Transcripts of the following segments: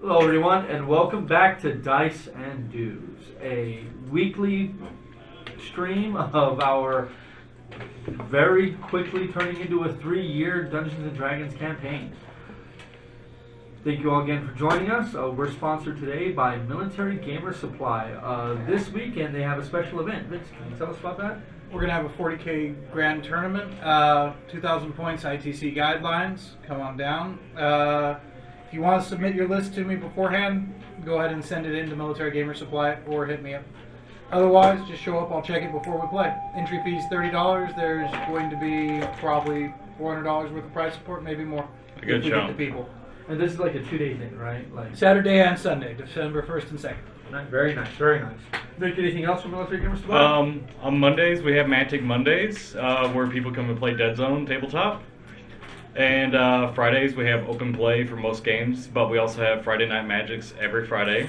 Hello everyone and welcome back to Dice and Dues, a weekly stream of our very quickly turning into a 3-year Dungeons & Dragons campaign. Thank you all again for joining us. We're sponsored today by Military Gamer Supply. This weekend they have a special event. Vince, can you tell us about that? We're going to have a 40K grand tournament, 2,000 points ITC guidelines. Come on down. If you want to submit your list to me beforehand, go ahead and send it in to Military Gamer Supply or hit me up. Otherwise, just show up. I'll check it before we play. Entry fee is $30. There's going to be probably $400 worth of prize support, maybe more. A good show. The people. And this is like a 2-day thing, right? Like Saturday and Sunday, December 1st and 2nd. Very nice, very nice. Nick, anything else from Military Gamer Supply? On Mondays, we have Mantic Mondays, where people come and play Dead Zone tabletop. And Fridays, we have open play for most games, but we also have Friday Night Magics every Friday.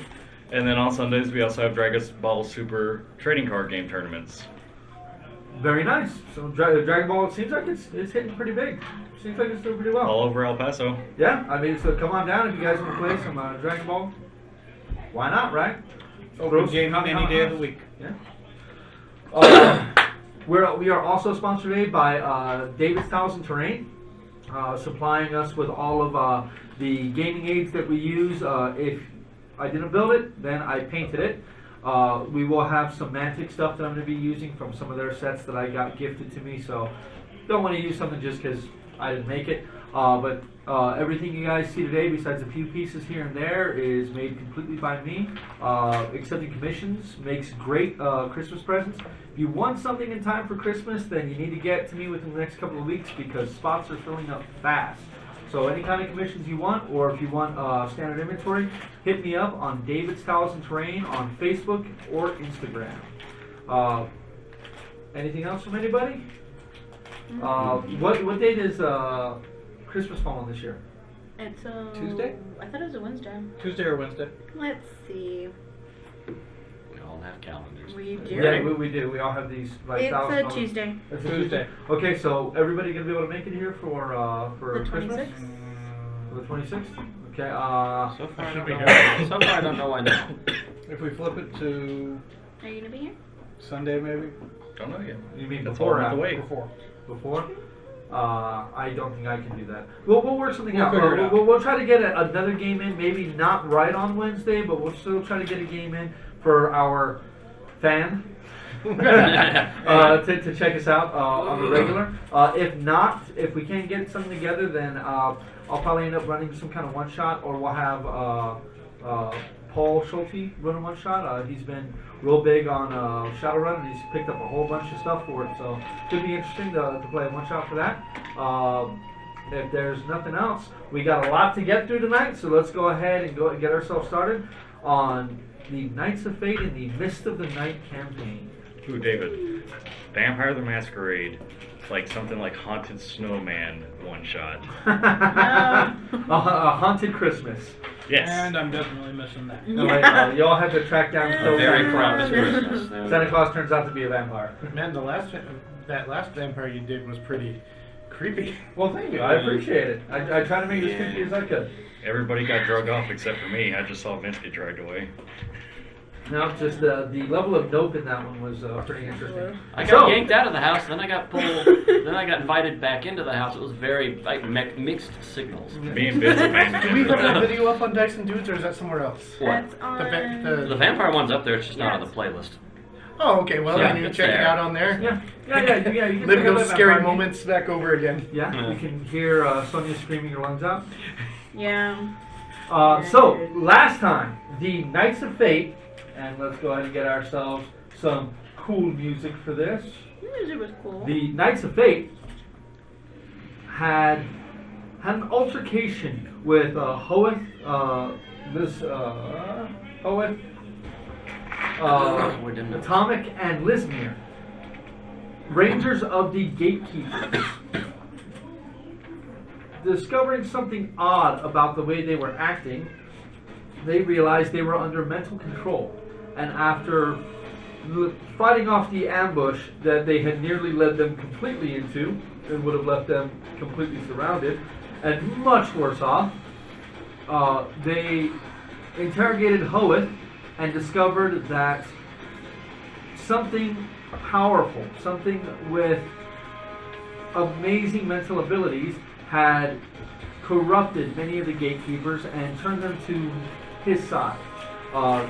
And then on Sundays, we also have Dragon Ball Super trading card game tournaments. Very nice. So Dragon Ball, it seems like it's hitting pretty big. Seems like it's doing pretty well. All over El Paso. Yeah, I mean, so come on down if you guys want to play some Dragon Ball. Why not, right? Open game any day of the week. Yeah. We are also sponsored today by David's Tiles and Terrain, supplying us with all of the gaming aids that we use. If I didn't build it, then I painted it. We will have some Mantic stuff that I'm going to be using from some of their sets that I got gifted to me. So don't want to use something just because I didn't make it. But everything you guys see today, besides a few pieces here and there, is made completely by me. Accepting commissions makes great Christmas presents. If you want something in time for Christmas, then you need to get to me within the next couple of weeks because spots are filling up fast. So any kind of commissions you want, or if you want standard inventory, hit me up on David's Tiles and Terrain on Facebook or Instagram. Anything else from anybody? What date is Christmas fall on this year? It's Tuesday? I thought it was a Wednesday. Tuesday or Wednesday? Let's see. We all have calendars. We do. Yeah, we do. We all have these. Like, It's a $1,000. Tuesday. It's a Tuesday. Okay, so everybody gonna be able to make it here for The Christmas? 26th? For the 26th? Okay. So far, should be so far I don't know why not. If we flip it to Are you gonna be here? Sunday, maybe? Don't know yet. You mean That's before all or the after? way. Before. Before? I don't think I can do that. We'll work something We'll out. figure it out. We'll try to get another game in, maybe not right on Wednesday, but we'll still try to get a game in for our fan to check us out on the regular. If not, if we can't get something together, then I'll probably end up running some kind of one-shot, or we'll have Paul Schulte run a one-shot. He's been real big on Shadowrun, and he's picked up a whole bunch of stuff for it, so it could be interesting to play a one-shot for that. If there's nothing else, we got a lot to get through tonight, so let's go ahead and go and get ourselves started on the Knights of Fate in the Mist of the Night campaign. Ooh, David. Vampire the Masquerade. Like something like Haunted Snowman one shot. A haunted Christmas. Yes. And I'm definitely missing that. Right, you all have to track down A Santa very Claus. promised Christmas. Santa Claus turns out to be a vampire. Man, that last vampire you did was pretty creepy. Well, thank you. I appreciate it. I try to make it as creepy as I could. Everybody got drugged off except for me. I just saw Vince get dragged away. No, just the level of dope in that one was pretty interesting. I got yanked out of the house, then I got pulled, then I got invited back into the house. It was very like mixed signals. Me and Vince abandoned Do we him. have that video up on Dice and Dudes, or is that somewhere else? What? That's on. The vampire one's up there. It's just not on the playlist. Oh, okay. Well, Yeah, then you it's check it there. out on there. Yeah. You can Live check out those that scary vampire. moments back over again. Yeah, you can hear Sonia screaming her lungs out. Yeah. So, last time, the Knights of Fate, and let's go ahead and get ourselves some cool music for this. The music was cool. The Knights of Fate had an altercation with Hoeth, Atomic, and Lismir, Rangers of the Gatekeepers. Discovering something odd about the way they were acting, they realized they were under mental control. And after fighting off the ambush that they had nearly led them completely into, and would have left them completely surrounded, and much worse off, they interrogated Hoeth and discovered that something powerful, something with amazing mental abilities had corrupted many of the gatekeepers and turned them to his side,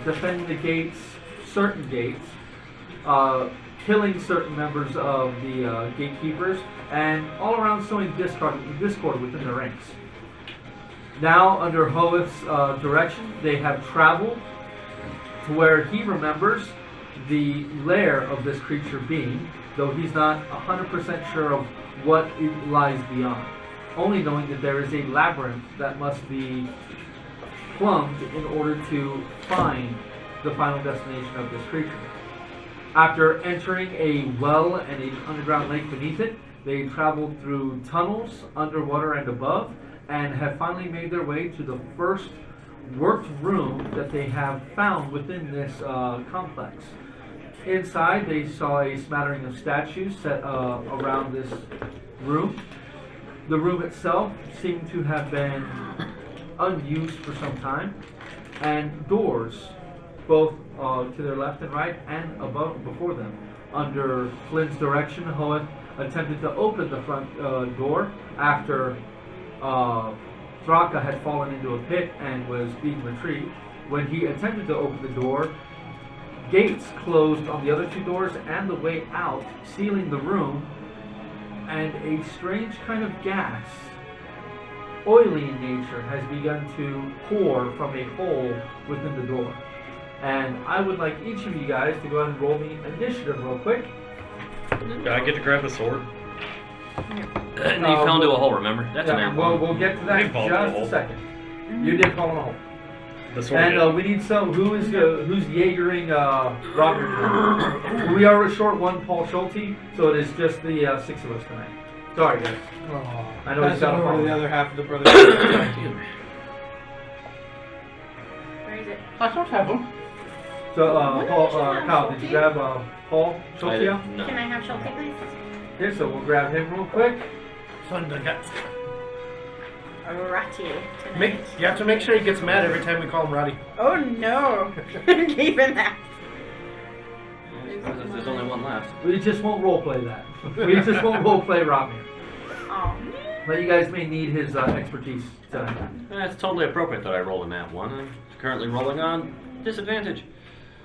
defending the gates, certain gates, killing certain members of the gatekeepers, and all around sowing discord within the ranks. Now, under Hoeth's direction, they have traveled to where he remembers the lair of this creature being, though he's not 100% sure of what it lies beyond, only knowing that there is a labyrinth that must be plumbed in order to find the final destination of this creature. After entering a well and an underground lake beneath it, they traveled through tunnels, underwater and above, and have finally made their way to the first worked room that they have found within this complex. Inside, they saw a smattering of statues set around this room. The room itself seemed to have been unused for some time, and doors, both to their left and right, and before them. Under Flynn's direction, Hoeth attempted to open the front door after Thraka had fallen into a pit and was being retrieved. When he attempted to open the door, gates closed on the other two doors and the way out, sealing the room, and a strange kind of gas, oily in nature, has begun to pour from a hole within the door. And I would like each of you guys to go ahead and roll me initiative real quick. Do I get to grab the sword? And you fell into a hole, remember? That's an ammo. We'll get to that in fall in a just hole. a second. You did fall in a hole. The sword. And we need some. Who's Jaegering Robert? We are short one Paul Schulte, so it is just the 6 of us tonight. Sorry, guys. I know he's got a over phone. to the other half of the brothers. Where is it? I don't have them. So, When Paul, did you have Kyle, did you Schulte? grab Paul Schulte? No. Can I have Schulte, please? Okay, so we'll grab him real quick. Ratty tonight. You have to make sure he gets mad every time we call him Roddy. Oh no! Keeping that. There's only one left. We just won't roleplay that. We just won't roleplay Robin. Oh. But you guys may need his expertise tonight. It's totally appropriate that I roll in that one. I'm currently rolling on disadvantage.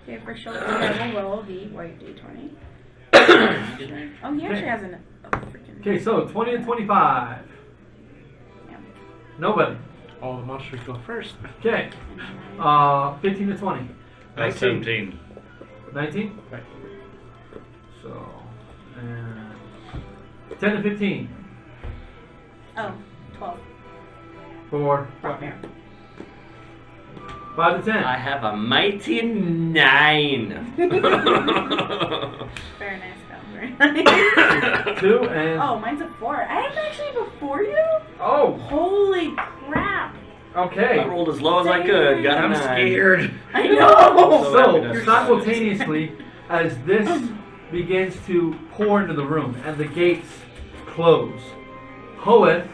Okay, for Schulte, I will roll the white d20. Oh, he actually has an. Oh, freaking. Okay, so 20 and 25. Yeah. Nobody. All the monsters go first. Okay. 15 to 20. 17. 19? Right. So, 10 to 15. Oh, 12. For Rockmere. 5 to 10. I have a mighty 9. Very nice, Kyle. Very nice. 2 and... Oh, mine's a 4. I am actually before you? Oh, Holy crap! okay. I rolled as low as I could. Got a 9. Scared. I know! So, simultaneously, as this begins to pour into the room and the gates close, Hoeth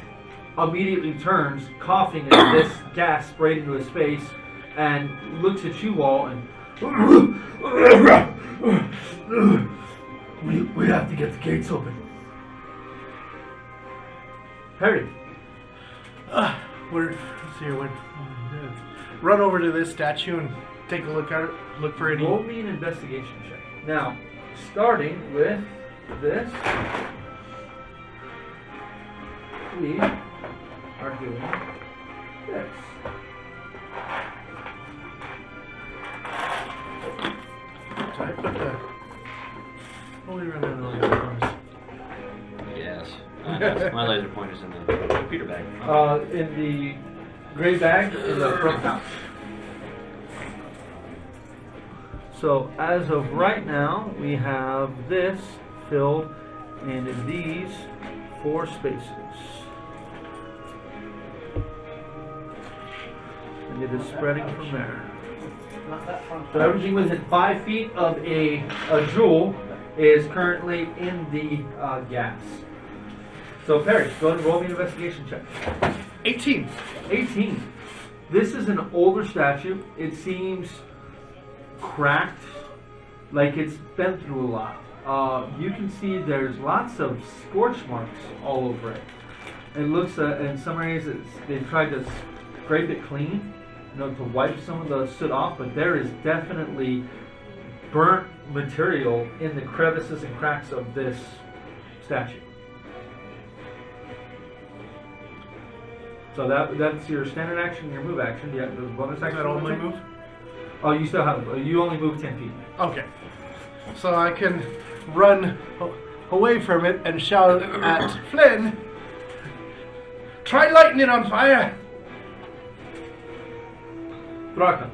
immediately turns, coughing as this gas sprayed into his face, and looks at you all and... We have to get the gates open. Harry. Run over to this statue and take a look at it. Look for any. Roll me an investigation check. Now, starting with this, we are doing this. Sorry, put the. Oh, we run out of electronics. Yes. My laser pointer's in the computer bag. In the gray bag in the front pouch. So as of right now, we have this filled in these 4 spaces. And it is spreading from there. So everything within 5 feet of a jewel is currently in the gas. So Perry, go ahead and roll me an investigation check. 18. 18. This is an older statue. It seems cracked, like it's been through a lot. You can see there's lots of scorch marks all over it. It looks, in some areas, they've tried to scrape it clean, to wipe some of the soot off, but there is definitely burnt material in the crevices and cracks of this statue. So that's your standard action, your move action. Yeah, the bonus action. Is that all my move? Oh, you still have. You only move 10 feet. Okay. So I can run away from it and shout at Flynn, "Try lighting it on fire!" Draka.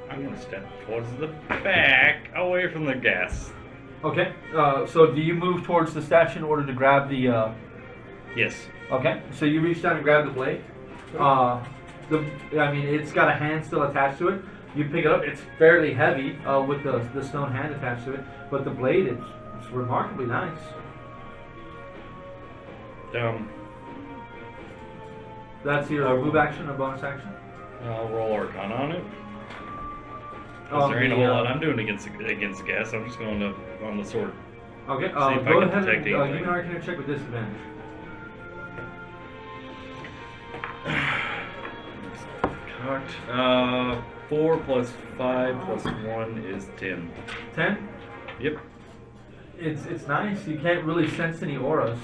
I'm gonna step towards the back, away from the gas. Okay. So do you move towards the statue in order to grab the? Yes. Okay. So you reach down and grab the blade. It's got a hand still attached to it. You pick it up. It's fairly heavy with the stone hand attached to it, but the blade it's remarkably nice. That's your move action or bonus action. I'll roll Arcana on it. There ain't a whole lot I'm doing against the gas. I'm just going on the sword. Okay. See if I Go can ahead detect and anything. you can Arcana check with disadvantage. Cocked. 4 plus 5 plus 1 is 10. 10. Yep. It's nice. You can't really sense any auras.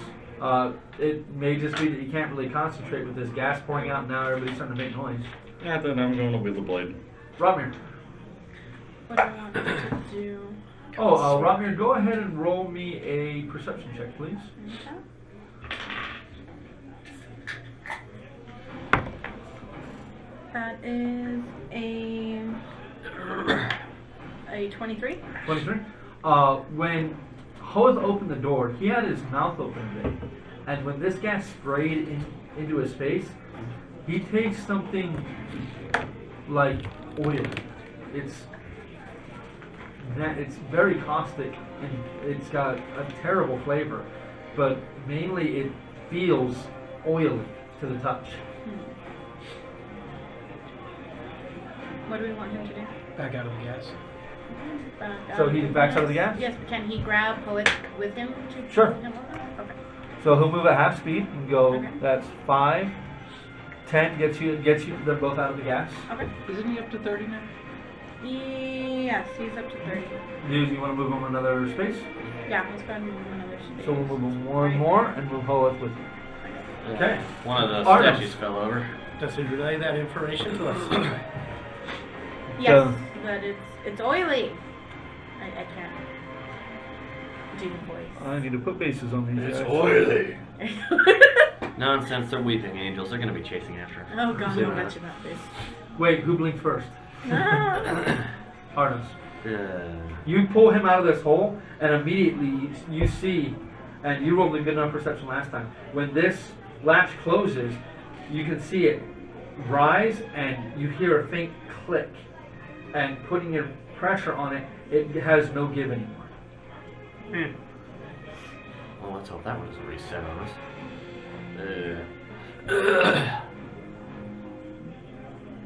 It may just be that you can't really concentrate with this gas pouring out. Now everybody's starting to make noise. Yeah, then I'm going to wield the blade. Robmir. What do I want to do? Robmir, go ahead and roll me a perception check, please. Okay. That is a 23. 23. When Hoth opened the door, he had his mouth open a bit, and when this gas sprayed into his face, he takes something like oil. It's very caustic and it's got a terrible flavor, but mainly it feels oily to the touch. What do we want him to do? Back out of the gas. So he backs out of the gas? Yes, but can he grab Poet with him? Sure. Okay. So he'll move at half speed and go. Okay. That's 5. 10 gets you them both out of the gas. Okay. Isn't he up to 30 now? Yes, he's up to 30. Do you want to move him another space? Yeah, let's go ahead and move him another space. So we'll move him one more and move Hoeth with you. Okay. One of the Artemis. statues fell over. Does he relay that information to us? Yes, So- but it's oily. I can't do the voice. I need to put bases on these. guys. oily. Nonsense, they're weeping angels. They're going to be chasing after her. Oh god, don't mention that face. Wait, who blinked first? Arnos. Uh, You pull him out of this hole, and immediately you see, and you rolled a good enough perception last time. When this latch closes, you can see it rise, and you hear a faint click. And putting your pressure on it, it has no give anymore. well, let's hope that one doesn't reset on us.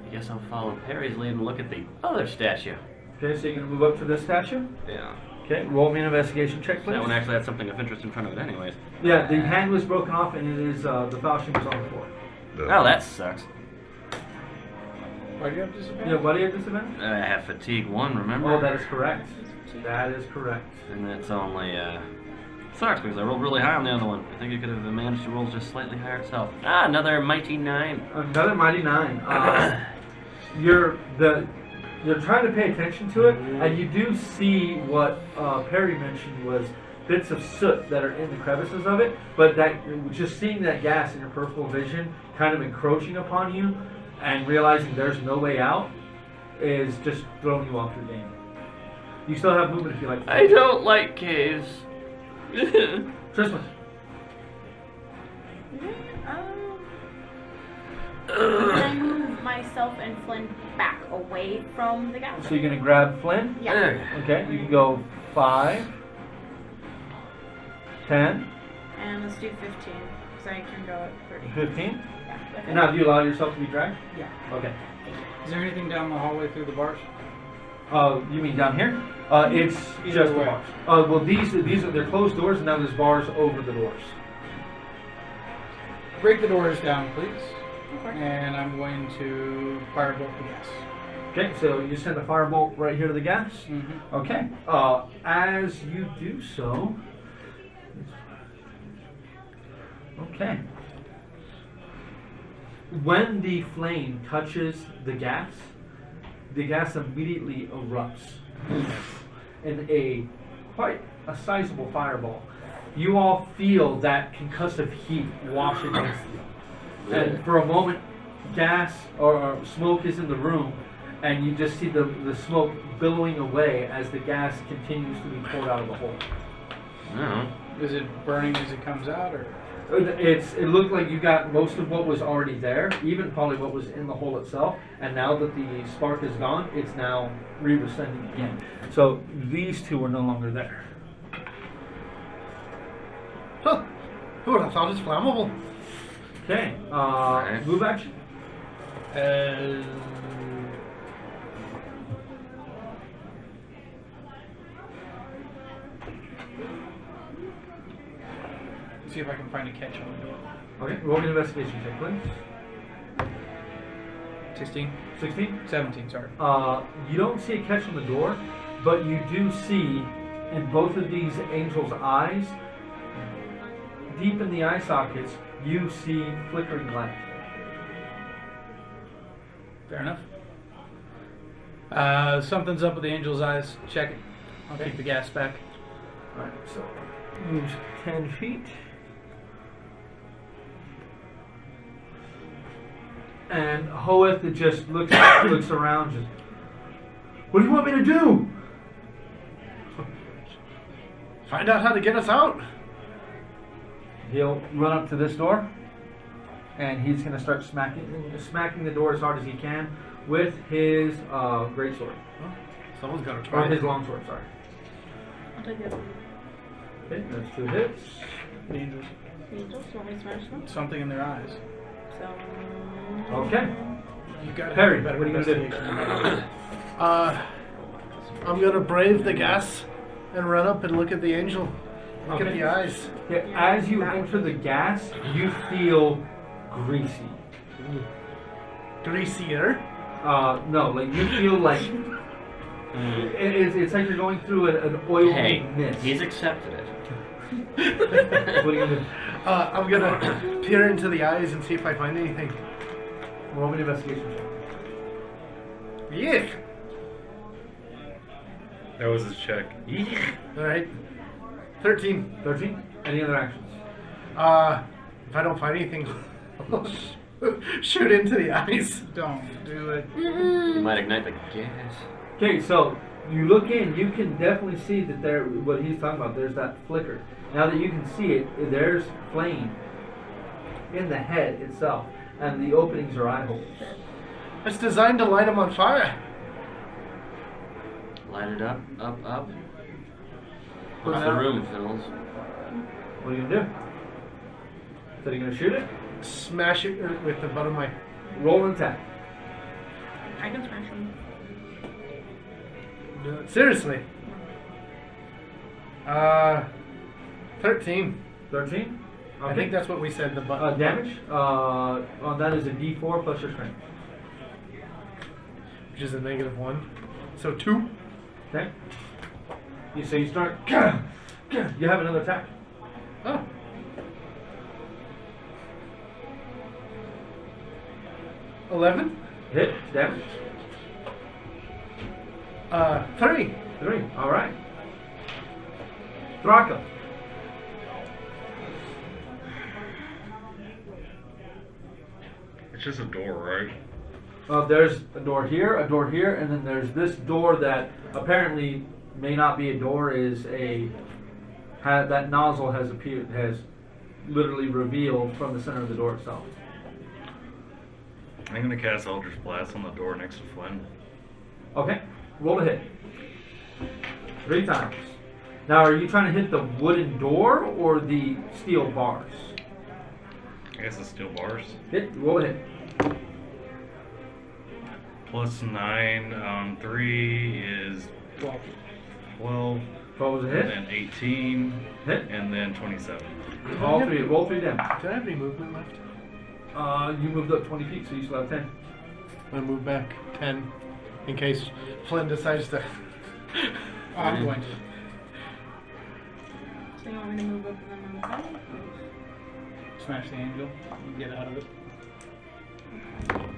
I guess I'll follow Perry's lead and look at the other statue. Okay, so you're gonna move up to this statue. Yeah. Okay, roll me an investigation check, please. That one actually had something of interest in front of it anyways. Yeah, the hand was broken off, and it is the falchion was on the floor. Oh, that sucks. Why do you have disadvantage? Yeah, what do you have disadvantage? I have fatigue 1, remember? Oh, that is correct. That is correct. And that's only, sucks because I rolled really high on the other one. I think I could have managed to roll just slightly higher itself. Ah, another mighty 9. Another mighty 9. You're trying to pay attention to it, and you do see what Perry mentioned was bits of soot that are in the crevices of it, but that just seeing that gas in your peripheral vision kind of encroaching upon you and realizing there's no way out is just throwing you off your game. You still have movement if you like to. I don't like caves. Tristan. Can I move myself and Flynn back away from the gas? So you're going to grab Flynn? Yeah. Okay, you can go 5, 10. And let's do 15. so I can go at 30. 15. Yeah. And now, do you allow yourself to be dragged? Yeah. Okay. Is there anything down the hallway through the bars? You mean down here? It's Either just the way. bars. Well, these are they're closed doors, and now there's bars over the doors. Break the doors down, please. Okay. And I'm going to firebolt the gas. Okay, so you send a firebolt right here to the gas. Mm-hmm. Okay. As you do so. Okay. When the flame touches the gas immediately erupts in quite a sizable fireball. You all feel that concussive heat wash against you. And for a moment, gas or smoke is in the room, and you just see the smoke billowing away as the gas continues to be poured out of the hole. No. Is it burning as it comes out, or? It looked like you got most of what was already there, even probably what was in the hole itself, and now that the spark is gone, it's now re-ascending again. So these two are no longer there. Huh. Who would have thought it's flammable? Okay, Alright. move action. See if I can find a catch on the door. Okay, roll an investigation check, please. 16? 16. 17, sorry. You don't see a catch on the door, but you do see in both of these angels' eyes, deep in the eye sockets, you see flickering light. Fair enough. Something's up with the angel's eyes. Check it. I'll keep the gas back. Alright, so moves 10 feet. And Hoeth just looks around, just, what do you want me to do? Find out how to get us out. He'll run up to this door, and he's going to start smacking the door as hard as he can with his greatsword. Someone's got to Or try his it. longsword, sorry. I'll take it. Okay, that's 2 hits. The angels. Angels, you want me to smash them? Something in their eyes. So. Okay. You got it. Perry, Better what are you going to do? investigation. I'm gonna brave the gas and run up and look at the angel. Look at Okay. the eyes. Yeah, as you enter the gas, you feel greasy. Greasier. No, like you feel like it's like you're going through an oily Hey, mist. he's accepted it. What are you gonna do? I'm gonna peer into the eyes and see if I find anything. Roll me an investigation check. Yuck. That was his check. All right. 13. 13. Any other actions? If I don't find anything, I'll shoot into the eyes. Don't do it. You might ignite the gas. Okay, so you look in, you can definitely see that there. What he's talking about, there's that flicker. Now that you can see it, there's flame in the head itself, and the openings are eye holes. It's designed to light them on fire. Light it up, up, up. Put Once it the out. room fills. What are you gonna do? So you're gonna shoot it? Smash it with the butt of my. Roll an attack. I can smash them. Seriously. 13. 13. I think that's what we said. The butt. Damage. On that is a D4 plus your strength. Which is a -1. So 2. Okay. You start. You have another attack. Oh. $11. Hit. Damage. 3. 3. All right. Thraka. It's just a door, right? There's a door here, and then there's this door that apparently may not be a door. That nozzle has literally revealed from the center of the door itself. I'm gonna cast Eldritch Blast on the door next to Flynn. Okay, roll a hit. 3 times. Now, are you trying to hit the wooden door or the steel bars? I guess it's steel bars. Hit. Roll a hit. Plus 9 on 3 is 12. 12. 12 was a And hit. then 18. Hit. And then 27. All three. Roll 3 damage. Do I have any movement left? You moved up 20 feet, so you still have 10. I'm gonna move back 10 in case Flynn decides to. I'm going to. So you want me to move up and then move back? Smash the angel and get out of it.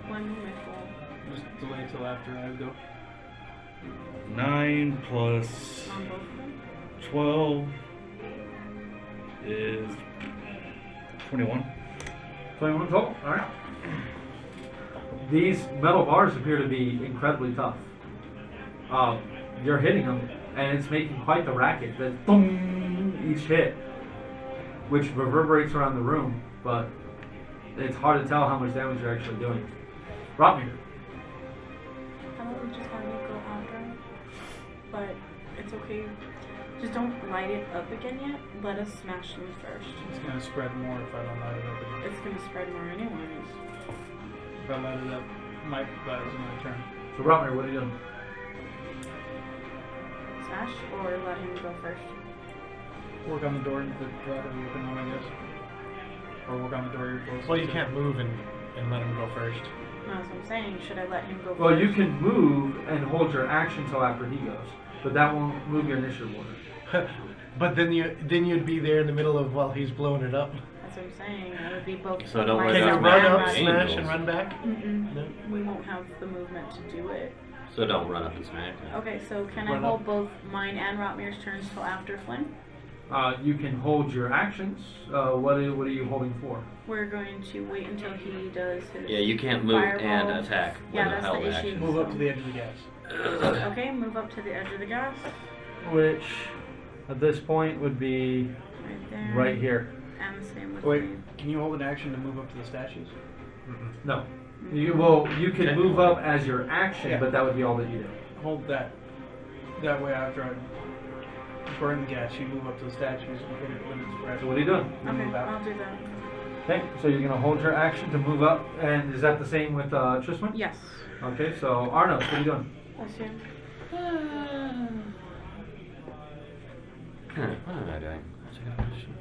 One movement full. Just delay till after I go. 9 plus On both of them? 12 is 21. 21 total. All right. These metal bars appear to be incredibly tough. You're hitting them, and it's making quite the racket. That boom each hit, which reverberates around the room, but it's hard to tell how much damage you're actually doing. Rotmir. How about we just have you go after him? But it's okay. Just don't light it up again yet. Let us smash him first. It's gonna spread more if I don't light it up again. It's gonna spread more anyways. If I light it up, might that is my turn. So Rotmir, what are you doing? Smash or let him go first? Work on the door that the open one, I guess. Or work on the door you're close. Well, you can't move and let him go first. No, that's what I'm saying. Should I let him go Well, first? you can move and hold your action till after he goes, but that won't move your initiative order. But then you'd be there in the middle of while he's blowing it up. That's what I'm saying. It would be both. So don't my worry Can you about turn run and up, Rodney's. smash, Angels. and run back? Mm-mm. No. We won't have the movement to do it. So don't run up and smack. Okay, so can Run I hold up. both mine and Rotmir's turns till after Flynn? You can hold your actions. What are you holding for? We're going to wait until he does his. Yeah, you can't move fireball. and attack Yeah, with a that's held the issue. action. Move up to the edge of the gas. Okay, move up to the edge of the gas. Which, at this point, would be Right there. right here. And the same with Wait, me. can you hold an action to move up to the statues? No. You can move up as your action, Yeah. but that would be all that you do. Hold that. That way after I burn the gas, you move up to the statues and hit it when it's fresh. So what are you doing? Then Okay, move out. I'll do that. Okay, so you're gonna hold your action to move up, and is that the same with Tristan? Yes. Okay, so Arnos, what are you doing? That's him. What am I doing? That's a good question.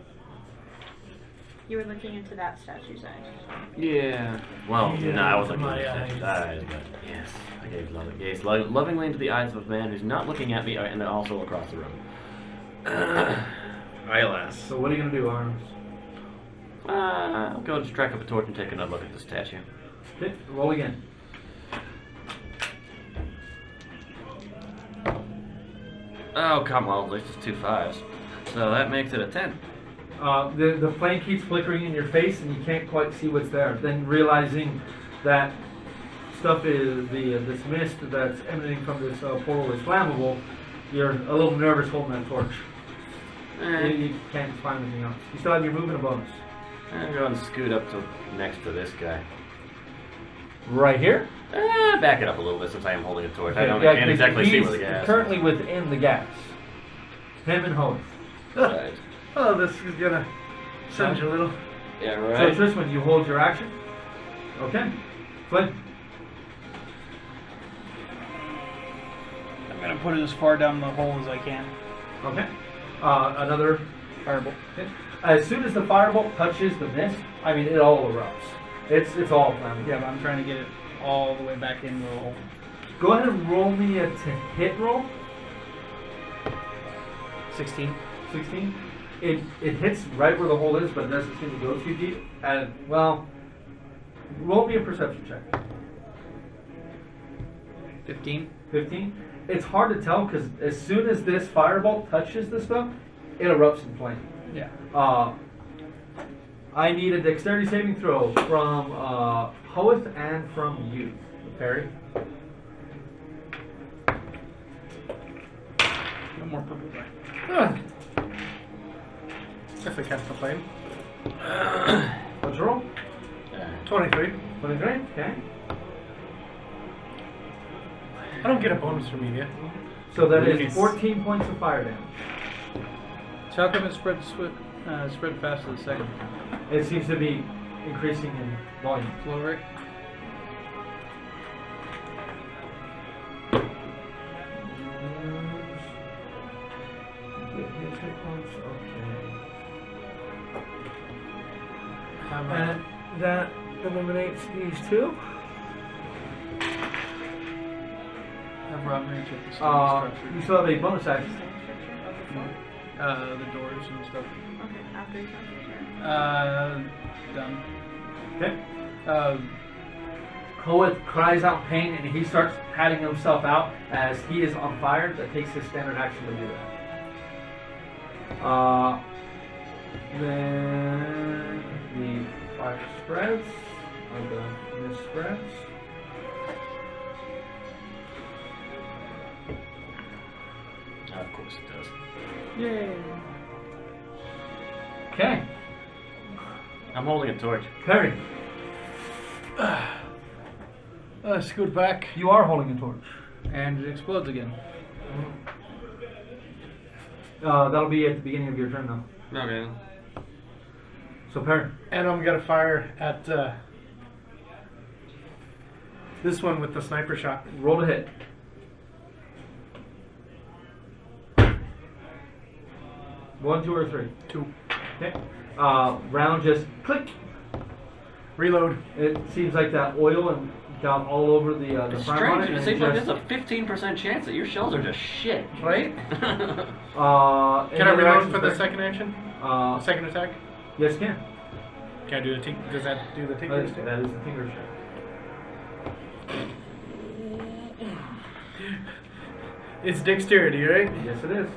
You were looking into that statue's eyes. Yeah. Well, Yeah, no, I wasn't my looking at his eyes, but yes, I gaze lovingly into the eyes of a man who's not looking at me, and also across the room. Eyelass. So what are you gonna do, Arnos? I'll go to strike up a torch and take another look at the statue. Okay, roll again. Oh, come on, at least it's 2 5s. So that makes it a 10. The flame keeps flickering in your face, and you can't quite see what's there. Then realizing that stuff is this mist that's emanating from this portal is flammable, you're a little nervous holding that torch. You can't find anything else. You still have your movement bonus. I'm going to scoot up to next to this guy. Right here. Back it up a little bit since I am holding a torch. I Yeah, can't 'cause exactly see he's where the gas is. currently within the gas. Him and Hoeth. Right. Oh, this is gonna send you a little. Yeah, So right. Tristan, you hold your action. Okay. Flynn. I'm gonna put it as far down the hole as I can. Okay. Another Fireball. hit. As soon as the fireball touches the mist, I mean it all erupts. It's all flammable. Yeah, but I'm trying to get it all the way back into the hole. Go ahead and roll me a hit roll. 16. 16. It hits right where the hole is, but it doesn't seem to go too deep. And well, roll me a perception check. 15. 15. It's hard to tell because as soon as this fireball touches the stuff, it erupts in flame. Yeah. I need a dexterity saving throw from Hoeth and from you, Perry. No more purple dye. If I catch the flame. What's your roll? 23. 23. Okay. I don't get a bonus from you yet. So that is Nice. 14 points of fire damage. So how come it spread fast to the second? It seems to be increasing in volume. Flow rate. How about And that eliminates these two. have Rob check the You structure? still have a bonus action. Same structure of the floor? The doors and stuff. Okay, after you count your turn. Done. Okay. Uh, cries out in pain and he starts patting himself out as he is on fire. That takes his standard action to do that. Then the fire spreads. The mist spreads. Of course it does. Yay. Okay. I'm holding a torch. Perry, Scoot back. you are holding a torch. and it explodes again. That'll be at the beginning of your turn now. Okay. So Perry. And I'm gonna fire at this one with the sniper shot. Roll to hit. One, two, or three. 2. Okay. Round just click. Reload. It seems like that oil and got all over the It's front on strange. it. It and seems like there's just, a 15% chance that your shells are just shit. Right? Can Can I reload for the second action? Second attack? Yes, you can. Can I do the does that do the tinkers too? That is the finger shot. It's dexterity, right? Yes, it is.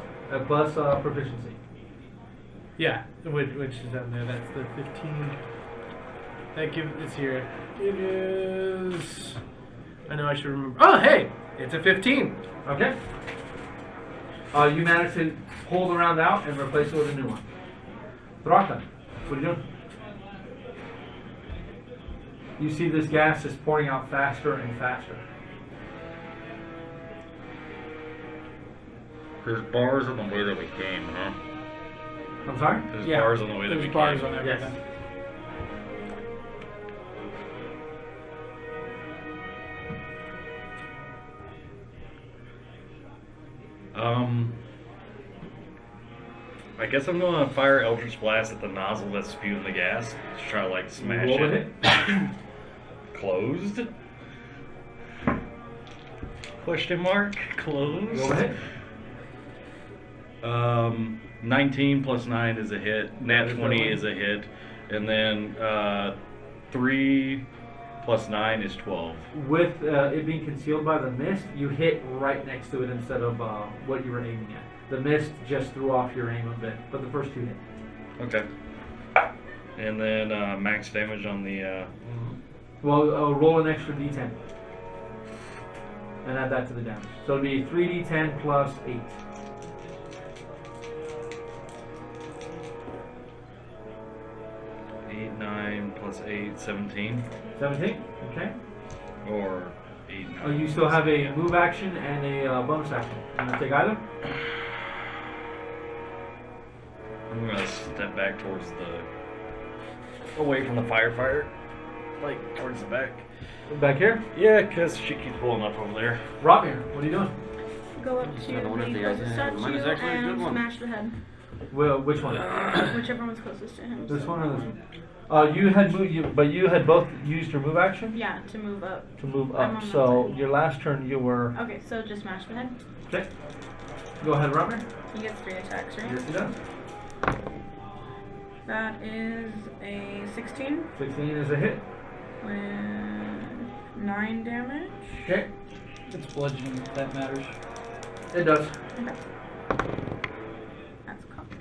Plus proficiency. Yeah, which is down there. That's the 15. That gives it's here. It is. I know I should remember. Oh, hey, it's a 15. Okay. You managed to pull the round out and replace it with a new one. Thrakon, what are you doing? You see this gas is pouring out faster and faster. There's bars on the way that we came, huh? I'm sorry? There's Yeah, bars on the way that there's we bars came. on Yes. everything. I guess I'm gonna fire Eldritch Blast at the nozzle that's spewing the gas to try to like smash Roll it. to hit. Closed? Question mark? Closed? Roll to hit. 19 plus 9 is a hit. That Nat is 20 that one. is a hit. And then 3 plus 9 is 12. With it being concealed by the mist, you hit right next to it instead of what you were aiming at. The mist just threw off your aim a bit, but the first two hit. Okay. And then max damage on the. Well, roll an extra d10. And add that to the damage. So it'd be 3d10 plus 8. Eight, 9 plus 8, 17. 17? Okay. Or 8, 9. You still have a move action and a bonus action. You want to take either? I'm gonna step back towards away from the firefighter. Like, towards the back. Back here? Yeah, because she keeps pulling up over there. Robin, what are you doing? Go up to another one of the the closest ideas. statue Mine is actually a good and one. smash the head. Well, which one? Whichever one's closest to him. This so- one or this one? You had moved, but you had both used your move action Yeah, to move up. to move I'm up. on So that side. your last turn, you were. Okay, so just smash the head. Okay. Go ahead, Robin. He gets 3 attacks, right? Yes, he does. That is a 16 16 is a hit. with 9 damage. Okay. It's bludgeoning if that matters. It does. Okay. That's cocked.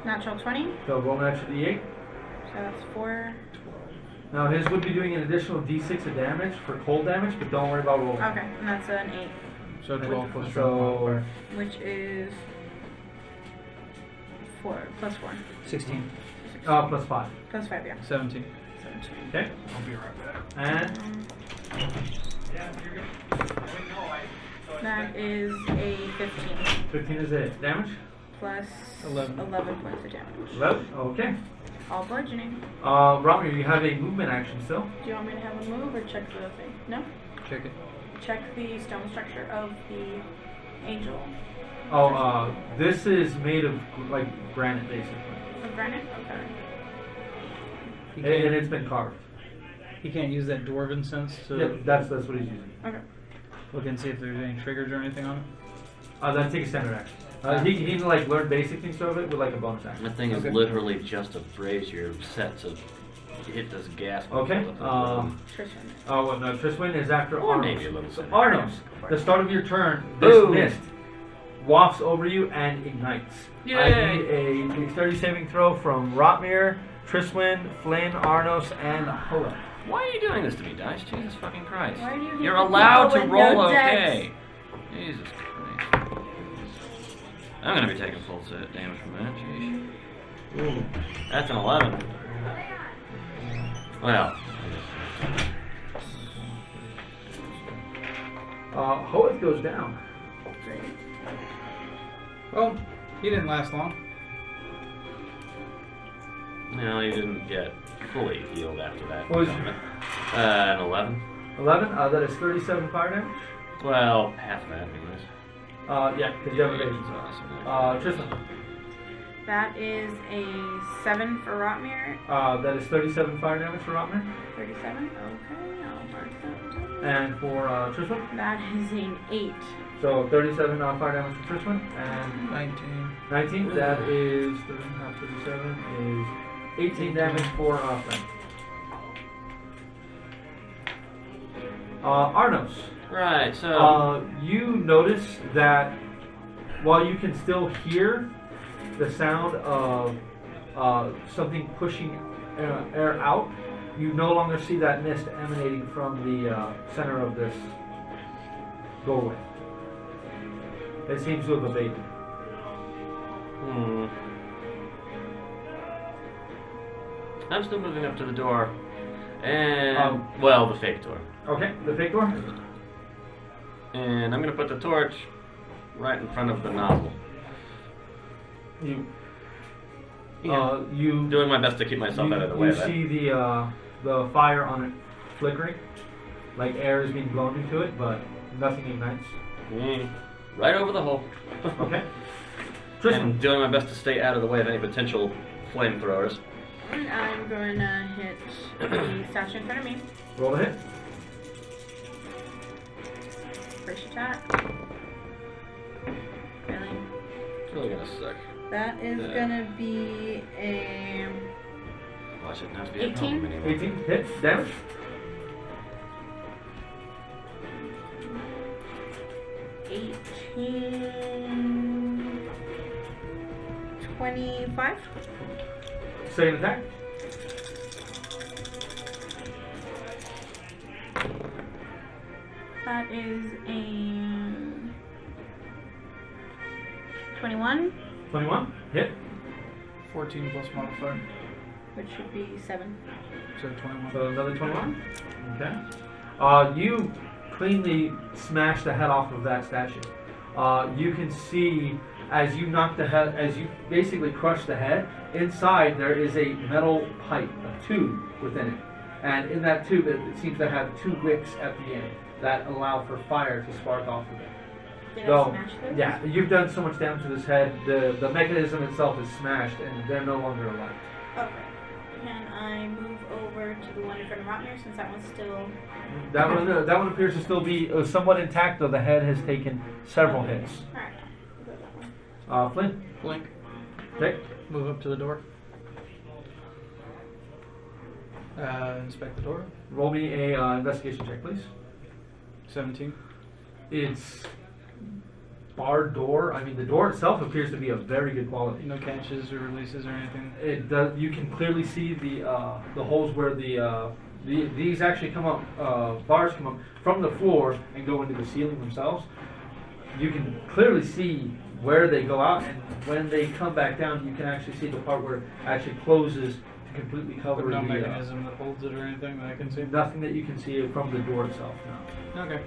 Natural 20, So roll an extra d8. so that's 4. Now his would be doing an additional d6 of damage for cold damage, but don't worry about rolling. Okay, and that's an 8, So 12 plus So which is 4 plus 4. 16. plus 5. Plus 5, yeah. 17. 17. Okay. I'll be right back. And That is a 15 15 is a hit. Damage? plus 11. 11 points of damage. 11. Okay. All bludgeoning. Romney, you have a movement action still. Do you want me to have a move or check the thing? No? Check it. Check the stone structure of the angel. Oh, this is made of like granite, basically, Of granite? Okay. He and can't, it's been carved. he can't use that dwarven sense to Yeah, that's what he's using. Okay. look and see if there's any triggers or anything on it. Then take a standard action. He can like learn basic things of it with like a bonus action. That thing is Okay. literally just a brazier set to hit this gas. Okay. Tristan. Oh, well, no, Triswin is after Or Arnos. maybe a little So bit. Arnos, the start of your turn, this Boom. mist wafts over you and ignites. I Yay. need a dexterity saving throw from Rotmir, Triswin, Flynn, Arnos, and Hoa. Why are you doing this to me, Dice? Jesus fucking Christ. Why do you You're need to allowed to roll with roll no okay. Jesus Christ. I'm gonna be taking full set damage from that. Jeez. Ooh. That's an 11. Well, Hoa goes down. Great. Well, he didn't last long. no, you didn't get fully healed after that. What was an 11. 11, that is 37 fire damage. Well, half that, anyways. Yeah, because you have evasion. Awesome. Tristan, That is a 7 for Rotmir. that is 37 fire damage for Rotmir. 37. Okay, I'll mark that down. And for Tristan, That is an 8. so 37 fire damage for Tristan. And 19. 19, that is 13 half 37 is 18 damage for Flynn. Arnos, Right, so. you notice that while you can still hear the sound of something pushing air out, you no longer see that mist emanating from the center of this doorway. It seems to have abated. I'm still moving up to the door. And. well, the fake door. Okay, the fake door? And I'm gonna put the torch right in front of the nozzle. You Doing my best to keep myself out of the way you of that. see the fire on it flickering, like air is being blown into it, but nothing ignites. Right over the hole. Okay. Tristan, And doing my best to stay out of the way of any potential flamethrowers. And I'm going to hit the statue in front of me. roll a hit. First attack. Really? It's really gonna suck. That is Yeah. gonna be a Well, I shouldn't have to be 18? at home anymore. 18 hit damage. 18, 25. Second attack. That is a 21, 21 hit. 14 plus modifier. which should be 7. So 21. So another 21. Okay. You cleanly smash the head off of that statue. You can see as you knock the head, as you basically crush the head, inside there is a metal pipe, a tube within it. And in that tube, it seems to have 2 wicks at the end that allow for fire to spark off of it. Did So, I smash those? yeah, you've done so much damage to this head, the mechanism itself is smashed and they're no longer alive. Okay. Can I move over to the one in front of Rotmir since that one's still... That one appears to still be somewhat intact, though the head has taken several hits. Alright. I'll go that one. Flynn, Blink. okay. Move up to the door. Inspect the door. Roll me a investigation check, please. 17. It's barred door. I mean, the door itself appears to be of very good quality. No catches or releases or anything. It does. You can clearly see the holes where these actually come up. Bars come up from the floor and go into the ceiling themselves. You can clearly see where they go out, and when they come back down, you can actually see the part where it actually closes to completely cover But no the mechanism that holds it or anything that I can see. nothing that you can see from the door itself. No. Okay.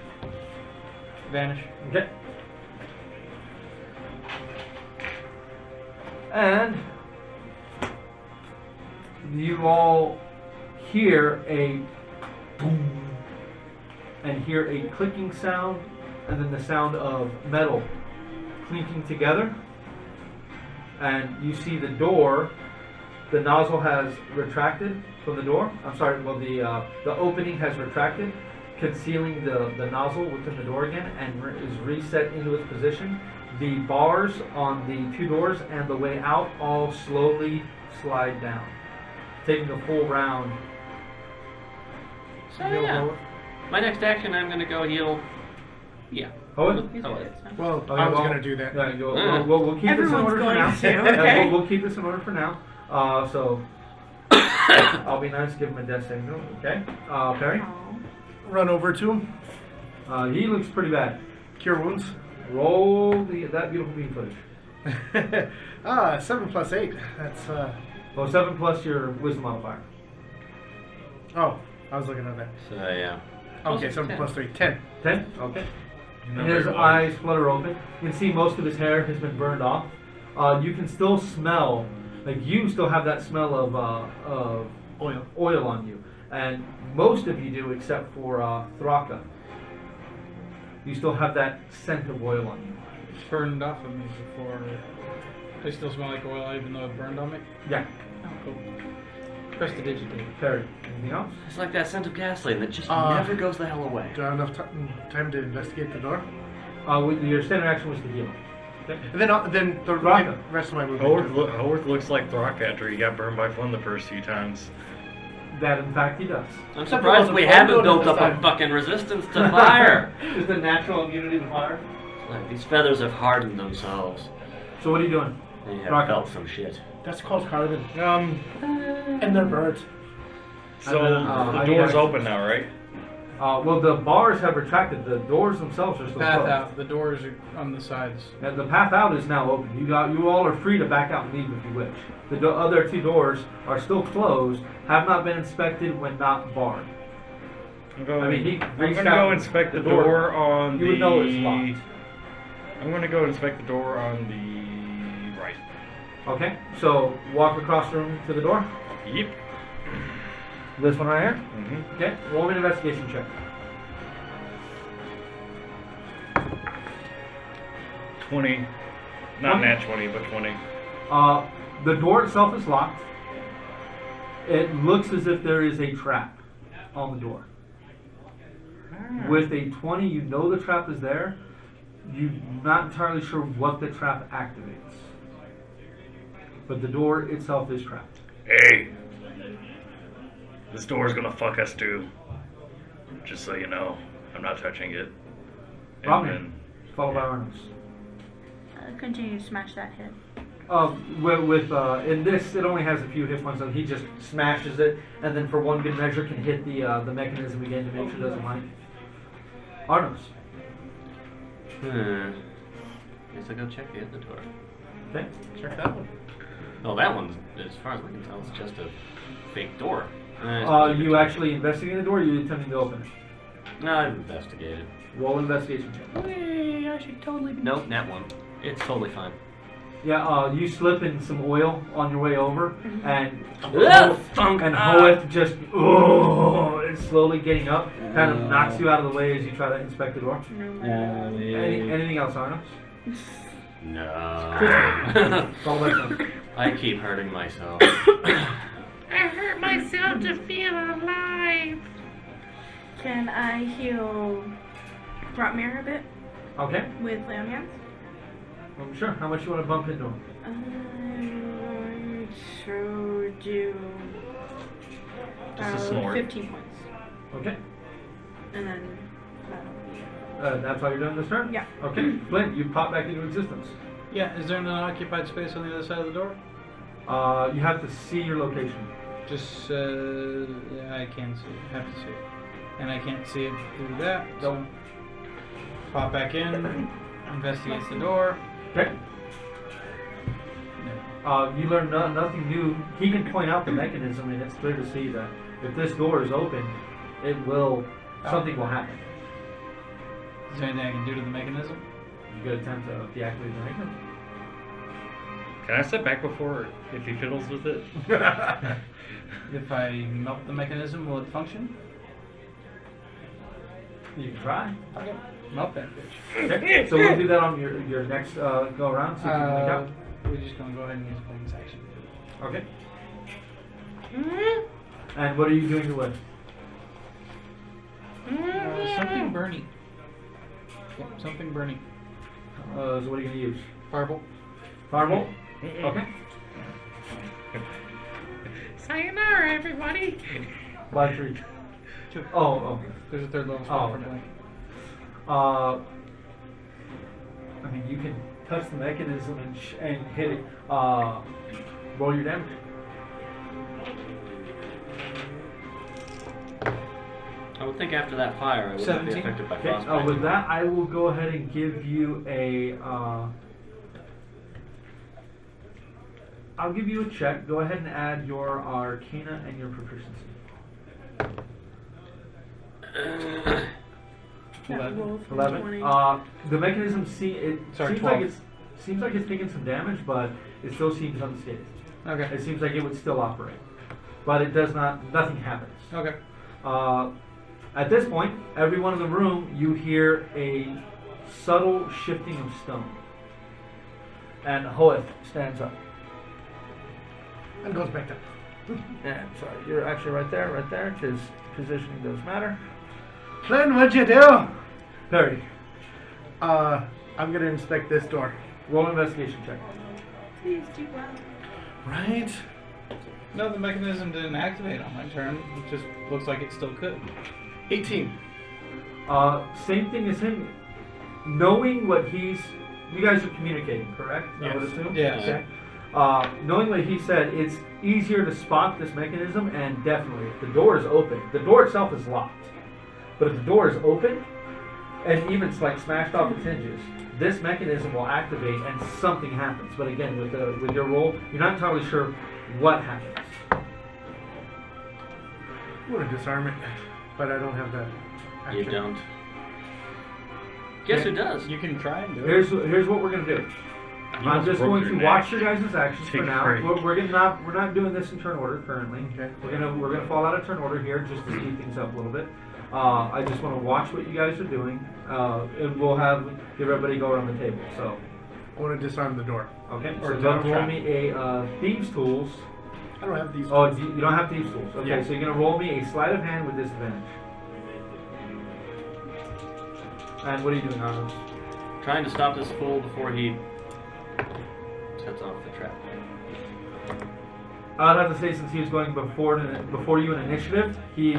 Vanish. Okay. And you all hear a boom and hear a clicking sound, and then the sound of metal clinking together. And you see the door, the nozzle has retracted from the door. I'm sorry, well, the opening has retracted, concealing the nozzle within the door again, and is reset into its position. The bars on the two doors and the way out all slowly slide down, taking a full round. So yeah, my next action, I'm gonna go heal. Yeah. Oh, He's Oh, good, so. Well, Okay, I was well, going to do that. yeah, we'll keep this in Everyone's order for going now. to, Yeah, okay? we'll keep this in order for now. So I'll be nice, give him a death saving throw. Okay. Perry. Aw. Run over to him. He looks pretty bad. Cure wounds. Roll that beautiful beam footage. 7 plus 8. That's, Well, 7 plus your wisdom modifier. oh, I was looking at that. So yeah. Okay, 7 10. plus 3. 10. 10. Okay. Not And his very eyes flutter open. You can see most of his hair has been burned off. You can still smell, like you still have that smell of oil on you, and most of you do except for Thraka. You still have that scent of oil on you. It's burned off of me before. I still smell like oil even though it burned on me. Yeah. Oh, cool. Press the digitate. Perry. Anything else? It's like that scent of gasoline that just Uh, never goes the hell away. Do I have enough time to investigate the door? Your standard action was to heal. Okay. And then the Thraka. rest of my movement. Haworth looks like Throck after he got burned by Flynn the first few times. That in fact he does. I'm Except surprised for we the haven't photo built this up a time. fucking resistance to fire. Just a natural immunity to fire. Like, these feathers have hardened themselves. So what are you doing? They have Rock. felt some shit. That's called carbon. And they're birds. So And then, the I door's guess- open now, right? Well, the bars have retracted. The doors themselves are still Path closed. out. The doors are on the sides. And the path out is now open. You all are free to back out and leave if you wish. The other two doors are still closed, have not been inspected when not barred. I'm going, I mean, I'm reached gonna out go inspect the the door. door on You the. would know it's locked. I'm gonna go inspect the door on the right. Okay, so walk across the room to the door. Yep. This one right here. Mm-hmm. Okay, roll me an investigation check. 20. Not nat 20, but 20. The door itself is locked. It looks as if there is a trap on the door. With a 20, you know the trap is there. You're not entirely sure what the trap activates. But the door itself is trapped. Hey! This door's gonna fuck us too. Just so you know, I'm not touching it. And Romney, then- followed by Arnos. Continue to smash that hit. In this, it only has a few hit points, so he just smashes it, and then for one good measure can hit the mechanism again to make sure it doesn't light. Arnos. Guess I'll go check the other door. Okay. Check that one. Oh, that one's, as far as we can tell, it's just a fake door. You actually investigating the door, or you attempting to open it? No, I've investigated. Roll investigation check. Hey, I should totally. Nope, that one. It's totally fine. Yeah, you slip in some oil on your way over, and Funk. Hoeth just it's slowly getting up, kind of knocks you out of the way as you try to inspect the door. Anything else, Arnos? No. Follow by Tom. I keep hurting myself. I hurt myself to feel alive. Can I heal Rotmere a bit Okay, with Lay on Hands? sure. How much you want to bump into him? I'm going to do Just a snort. 15 points. Okay, And then that's all you're doing this turn? Yeah. Okay, Flint, you pop back into existence. Yeah, is there an unoccupied space on the other side of the door? You have to see your location. Just, yeah, I can see it. Have to see it. And I can't see it through that, so pop back in, investigate the door. Okay. You learn nothing new. He can point out the mechanism, and it's clear to see that if this door is open, something will happen. Is there anything I can do to the mechanism? You could attempt to deactivate the mechanism. Can I step back before if he fiddles with it? If I melt the mechanism, will it function? You can try. Okay. Melt that bitch. Okay, so we'll do that on your next go around. See if you can make out. We're just gonna go ahead and use bonus action. Okay. And what are you doing it with? Something burny. Yep, something burny. So what are you gonna use? Firebolt. Firebolt. Okay. Sayonara, everybody. Why 3? 2. Oh. There's a third level spell for okay. blank. I mean, you can touch the mechanism and hit it. Roll your damage. I would think after that fire, I would not be 17. affected by Okay. frostbite. With that, I will go ahead and give you a. I'll give you a check. Go ahead and add your Arcana and your proficiency. 11. 20. The mechanism Sorry, seems 12. like it's taking some damage, but it still seems unscathed. Okay. It seems like it would still operate, but it does not. Nothing happens. Okay. At this point, everyone in the room, you hear a subtle shifting of stone, and Hoeth stands up and goes back down. And sorry, you're actually right there, because positioning does matter. Flynn, what'd you do? Perry, I'm gonna inspect this door. roll an investigation check. Please do well. Right? No, the mechanism didn't activate on my turn. It just looks like it still could. 18. Same thing as him. Knowing what you guys are communicating, correct? I would Yes. assume? Yes. Okay. Knowing what he said, it's easier to spot this mechanism, and definitely, if the door is open, the door itself is locked. But if the door is open, and even it's like smashed off its hinges, this mechanism will activate and something happens. But again, with your roll, you're not entirely sure what happens. I want to disarm it, but I don't have that. You action. don't. Guess who does? You can try and do it. Here's what we're gonna do. I'm almost just broke going your to neck. watch your guys' actions for Take a now. break. We're not doing this in turn order currently. Okay. We're gonna fall out of turn order here just to speed things up a little bit. I just want to watch what you guys are doing, and we'll give everybody go around the table. So, I want to disarm the door. okay. Or So don't don't roll trap. me a thieves tools. I don't have these. Oh, you don't have thieves tools. Okay, Yeah. so you're gonna roll me a sleight of hand with disadvantage. And what are you doing, Arnold? Trying to stop this fool before he sets off the trap. I'd have to say, since he was going before you in initiative, he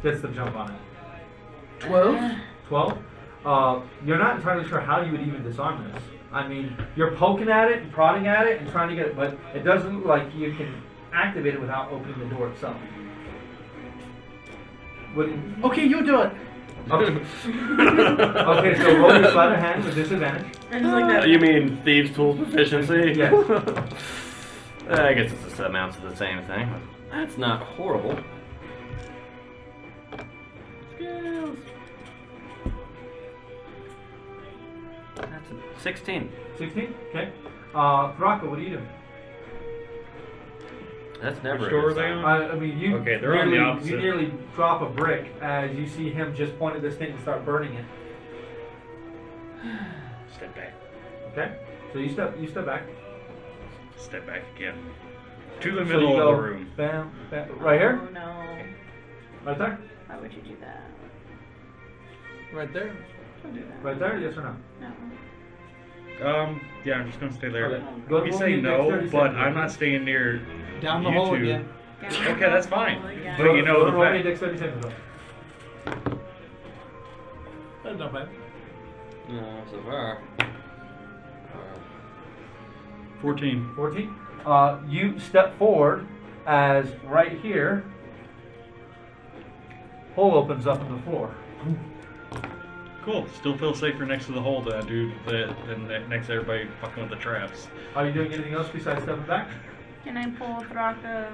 gets the jump on it. 12? 12. You're not entirely sure how you would even disarm this. I mean, you're poking at it and prodding at it and trying to get it, but it doesn't look like you can activate it without opening the door itself. Okay, you do it. Okay. Okay, so roll your sleight of hand with disadvantage. I just like that. You mean thieves' tools proficiency? Yes. I guess it's the amounts of the same thing. That's not horrible. Skills. That's a 16. 16. Okay. Thraka, what are you doing? That's never Which a door good are they sign. on? I mean, you Okay, they're on the nearly, opposite. you nearly drop a brick as you see him just point at this thing and start burning it. Step back. Okay. So you step back. Step back again. To the So middle you of go the room. Bam, bam, right here, Oh no. right there, Why would you do that? Right there. Don't do that. right there. Yes or no? No. Yeah, I'm just gonna stay there. Okay. Go We roll say me a no, dexterity but saving I'm throw. not staying near Down the you hole two. again. Okay, that's fine. Yeah. But you know the roll me a fact. dexterity saving throw. That's not bad. No, so far. 14. 14. You step forward as right here, hole opens up in the floor. Cool. Still feel safer next to the hole than I do than next to everybody fucking with the traps. Are you doing anything else besides stepping back? Can I pull Thraka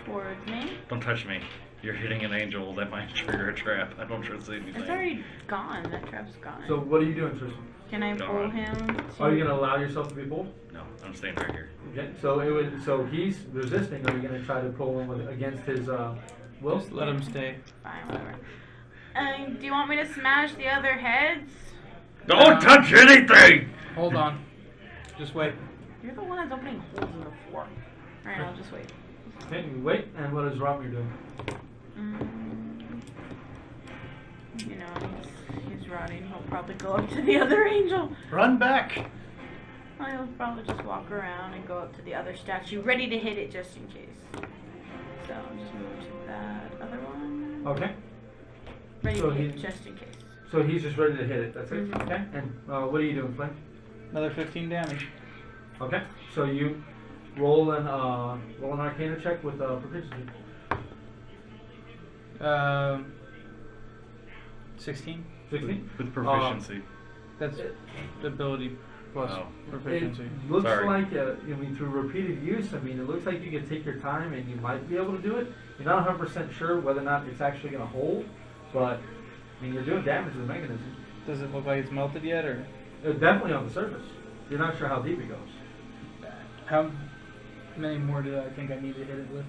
towards me? Don't touch me. You're hitting an angel that might trigger a trap. I don't trust anything. It's already gone. That trap's gone. So what are you doing, Tristan? Can I Go pull on. him? To... Are you gonna allow yourself to be pulled? No, I'm staying right here. Okay. So it would. So he's resisting. Are you gonna try to pull him against his will? Just let him stay. Fine, whatever. Do you want me to smash the other heads? Don't touch anything! Hold on. Just wait. You're the one that's opening holes in the floor. Alright, I'll just wait. Okay, you wait. And what is Romney doing? You know, he's rotting. He'll probably go up to the other angel. Run back. He'll probably just walk around and go up to the other statue, ready to hit it just in case. So I'll just move to that other one. Okay. Ready So to hit he- just in case. So he's just ready to hit it. That's it. Mhm. Okay. And what are you doing, Flynn? Another 15 damage. Okay. So you roll an Arcana check with proficiency. 16. 16. With proficiency. That's ability plus Oh. proficiency. It looks Sorry. like, I mean, through repeated use, I mean, it looks like you can take your time and you might be able to do it. You're not 100% sure whether or not it's actually going to hold, but, I mean, you're doing damage to the mechanism. Does it look like it's melted yet, or Definitely on the surface. You're not sure how deep it goes. how many more do I think I need to hit it with?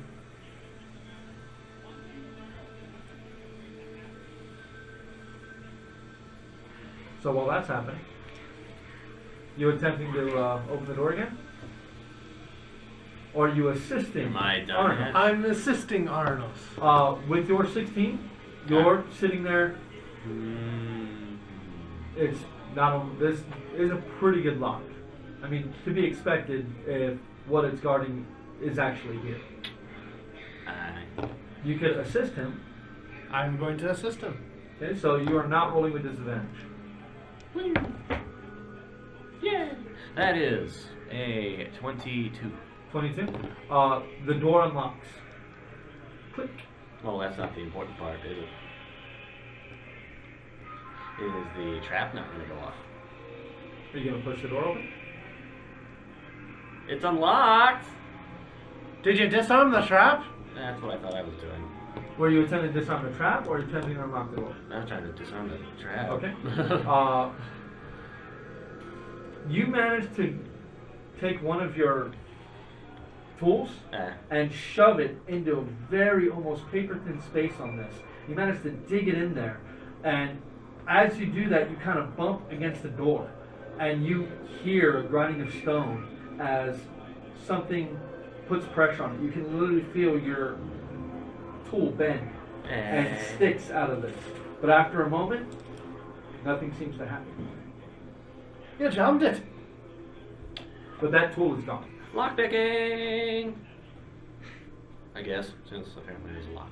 So while that's happening, you attempting to open the door again? Or are you assisting Am I done Arnold? yet? I'm assisting Arnos. With your 16, you're sitting there. It's not. This is a pretty good lock. I mean, to be expected if what it's guarding is actually here. You could assist him. I'm going to assist him. Okay, so you are not rolling with disadvantage. Yeah. That is a 22. 22. The door unlocks. Click. Well, that's not the important part, is it? Is the trap not going to go off? Are you gonna push the door open? It's unlocked! Did you disarm the trap? That's what I thought I was doing. Were you attempting to disarm the trap or attempting to unlock the door? I was trying to disarm the trap. Okay. You managed to take one of your tools and shove it into a very almost paper thin space on this. You managed to dig it in there, and as you do that, you kind of bump against the door, and you hear a grinding of stone as something puts pressure on it. You can literally feel your tool bend and sticks out of this. But after a moment, nothing seems to happen. You jammed it. But that tool is gone. Lockpicking! I guess, since apparently there's a lock.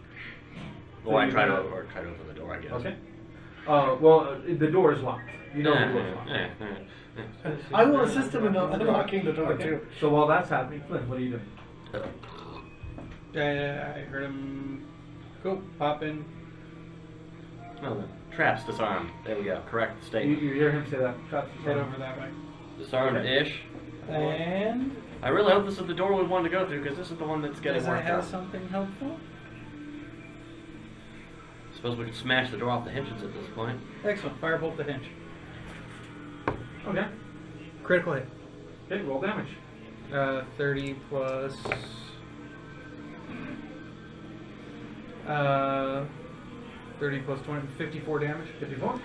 So Or I you try to gotta- open the door, I guess. Okay. Well, the door is locked. You know the door is locked. I will assist him in unlocking the door Okay. too. So while that's happening, Flynn, what are you doing? I heard him go pop in. Well, the trap's disarmed. There we go. Correct You statement. hear him say that. Trap's Head over that way. Disarmed-ish. And I really hope this is the door we want to go through, because this is the one that's getting does it worked have out. something helpful? Suppose we could smash the door off the hinges at this point. Excellent. Firebolt the hinge. Okay. Critical hit. Okay, roll damage. 30 plus 30 plus 20, 54 damage. 54.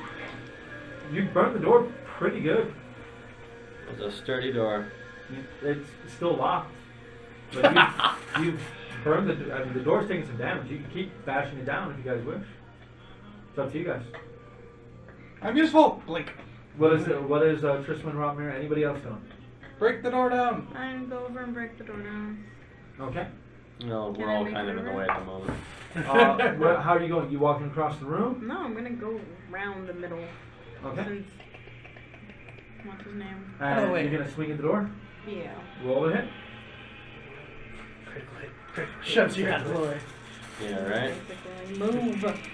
You burned the door pretty good. It's a sturdy door. It's still locked. But you burned the. I mean, the door's taking some damage. You can keep bashing it down if you guys wish. It's up to you guys. I'm useful. Blink. What is Tristan Rodmere? Anybody else doing? Break the door down. I'm gonna go over and break the door down. Okay. No, Can we're I all make kind of it in the over? way at the moment. How are you going? You walking across the room? No, I'm gonna go round the middle. Okay. Since what's his name? And Oh, wait. you're gonna swing at the door. Yeah. Roll a hit. Critical hit. Critical. Shoves you out of the way. Yeah, right? Basically, move.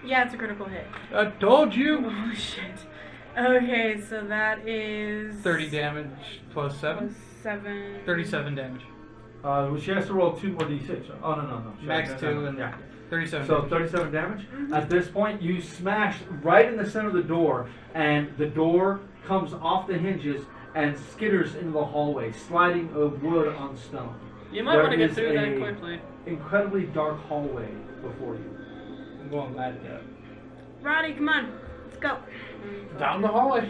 Yeah, it's a critical hit. I told you. Oh shit. Okay, so that is 30 damage plus 7. plus 7. 37 damage. Well, she has to roll 2 more d6. Oh, no. She Max has- 2 and yeah. 37. So 37 damage. At this point, you smash right in the center of the door, and the door comes off the hinges and skitters into the hallway, sliding of wood on stone. You might There want to get is through that a quickly. Incredibly dark hallway before you. I'm going light it up. Roddy, come on. Let's go. Down the hallway.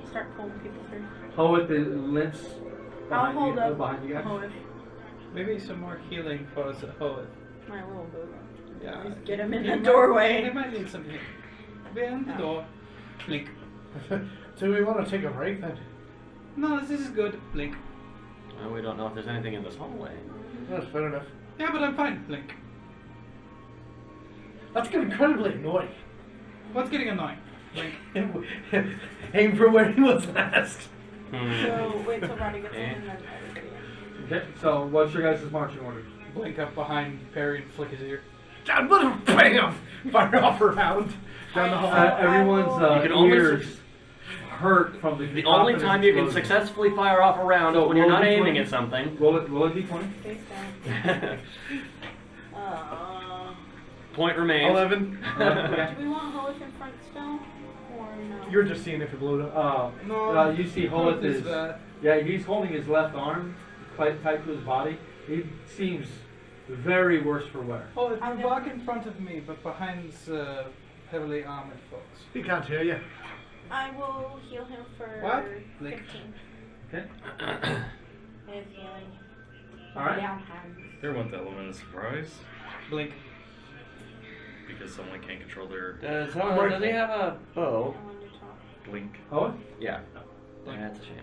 Start pulling people through. Howitt limps I'll behind hold you. up. Behind you guys. Howitt. Maybe some more healing for us at Howitt. My little boo. Yeah. Just get him in They the might- doorway. They might need some healing. Behind the Oh. door. Blink. Do we want to take a break then? No, this is good. Blink. Well, we don't know if there's anything in this hallway. That's fair enough. Yeah, but I'm fine. Blink. That's getting incredibly annoying. What's getting annoying? Blink. Aim for where he was last. So wait till Roddy gets in Eh. and then everybody in. Okay. So what's your guys' marching order? Blink up behind Perry and flick his ear. God, what a bam! Fire off around down the hall. Everyone's You can only ears hurt from the The only confidence time you can explosion. successfully fire off a round So is when you're roll not a aiming d20. at something. Roll a d20. Face down. Point remains. 11. Do we want Howitt in front still? Or no? You're just seeing if it blew up. You see Howitt is bad. yeah, he's holding his left arm quite tight to his body. He seems very worse for wear. Oh, if I'm you gonna- walk in front of me, but behind's heavily armored folks. He can't hear you. I will heal him for What? Like- 15. Okay. His healing. All right. Down hands. There went the element of surprise Blink. because someone can't control their Does he have a bow? I want to talk. blink. Howitt? Yeah. That's a shame.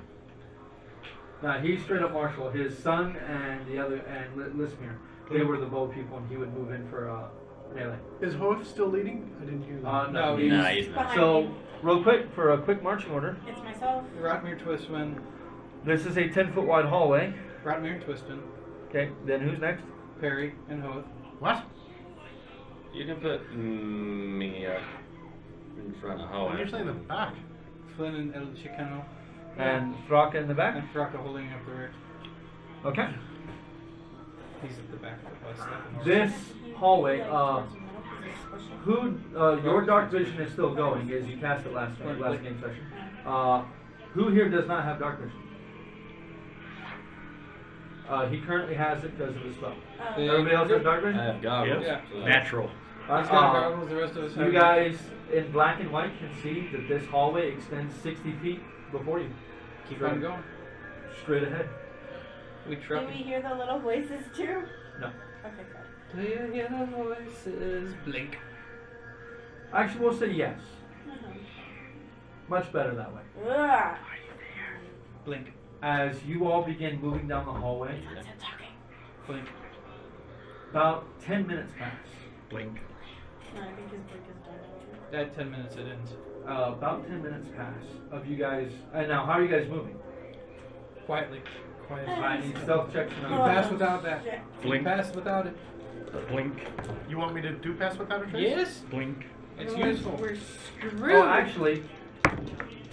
Now he's straight up marshal. His son and the other and Lismir, they were the bow people, and he would move in for melee. Is Hoth still leading? I didn't hear that. No, No, he's, Nah, he's not. Behind so you. real quick for a quick marching order. It's myself. Ratmir Twistwin. This is a 10-foot wide hallway. Ratmir Twistwin. Okay. Then who's next? Perry and Hoth. What? You can put me up in front of Oh, Howitt. you're saying the back. Flynn and El Chicano. And Thraka in the back. And Fraka holding up the rear. Okay. He's at the back of the bus. This hallway. Like, towards the middle 'cause it's squishy. Who? Your dark vision is still going as you cast it last game session. Who here does not have dark vision? He currently has it because of his spell. Yeah. Everybody else has dark I vision? have goggles. Yeah. so- Natural. He's got goggles, the rest of us have You guys in black and white can see that this hallway extends 60 feet before you. Keep on going. Straight ahead. We Do truck. we hear the little voices too? No. Okay, good. Do you hear the voices? Blink. Actually, we'll say yes. Mhm. Much better that way. Ugh. Blink. As you all begin moving down the hallway, That's him talking. Blink. about 10 minutes pass. Blink. No, I think his blink is done. At 10 minutes it ends. About 10 minutes pass of you guys. And now, how are you guys moving? Quietly. Quiet. I need stealth checks. You Now. pass without that. Shit. You Blink. pass without it. Blink. You want me to do pass without a trace? Yes. Blink. It's We're- useful. We're screwed. Oh, actually,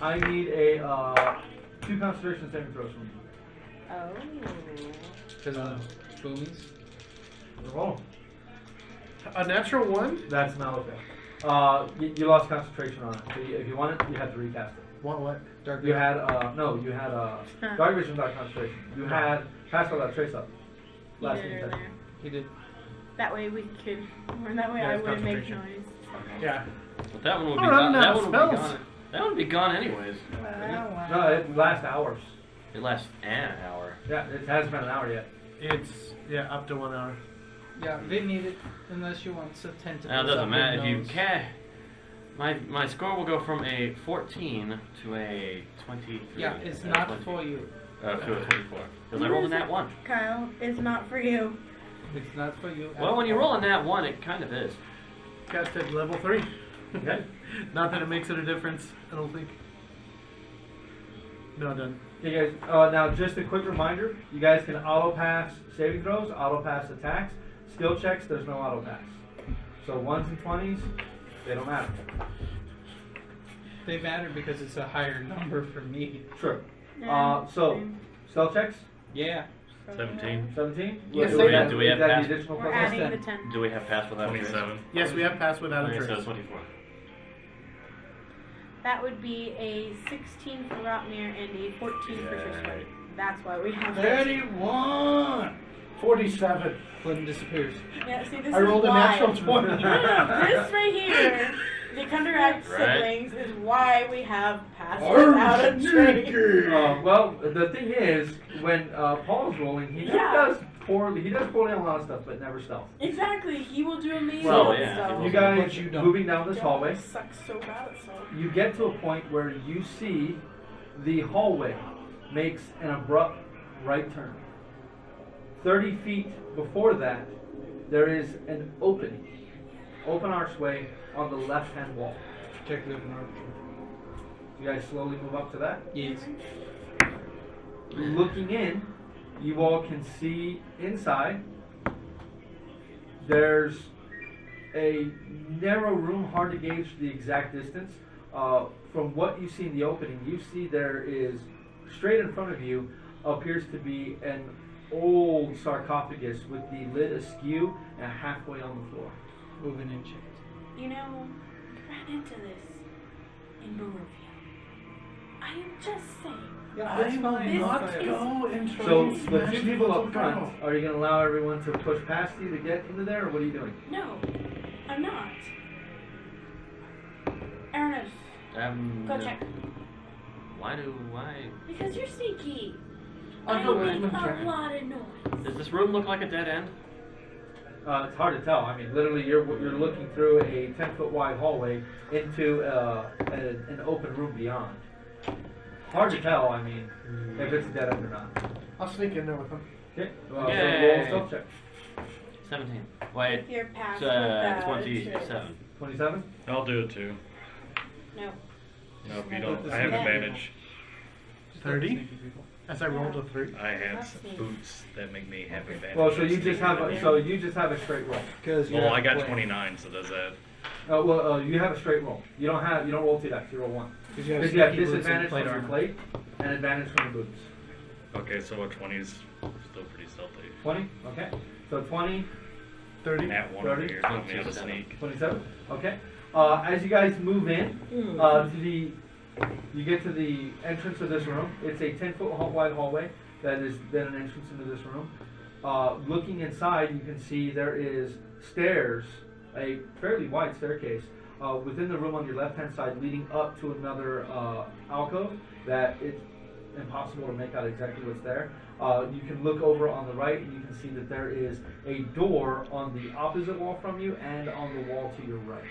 I need a 2 concentration saving throws from you. Oh. Because of the boomies. Roll. A natural one? That's not okay. You lost concentration on it. So if you want it, you have to recast it. What? Dark You vision. had you had dark vision without concentration. You had pass without trace up. He Last did game it session. earlier. He did. That way we could, or that way Yeah, I it's would make concentration. noise. Yeah. But that one would Oh, be I'm gone. not That one would be spells. gone. That would be gone anyways. No, it lasts hours. It lasts an hour. Yeah, it hasn't been an hour yet. It's, up to 1 hour. Yeah, they need it unless you want some tentacles. Now it doesn't up matter your if you nose. can. My score will go from a 14 to a 23. Yeah, it's 20, not for you. to a 24. Because I rolled a nat 1. Kyle, it's not for you. It's not for you. Well, when you roll a nat 1, it kind of is. Cast at level 3. Okay. Not that it makes it a difference, I don't think. No, done. Okay, guys. Now, just a quick reminder: you guys can auto pass saving throws, auto pass attacks, skill checks. There's no auto pass. So 1s and 20s, they don't matter. They matter because it's a higher number for me. Sure. Yeah, So same. stealth checks. Yeah. for 17. 17? Yes, What- they what- do. Do we have is that the pass- additional We're plus adding one? the 10. Do we have pass without a trace? 27. Yes, we have pass without a Okay, so trace. it's 24. That would be a 16 for Rotmere and a 14 for Yeah. Trishway. That's why we have 31. 47. Clinton disappears. Yeah, see, this I is rolled a why. natural 20. This right here, the Counteract Right. siblings, is why we have pass without a trace. Well, the thing is, when Paul's rolling, he Yeah. does poorly. He does poorly on a lot of stuff, but never stealth. Exactly, he will do amazing Well, at yeah, stuff. he You will. guys But you don't. moving down this hallway, Sucks so bad at stuff. you get to a point where you see the hallway makes an abrupt right turn. 30 feet before that, there is an open archway on the left-hand wall. Check the open arch. You guys slowly move up to that. Yes. Looking in, you all can see inside. There's a narrow room, hard to gauge the exact distance. From what you see in the opening, you see there is, straight in front of you, appears to be an old sarcophagus with the lid askew and halfway on the floor. Moving in check. You know, we ran into this in Barovia. I am just saying. Yeah, I will not This is- go into So these the two smashed people up little front, girl. are you going to allow everyone to push past you to get into there, or what are you doing? No, I'm not. Aranos, go check. Why? Because you're sneaky. I'll I go with make him and a check. lot of noise. Does this room look like a dead end? It's hard to tell. I mean, literally, you're looking through a 10-foot wide hallway into an open room beyond. Hard to tell. I mean, if it's a dead end or not. I'll sneak in there with him. Okay. So Yay. roll a stealth check. 17. Wait. If you're past It's without 27. 27. I'll do it too. No. No, if you Just don't, the I have sneak. advantage. 30? Sneaky people. As I rolled a 3. I have That's some neat. boots that make me have advantage. Well, so on you just sneaking have in a, there. so you just have a straight roll. Because Well, I got 29, so does that? You have a straight roll. You don't roll 2 dice. You roll 1 Because because you have disadvantage from your plate and advantage from the boots. Okay, so a 20 is still pretty stealthy. 20. Okay. So 20. 30. At one over 30. here, telling me how to sneak. 27. Okay. As you guys move in you get to the entrance of this room. It's a 10-foot wide hallway that is then an entrance into this room. Looking inside, you can see there is stairs, a fairly wide staircase within the room on your left-hand side, leading up to another alcove that it's impossible to make out exactly what's there. You can look over on the right and you can see that there is a door on the opposite wall from you and on the wall to your right.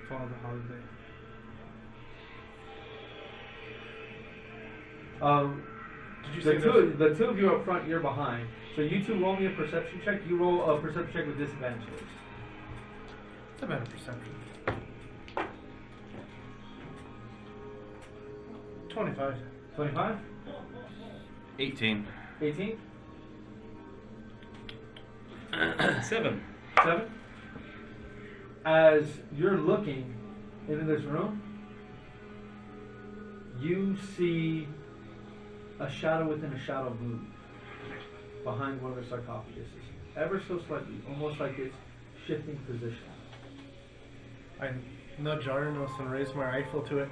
Follow the holiday. Did you say The two of you up front, you're behind. So you two roll me a perception check. You roll a perception check with disadvantage. It's a better perception. 25. 25? 18. 18? 7. 7? As you're looking into this room, you see a shadow within a shadow move behind one of the sarcophaguses. Ever so slightly, almost like it's shifting position. I nudge Arnos and raise my rifle to it.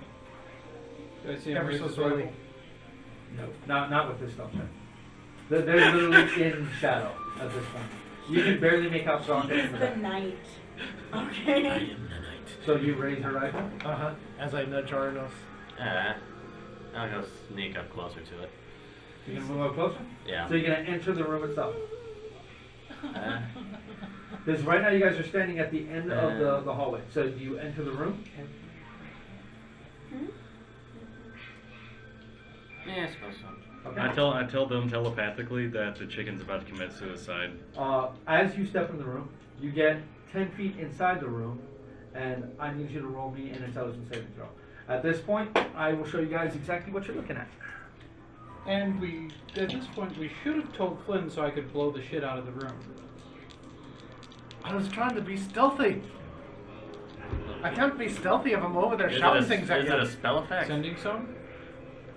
Do I see him Ever raise so his slowly. rifle? No, not with this stealth check. They're literally in shadow at this point. You can barely make out strong He is the night. Okay. So you raise your rifle. Uh-huh. As I nudge Arnos. I'll go sneak up closer to it. You're gonna move up closer. Yeah. So you're gonna enter the room itself. Uh, Because right now you guys are standing at the end of the hallway. So you enter the room. yeah, I suppose so. Okay. I tell them telepathically that the chicken's about to commit suicide. As you step in the room, you get 10 feet inside the room, and I need you to roll me an intelligence saving throw. At this point, I will show you guys exactly what you're looking at. And at this point, we should have told Flynn so I could blow the shit out of the room. I was trying to be stealthy. I can't be stealthy if I'm over there Is shouting it things a, at is you. it a spell effect? Sending some?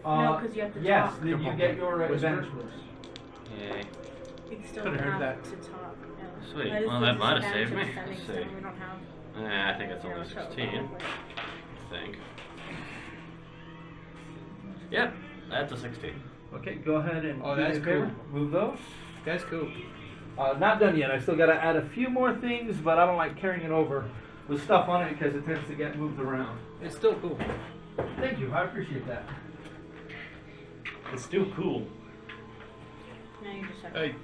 No, 'cause you have to yes, talk. then you get your Whisper. advantage bonus. Yay. You'd still Could've heard have that. to talk. Yeah. Sweet. That is Well, the that might have disadvantage saved me. of sending Let's see. stuff. We don't have I think it's only zero 16. total. I think. Yep, that's a 16. Okay, go ahead and Oh, do me that's a favor. cool. Move those. That's cool. Not done yet. I still got to add a few more things, but I don't like carrying it over with stuff on it because it tends to get moved around. It's still cool. Thank you. I appreciate that. It's still cool. Now you just have Hey,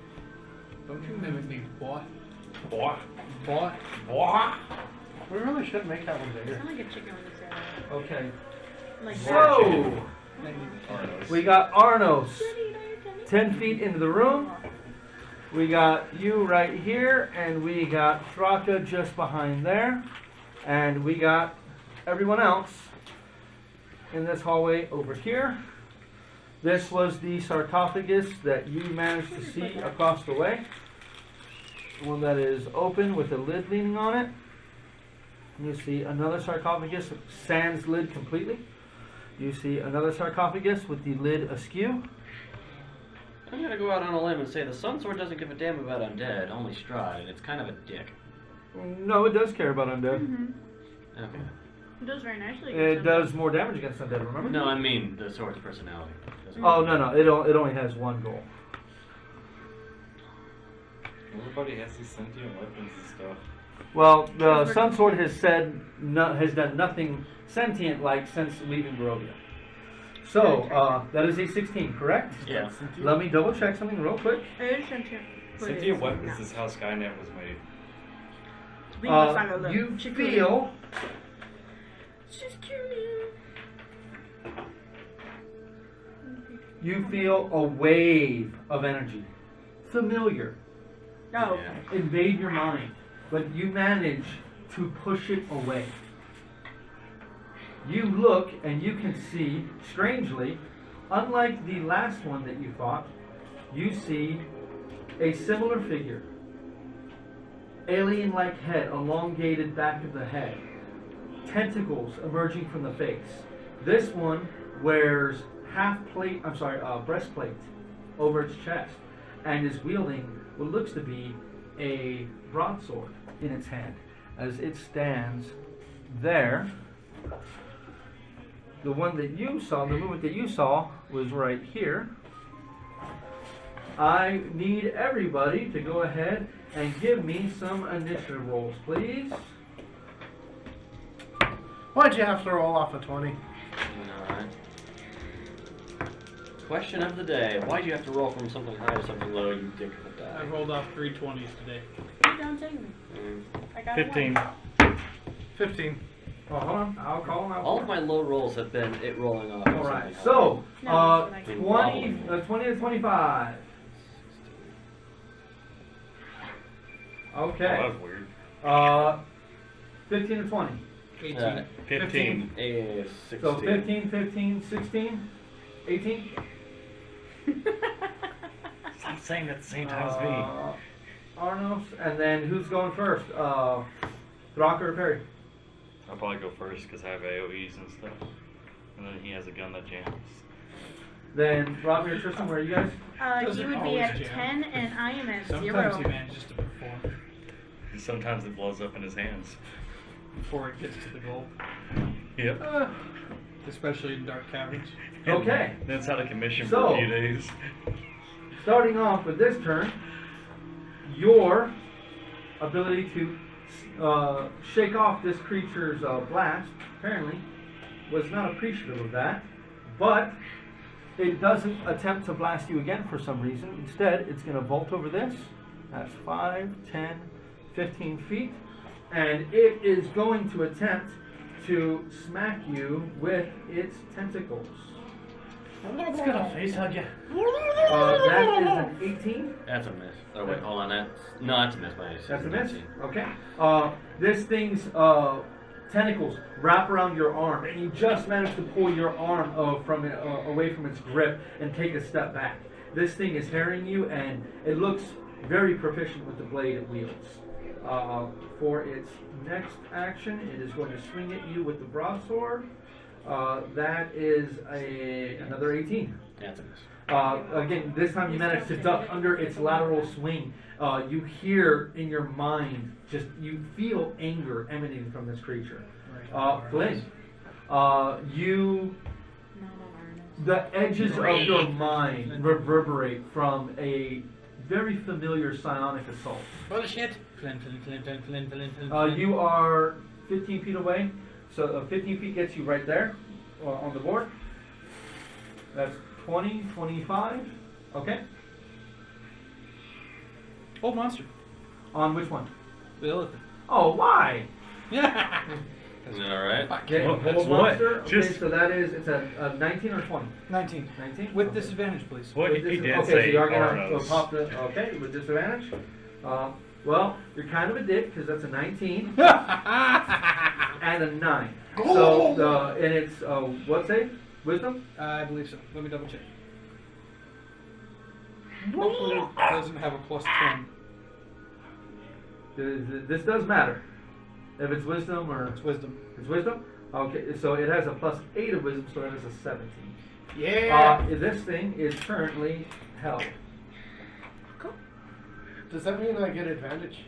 don't you mimic me, boy. Boy. Boy. Boy. We really should make that one It's bigger. not like a chicken when it's Okay. like So, Arnos. we got Arnos 10 feet into the room. We got you right here, and we got Thraka just behind there. And we got everyone else in this hallway over here. This was the sarcophagus that you managed to see across the way. The one that is open with a lid leaning on it. You see another sarcophagus, sans lid completely. You see another sarcophagus with the lid askew. I'm gonna go out on a limb and say the Sun Sword doesn't give a damn about undead, only Strahd, and it's kind of a dick. No, it does care about undead. Mm-hmm. Okay. It does very nicely. It does more damage against undead, remember? No, I mean the sword's personality. Doesn't Oh, no. It only has one goal. Everybody has these sentient weapons and stuff. Well, the Sun Sword has has done nothing sentient like since leaving Barovia. So, that is a 16, correct? Yeah. Let me double check something real quick. It is sentient. but Sentient it's weapons not. is how Skynet was made. We must find a You little feel She's cute. a wave of energy, familiar, Oh. Yeah. invade your mind, but you manage to push it away. You look and you can see, strangely, unlike the last one that you fought, you see a similar figure. Alien-like head, elongated back of the head. Tentacles emerging from the face. This one wears breastplate over its chest and is wielding what looks to be a broadsword in its hand as it stands there. The one that you saw, the movement that you saw, was right here. I need everybody to go ahead and give me some initiative rolls, please. Why'd you have to roll off a 20? Alright. Question of the day. Why'd you have to roll from something high to something low, you dick of a I die? rolled off 3 20s today. Don't take me. Mm. I got 15. 15. Oh, hold on, I'll call them out. All of my low rolls have been it rolling off. All right, so No, that's what I 20 to 25. Oh, Okay. that was weird. 15 to 20. 18. 15. 16. So 15, 15, 16, 18. Stop saying that at the same Arnos, and then who's going first? Throcker or Perry? I'll probably go first because I have AoEs and stuff. And then he has a gun that jams. Then Robbie or Tristan, where are you guys? Doesn't You would be always at jam. 10 and I am at Sometimes 0. he manages to perform Sometimes it blows up in his hands. before it gets to the goal, Yep. especially in dark caverns. Okay. That's out of commission So- for a few days. Starting off with this turn, your ability to shake off this creature's blast, apparently, was not appreciative of that, but it doesn't attempt to blast you again for some reason. Instead, it's going to vault over this. That's 5, 10, 15 feet, and it is going to attempt to smack you with its tentacles. It's gonna face hug you. That is an 18. That's a miss. Oh wait, hold on. That's a miss by AC. That's a miss. Okay. This thing's tentacles wrap around your arm, and you just manage to pull your arm away from its grip and take a step back. This thing is harrying you, and it looks very proficient with the blade it wields. For its next action, it is going to swing at you with the broadsword. That is another 18. That's a miss. Again, this time you manage to duck under its lateral swing. You hear in your mind, you feel anger emanating from this creature. Flynn, you, the edges of your mind reverberate from a very familiar psionic assault. Bullshit. Flynn. You are 15 feet away, so 15 feet gets you right there on the board. That's 20, 25. Okay. Old monster. On which one? The elephant. Oh, why? Yeah. All right. Okay, Well, that's hold what? monster. Okay, Just- so that is, it's a 19 or 20? 19. 19? With Okay. disadvantage, please. What he did Okay, so say you are going Arnos. to pop the, okay, with disadvantage. Well, you're kind of a dick, because that's a 19 and a 9. So, and it's, what save? Wisdom? I believe so. Let me double check. Hopefully it doesn't have a plus 10. This does matter. If it's wisdom or... It's wisdom. It's wisdom? Okay, so it has a plus 8 of wisdom, so that is a 17. Yeah. This thing is currently held. Does that mean I get advantage?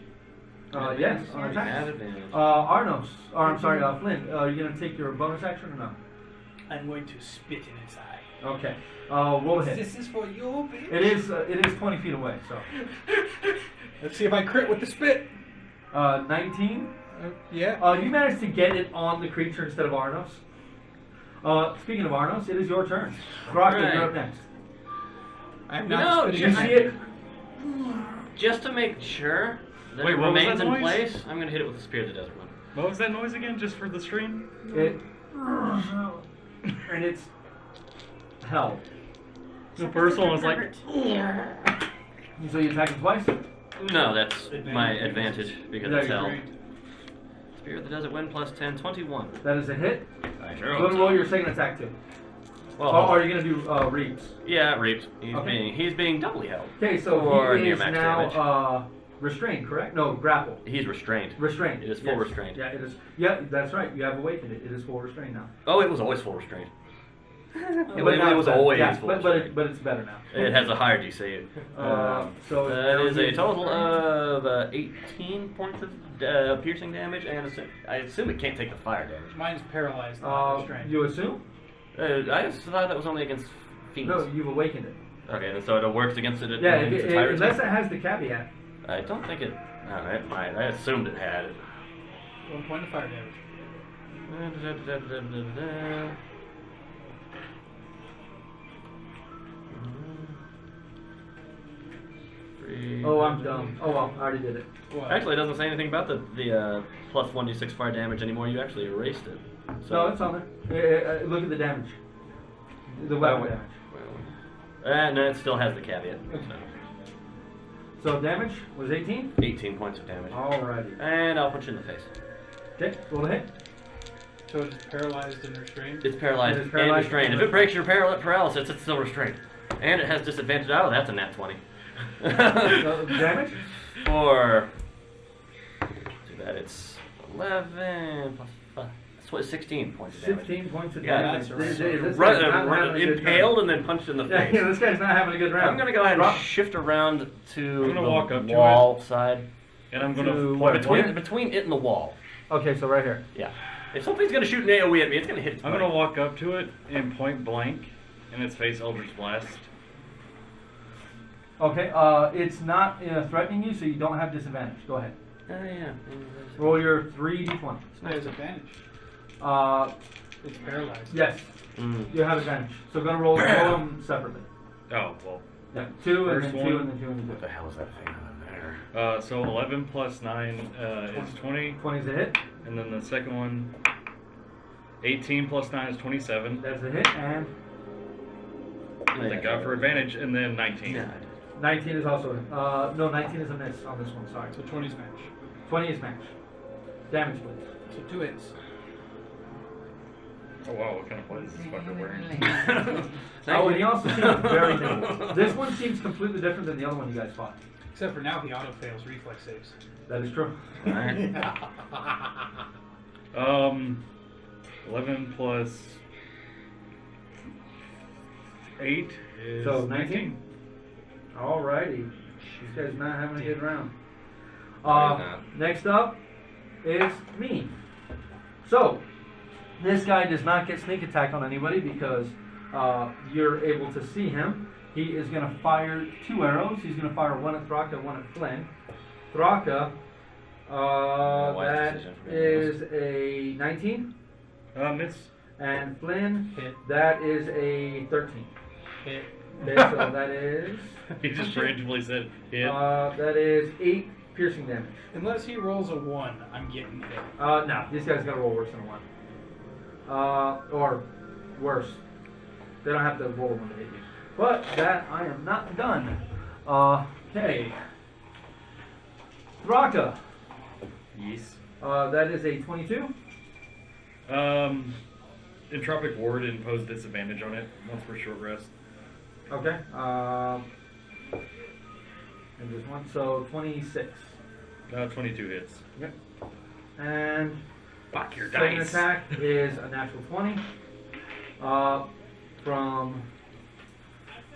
Yes, on Had attacks. advantage. Arnos, or I'm sorry, Flynn, are you going to take your bonus action or no? I'm going to spit in its eye. Okay. Roll a hit. This is for you, bitch. It is 20 feet away, so. Let's see if I crit with the spit. 19. Yeah. You managed to get it on the creature instead of Arnos. Speaking of Arnos, it is your turn. Grokka, Right. you're up next. I'm No, not spitting You in just- see its it? Just to make sure that Wait, it what was remains that in noise? place, I'm going to hit it with the Spear of the Desert one. What was that noise again, just for the stream? It. And it's hell. The first one was like, So you attack it twice? No, that's my advantage because it's hell. Great. Spear of the Desert wind plus 10, 21. That is a hit. I Go sure ahead and roll your second attack too. Well, Oh, are you going to do reaps? yeah, reaped. Okay. He's being doubly held. Okay, so Or he near is max now restrained, correct? No, grapple. He's restrained. Restrained. It is full Yes. restrained. Yeah, it is. Yeah, that's right. You have awakened it. It is full restrained now. Oh, it was always full restrained. But it now was it's better. always yeah, full but restrained. but it's better now. It has a higher DC. So That is a total of 18 points of piercing damage, and I assume it can't take the fire damage. Mine's paralyzed, not restrained. You assume? I just thought that was only against fiends. No, you've awakened it. Okay, and so it works against it. Yeah, in its entirety? unless it has the caveat. I don't think it. No, it might. I assumed it had it. 1 point of fire damage. Oh, I'm dumb. Oh well, I already did it. What? Actually, it doesn't say anything about the plus 1d6 fire damage anymore. You actually erased it. So, No, it's on there. Look at the damage. The weapon wait. damage. No, it still has the caveat. So damage was 18? 18 points of damage. Alrighty. And I'll punch you in the face. Okay, roll a hit. So it's paralyzed and restrained? It's paralyzed, It is paralyzed and restrained. and If it breaks your paralysis, it's still restrained. And it has disadvantage. Oh, that's a nat 20. Damage? For. Too bad it's 11 plus 5. That's what, 16 points of damage. 16 points of Yeah, damage. that's This Right, guy's not having a good impaled time. and then punched in the Yeah, face. yeah, this guy's not having a good round. I'm gonna go ahead and Drop- shift around to I'm gonna the walk up to wall side. and I'm To gonna what, point. between- Between it and the wall. Okay, so right here. Yeah. If something's gonna shoot an AoE at me, it's gonna hit its I'm brain. gonna walk up to it and point blank in its face, Eldritch Blast. Okay, it's not threatening you, so you don't have disadvantage. Go ahead. Oh, yeah. Roll your 3d20. There's advantage. It's paralyzed. Yes, Mm. you have advantage. So gonna roll them separately. Oh well. Yeah, 2 and First then one. 2 and then 2 and then What the hell is that thing on there? So 11 plus 9 is 20, 2. 20 is a hit. and then the second one, 18 plus 9 is 27. That's a hit, and Thank God for advantage, and then 19. Yeah. 19 is also a hit. No, 19 is a miss on this one. Sorry. So 20's match. 20 is match. Damage, please. So 2 hits. Oh wow, what kind of clothes is this fucker wearing? Oh, and he also seems very nimble. This one seems completely different than the other one you guys fought. Except for now he auto fails reflex saves. That is true. Alright. 11 plus 8 is So 19. Alrighty. These guys not having a good round. Next up is me. So, this guy does not get sneak attack on anybody because you're able to see him. He is going to fire 2 arrows. He's going to fire one at Thraka, one at Flynn. Thraka, that is a 19. Miss. And Flynn, Hit. that is a 13. Hit. Okay, so that is He just randomly said hit. that is 8 piercing damage. Unless he rolls a 1, I'm getting hit. No, this guy's gonna roll worse than a 1. Or worse. They don't have to roll 1 to hit you. But that I am not done. Okay. Thraka. Yes. That is a 22. Entropic Ward impose disadvantage on it once per short rest. Okay. And just one, so 26. 22 hits. Yep. And Fuck your second dice. attack is a natural 20. From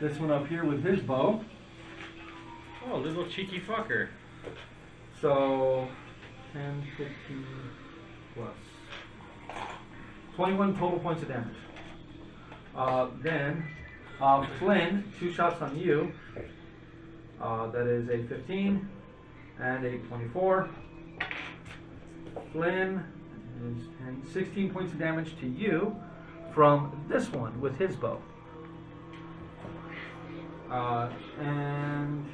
this one up here with his bow. Oh, little cheeky fucker. So 10, 15 plus 21 total points of damage. Then Flynn, 2 shots on you. That is a 15 and a 24. Flynn is 10, 16 points of damage to you from this one with his bow. And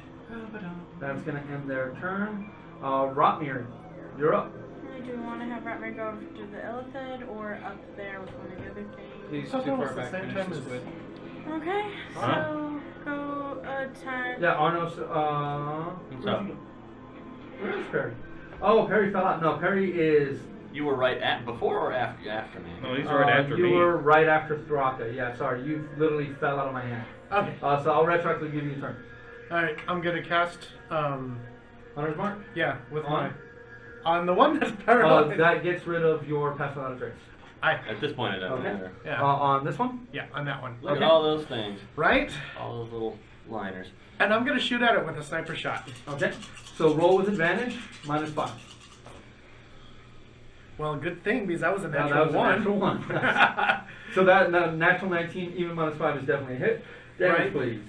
that's going to end their turn. Rotmir, you're up. Do we want to have Ratman go to the elephant or up there with one of the other things? He's Thought too that far was the back. same Finish time the as- squid. Okay, Huh? so go attack. Yeah, Arno's. What's up? Where is Perry? Oh, Perry fell out. No, Perry is. You were right at before or after me? No, he's right after you me. were right after Thraka. Yeah, sorry, you literally fell out of my hand. Okay. So I'll retroactively give you a turn. Alright, I'm gonna cast, Hunter's Mark. yeah, with On? my... On the one that's paralyzed. That gets rid of your pass without a trace. At this point, it doesn't Okay. matter. Yeah. On this one. Yeah, on that one. Look Okay. at all those things. Right? All those little liners. And I'm gonna shoot at it with a sniper shot. Okay. So roll with advantage, -5. Well, good thing, because that was a Now, natural that was one. a natural one. So that natural 19, even -5 is definitely a hit. Damage, Right. please.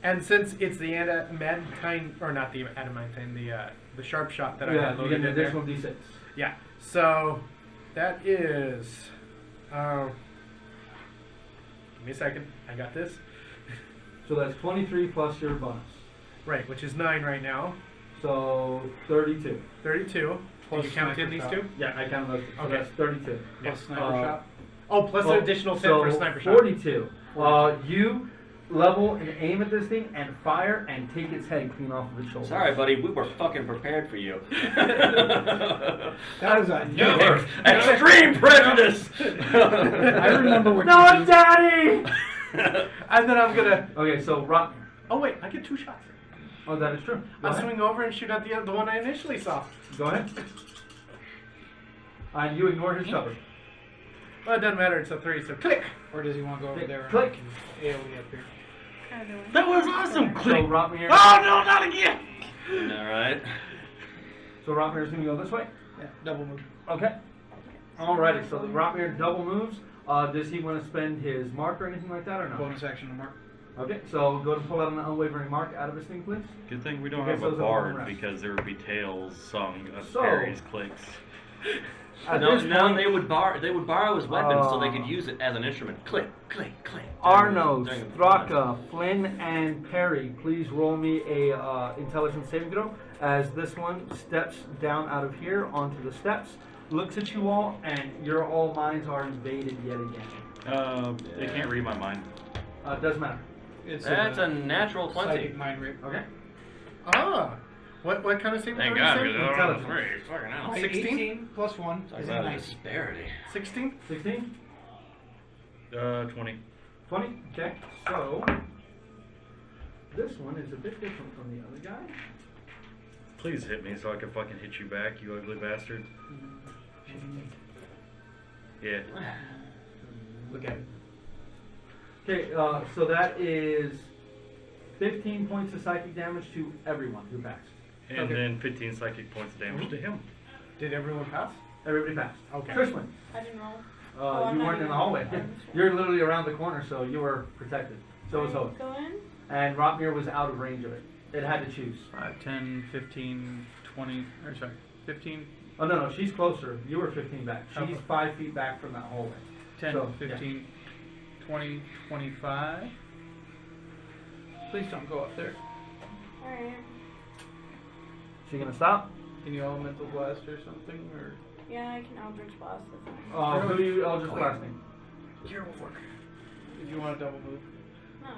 And since it's the adamantine, or not the adamantine, the sharp shot that I Yeah, had you loaded get an in there. additional D6. Yeah. So that is. Give me a second. I got this. So that's 23 plus your bonus. Right, which is 9 right now. So 32. 32. Plus Did you count in sniper these shot. two? Yeah, I counted those. So Okay. that's 32. Plus sniper Uh, shot. Oh, plus Well, an additional 10 so for a sniper shot. 42. You level and aim at this thing and fire and take its head clean off of its shoulder. Sorry, buddy, we were fucking prepared for you. That was a You were extreme prejudice. I remember when No, you Daddy! And then I'm gonna. Okay, so Rotmir. Oh wait, I get 2 shots. Oh, that is true. Go I'll ahead. swing over and shoot at the one I initially saw. Go ahead. And you ignore his cover. Well, it doesn't matter. It's a 3, so click. Or does he want to go over there and Click. AoE up here? Either way. That was awesome. So Click. Rotmir. Oh no, not again. Alright. So Rotmir's gonna go this way. Yeah, double move. Okay. Alrighty. So the Rotmir double moves. Does he want to spend his mark or anything like that or no? Bonus action to mark. Okay. So go to pull out an unwavering mark out of his thing, please. Good thing we don't Okay, have so a it's a long bard rest. because there would be tales sung of So- Perry's clicks. At No, this no, point, they would borrow his weapon so they could use it as an instrument. Click, click, click. Arnos, During the Thraka, Flynn, and Perry, please roll me a intelligence saving throw as this one steps down out of here onto the steps, looks at you all, and your all minds are invaded yet again. They can't read my mind. Doesn't matter. It's That's a natural 20. psychic mind rape. Okay. Ah. What kind of saving Thank throw God, you because say? I don't know Intelligence. three. Fucking hell. 16? 18 plus 1 Talk is about a 19. disparity. 16? 16? 20. 20? Okay. So, this one is a bit different from the other guy. Please hit me so I can fucking hit you back, you ugly bastard. Yeah. Look at it. Okay, so that is 15 points of psychic damage to everyone who passed. And Okay. then 15 psychic points of damage to him. Did everyone pass? Everybody passed. Okay. Tristan, I didn't roll. Oh, I'm you not weren't in even- the hallway. I'm sure. You're literally around the corner, so you were protected. So was Hope. Go in. And Rotmir was out of range of it. It had to choose. 5, 10, 15, 20, or sorry, 15, Oh, no, she's closer. You were 15 back. She's Okay. 5 feet back from that hallway. 10, So, 15, 20, 25. Please don't go up there. Alright. She gonna stop? Can you elemental blast or something? Or Yeah, I can Eldritch Blast. That's fine. Who are you Eldritch blasting? Hero work. If you want to double move. No,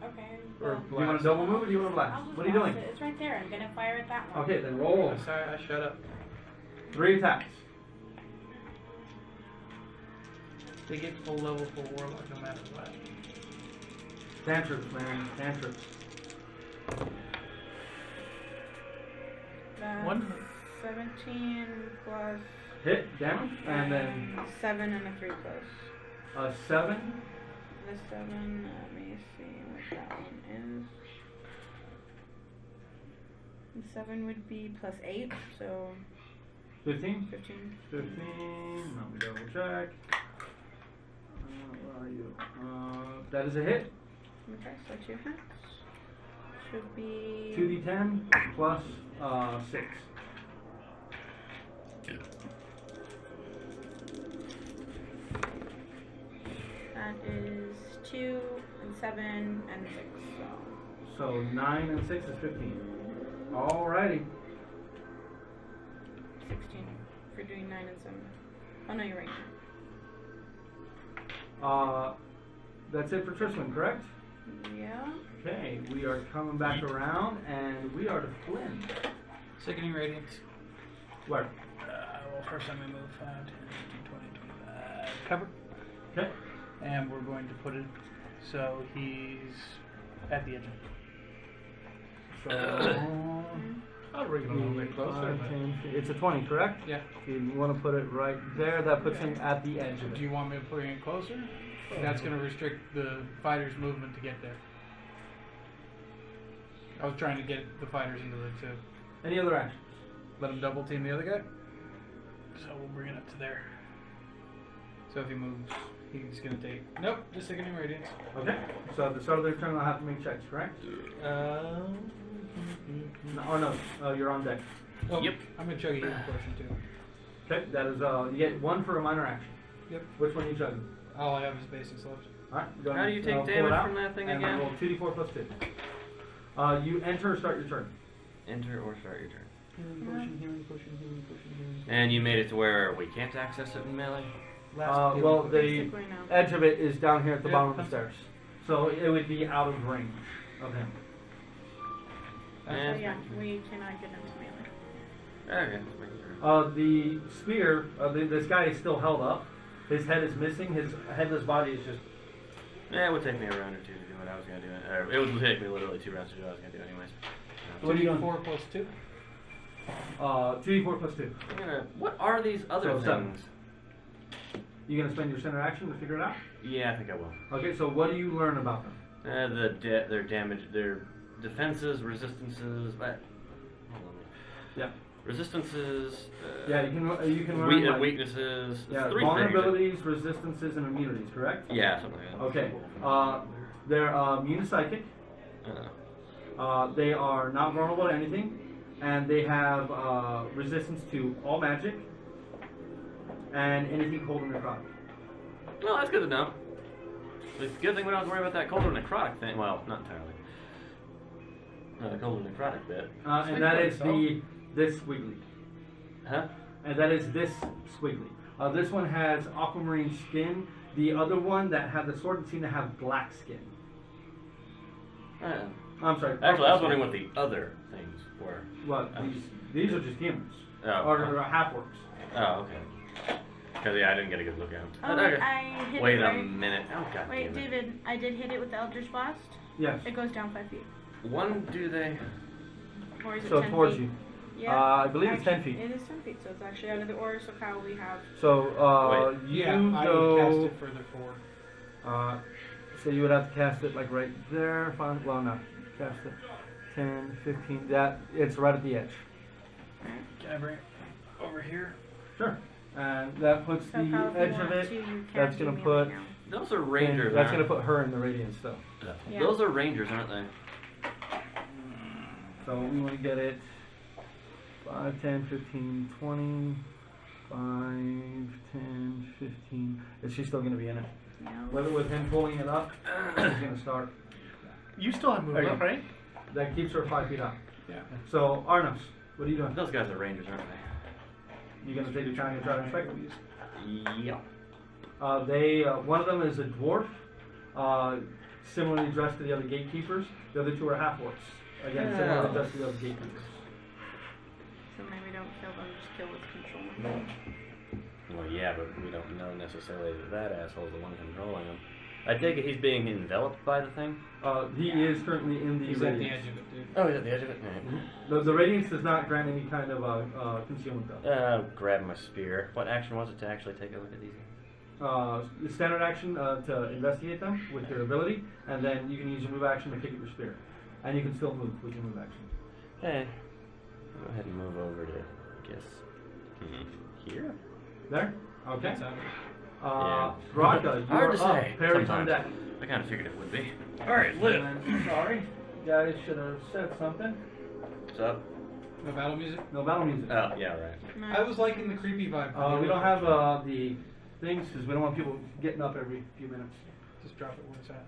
okay. Or Well, Do you want to double move or do you want to I'll blast? just What are you blast doing? it. It's right there. I'm gonna fire at that one. Okay, then roll. Oh, sorry, I shut up. 3 attacks. They get full level for warlock no matter what. Cantrips, man. Cantrips. That's One. 17 plus. Hit, damage, and then 7 and a 3 plus. a 7. The 7, let me see what that one is. The 7 would be plus 8, so 15. 15. 15. Let me double check. Where are you? That is a hit. Okay, so 2 hits. Should be 2d10 plus 6. That is 2 and 7 and 6. So 9 and 6 is 15. Alrighty. 16 for doing 9 and 7. Oh no, you're right. That's it for Tristan, correct? Yeah. Okay, we are coming back around, and we are to Flynn. Sickening Radiance. Where? Well, first I'm going to move 5, 10, 15, 20, 25. Cover. Okay. And we're going to put it so he's at the edge. So, I'll bring it a little bit closer. 5, 10, it's a 20, correct? Yeah. You want to put it right there. That puts him at the edge of Do you it. want me to bring it closer? That's going to restrict the fighter's movement to get there. I was trying to get the fighters into there too. Any other actions? Let him double team the other guy. So we'll bring it up to there. So if he moves, he's going to take. Nope, just Sickening Radiance. Okay. So at the start of their turn, they'll have to make checks, correct? No, no. You're on deck. Oh, Yep. I'm going to chug a healing potion too. Okay. That is. You get 1 for a minor action. Yep. Which one are you chugging? All I have is basics left. All right. Go How do you take pull it damage out, from that thing and again? roll 2d4 plus 2. You enter or start your turn. Enter or start your turn. Healing potion, healing potion, healing potion, healing potion. And you made it to where we can't access it in melee? Well, the Basically, no. edge of it is down here at the Yeah, bottom of the that's- stairs. So it would be out of range of him. So yeah, we cannot get into melee. Okay, let's make sure. The spear, this guy is still held up. His head is missing. His headless body is just. Yeah, it would take me a round or two to do what I was going to do. It would take me literally 2 rounds to do what I was going to do anyways. What are you doing? 4 plus 2. 2d4 plus 2. What are these other So, 7. things? You gonna spend your center action to figure it out? Yeah, I think I will. Okay, so what do you learn about them? Their damage, their defenses, resistances, but hold on. Yeah. Resistances. Yeah, you can learn like, weaknesses. yeah, 3 vulnerabilities, resistances, and immunities. Correct? Yeah, something like that. Okay. They're immune to psychic. They are not vulnerable to anything, and they have resistance to all magic and anything cold and necrotic. Well, that's good to know. The good thing we don't have to worry about that cold or necrotic thing. Well, not entirely. No, the cold and necrotic bit. And that is this squiggly. Huh? And that is this squiggly. This one has aquamarine skin. The other one that had the sword seemed to have black skin. I'm sorry. Actually, I was wondering what the other things were. What? These are just humans. Oh. Or half-orcs. Oh, okay. Because, yeah, I didn't get a good look at them. Oh, I hit Wait it a right. minute. Oh, God Wait, damn it. David, I did hit it with the Eldritch Blast. Yes. It goes down 5 feet. One, do they? Or is it So 10 towards feet? you. Yeah. I believe it's 10 Actually, feet. It is 10 feet, so it's actually out of the order. So Kyle, we have. So Wait. you Yeah, I go. cast it further forward. So you would have to cast it like right there. Fine. Well, no. Cast it 10, 15. That it's right at the edge. Can I bring it over here? Sure. And that puts So the how if you edge of want it. to, you can That's do gonna melee put. now. Those are rangers. That's gonna aren't put her in the radiance though. they? Yeah. Those are rangers, aren't they? So we want to get it 5, 10, 15, 20, 5, 10, 15. Is she still going to be in it? No. Whether with him pulling it up, he's going to start. You still have movement, Okay. right? That keeps her 5 feet up. Yeah. So, Arnos, what are you doing? Those guys are rangers, aren't they? You going to take your time and try to inspect them? Yeah. One of them is a dwarf, similarly dressed to the other gatekeepers. The other 2 are half-orcs. Again, similarly dressed to the other gatekeepers. So maybe don't kill them, just kill with control. Well, yeah, but we don't know necessarily that asshole's the one controlling him. I take it he's being enveloped by the thing? He is currently in the He's at the radiance. edge of it, dude. Oh, he's at the edge of it? Alright. The radiance does not grant any kind of concealment though. Grab my spear. What action was it to actually take a look at these guys? The standard action to investigate them with your ability, and then you can use your move action to pick up your spear. And you can still move with your move action. Okay. Go ahead and move over to, I guess, here? There? Okay. That's out of it. Raka, you Hard are to up. say. Parry's on deck. I kind of figured it would be. Alright, lit. And, sorry, you guys should have said something. What's up? No battle music? No battle music. Oh, yeah, right. No. I was liking the creepy vibe. We don't have the things because we don't want people getting up every few minutes. Just drop it where it's at.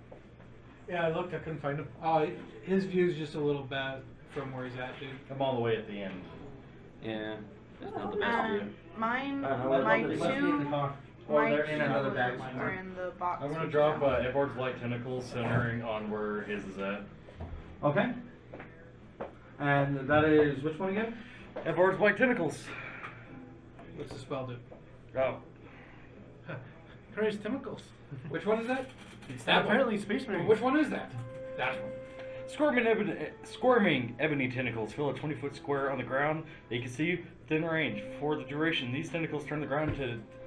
Yeah, I looked. I couldn't find him. Oh, his view's just a little bad from where he's at, dude. I'm all the way at the end. Yeah. That's not the best view. Mine, Well, my they must be in the two, car. Or my they're in another two bag. are in the box. I'm gonna with drop the- Edward's light tentacles centering on where his is at. Okay. And that is which one again? Edward's light tentacles. What's the spell do? Oh. Praise chemicals. Which one is that? It's That one. apparently Space Marine. Which one is that? That one. Squirming ebony tentacles fill a 20-foot square on the ground that you can see within range. For the duration, these tentacles turn the ground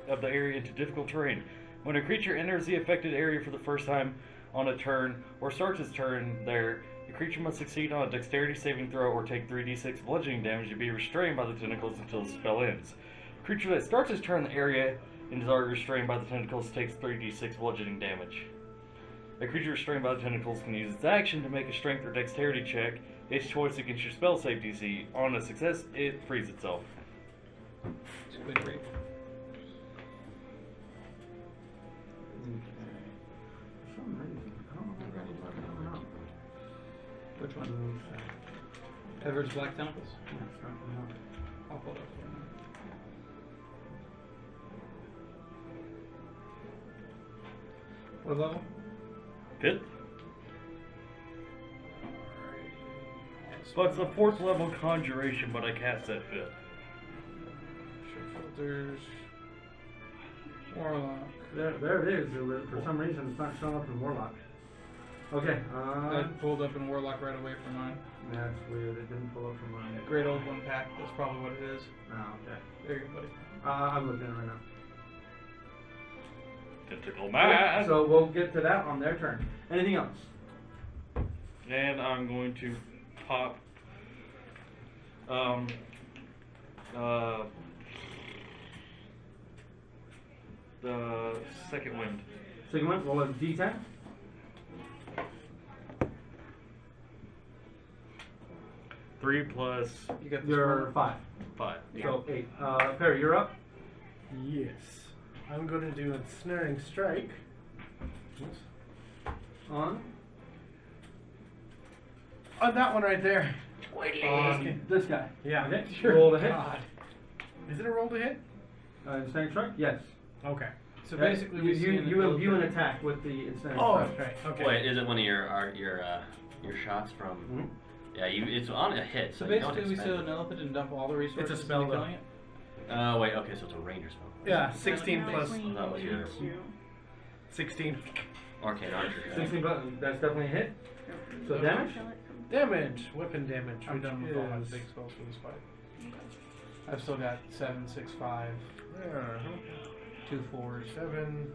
of the area into difficult terrain. When a creature enters the affected area for the first time on a turn, or starts its turn there, the creature must succeed on a dexterity saving throw or take 3d6 bludgeoning damage to be restrained by the tentacles until the spell ends. A creature that starts its turn in the area and is already restrained by the tentacles takes 3d6 bludgeoning damage. A creature restrained by the tentacles can use its action to make a strength or dexterity check, its choice against your spell save DC. On a success, it frees itself. Squid rape. For some reason, I don't know what's going on. Which one? Edward's Black Temples. Yeah, it's not coming up. I'll pull it up for you. What level? Fifth? But it's a 4th level conjuration, but I cast at 5th. Show filters. Warlock. There it is. For some reason, it's not showing up in Warlock. Okay. I pulled up in Warlock right away for mine. That's weird. It didn't pull up from mine. Great old one pack. That's probably what it is. Oh, okay. There you go, buddy. I'm looking at it right now. Tentacle man! So we'll get to that on their turn. Anything else? And I'm going to pop the second wind. Second one, roll a d10. Three plus You got this You're one? 5. 5. So 8. Perry, you're up. Yes. I'm going to do a snaring strike. Oops. On That one right there. this guy. Yeah. Okay. Sure. Roll to hit. God. Is it a roll to hit? Ensnaring strike? Yes. Okay. So basically, we see in the you build- an attack with the ensnaring Oh, strike. okay. Okay. Wait, is it one of your shots from? Mhm. Yeah, it's on a hit. So So you don't basically, we expend steal an elephant and dump all the resources It's a spell, into killing it. Wait, okay, so it's a ranger spell. Yeah, 16 No, plus between that was you yours. two. 16. Arcane archer. 16 buttons. That's definitely a hit. So Okay. damage? Kill it from- Damage. Weapon damage. I'm which done with all my is- big spells for this fight. I've still got 7, 6, 5, Yeah. 2 4s. 7.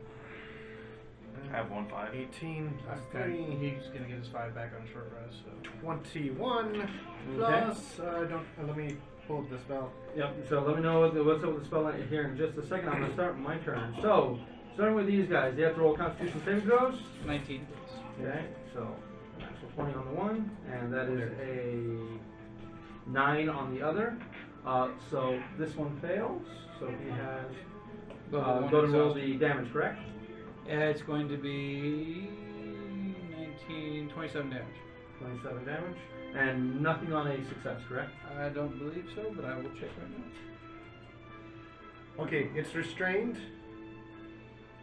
I have 1 5. 18 plus Okay. 3. He's gonna get his 5 back on short rest. So 21 plus. Don't. Let me pull up the spell. Yep. So let me know what's up with the spell here in just a second. I'm gonna start my turn. So starting with these guys, they have to roll Constitution saving throws. 19, please. Okay. So natural 20 on the one, and that is a 9 on the other. So this one fails. So he has Level 1 go to roll exhaustion. the damage, correct? It's going to be 27 damage. 27 damage, and nothing on a success, correct? I don't believe so, but I will check right now. Okay, it's restrained,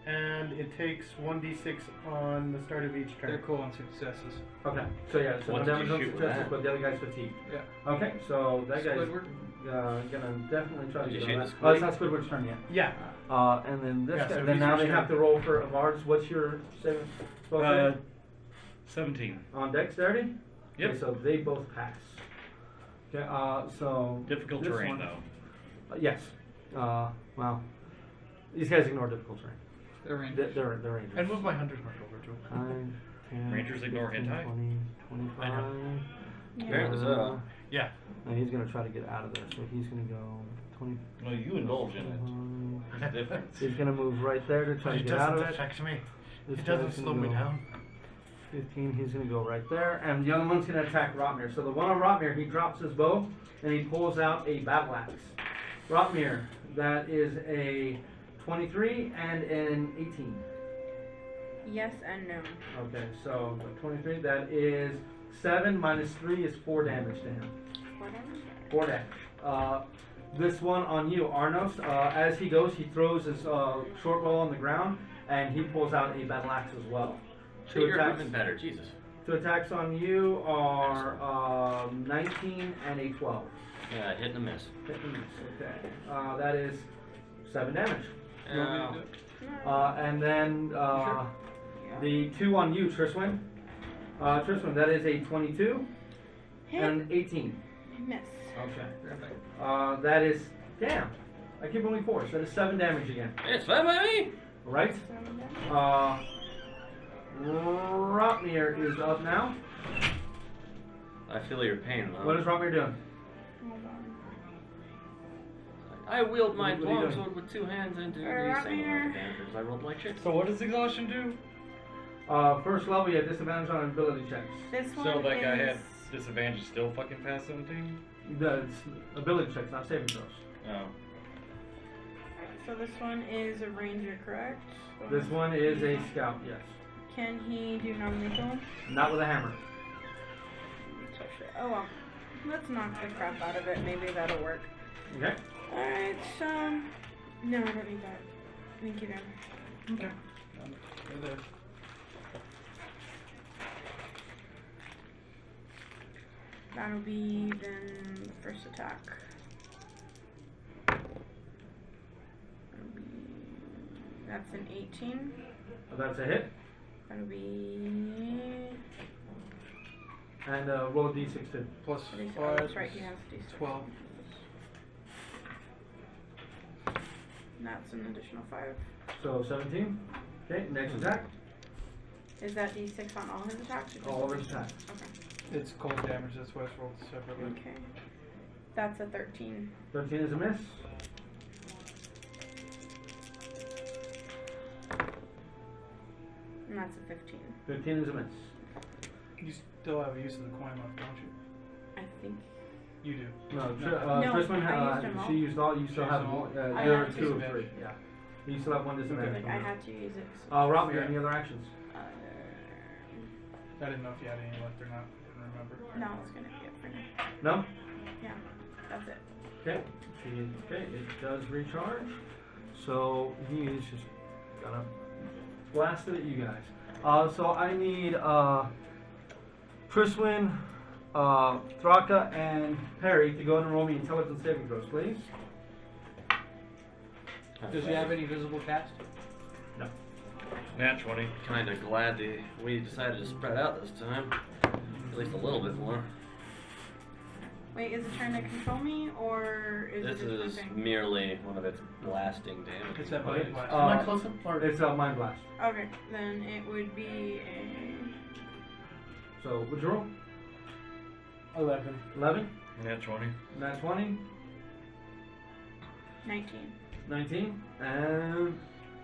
and it takes 1d6 on the start of each They're turn. cool on successes. Okay. So yeah, so What no did damage you on shoot with successes, that? but the other guy's fatigued. Yeah. Okay, so that guy's Squidward? gonna definitely try to Did you get shoot on the that. squid? Oh, it's not Squidward's turn yet. Yeah. And then this Yeah, guy. so Then he's now they restrained. have to roll for Avard's. What's your saving? spell save? 17. On dexterity. Yep. Okay, so they both pass. Okay. So Difficult this terrain, one- though. Yes. Well, these guys ignore difficult terrain. They're rangers. They're rangers. And move my hunter's mark over to him. 9, 10, Rangers ignore 15, hentai? 20, 25. I know. Apparently so. Yeah. No, he's gonna try to get out of there, so he's gonna go 20. No, you indulge in it. There's a difference. He's gonna move right there to try to It get out of doesn't it. affect me. This It doesn't guy's slow gonna me go down. 15, he's gonna go right there, and the other one's gonna attack Rotmir. So the one on Rotmir, he drops his bow and he pulls out a battle axe. Rotmir, that is a 23 and an 18. Yes and no. Okay, so 23, that is 7 minus 3 is 4 damage to him. What damage? 4 damage. This one on you, Arnos. As he goes, he throws his short bow on the ground, and he pulls out a battle axe as well. Treat your equipment better, Jesus. Two attacks on you are 19 and a 12. Yeah, hit and a miss. Hit and miss, okay. That is 7 damage. You want me to do it? And then the 2 on you, Triswin. Triswin, that is a 22 Hit. and 18. Miss. Okay. Grab that. That is, damn, I keep rolling 4, so that is 7 damage again. It's fine by me. Right? Seven damage. Rotmir is up now. I feel your pain, though. What is Rotmir doing? Hold on. I wield my What are you doing? longsword with 2 hands and do Right the same here. amount of damage because I rolled like shit. So what does exhaustion do? First level, you have disadvantage on ability checks. This one So that guy is... had disadvantage still fucking past 17? It's ability checks, not saving throws. Oh. So this one is a ranger, correct? This one is a scout, yes. Can he do non-lethal? Not with a hammer. Oh well. Let's knock the crap out of it. Maybe that'll work. Okay. Alright, no, I don't need that. Thank you, then. Okay. You're there. That'll be then the first attack. That's an 18. That's a hit. That'll be... And roll a d6 too. Plus Oh, 5. that's right, he has D6. 12. That's an additional 5. So 17. Okay, next attack. Is that D6 on all his attacks? Or just All of the his first one? attacks. It's cold damage, that's why it's rolled separately. Okay. That's a 13. 13 is a miss. And that's a 15. 15 is a miss. You still have use of the coin left, don't you? I think. You do. No, No. No, Trisman, I used them all. she used all. You still She have used them one. all. I You're had 2 or disadvantage. 3. Yeah. You still have 1 disadvantage. Like, I had to use it. Rotmir, any other actions? I didn't know if you had any left or not. I couldn't remember. No, it's gonna be it for now. No? Yeah, that's it. Okay. Okay, it does recharge. So he is just gonna blast it at you guys. So I need Triswin, Thraka, and Perry to go ahead and roll me intelligence saving throws, please. Does he have any visible cast? No. Nat 20. Kinda glad we decided to spread out this time. At least a little bit more. Wait, is it trying to control me, or is This it just is moving? merely one of its blasting damage. It's that Okay. blade blast. Am I close up? Or It's Mind Blast. Okay, then it would be a So, what'd you roll? 11. 11? Yeah, 20. Nat 20? 19. 19? And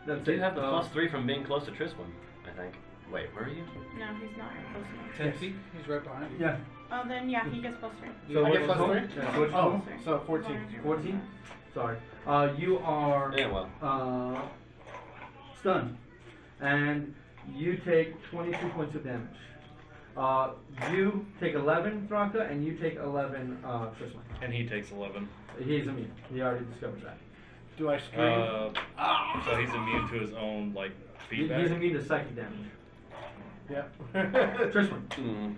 that's Do it. you have the +3 from being close to Tristan? I think. Wait, where are you? No, he's not close enough. 10 feet. He's right behind you. Yeah. Oh, then yeah, he gets +3. So I what's get your plus total? 3? Yeah, so what's your Oh, total? so 14. 14? Sorry. You are Yeah, well. stunned. And you take 22 points of damage. You take 11, Thraka, and you take 11, Tristan. And he takes 11. He's immune. He already discovered that. Do I scream? So he's immune to his own, like, He's feedback. immune to psychic damage. Yeah. Tristan. Mm.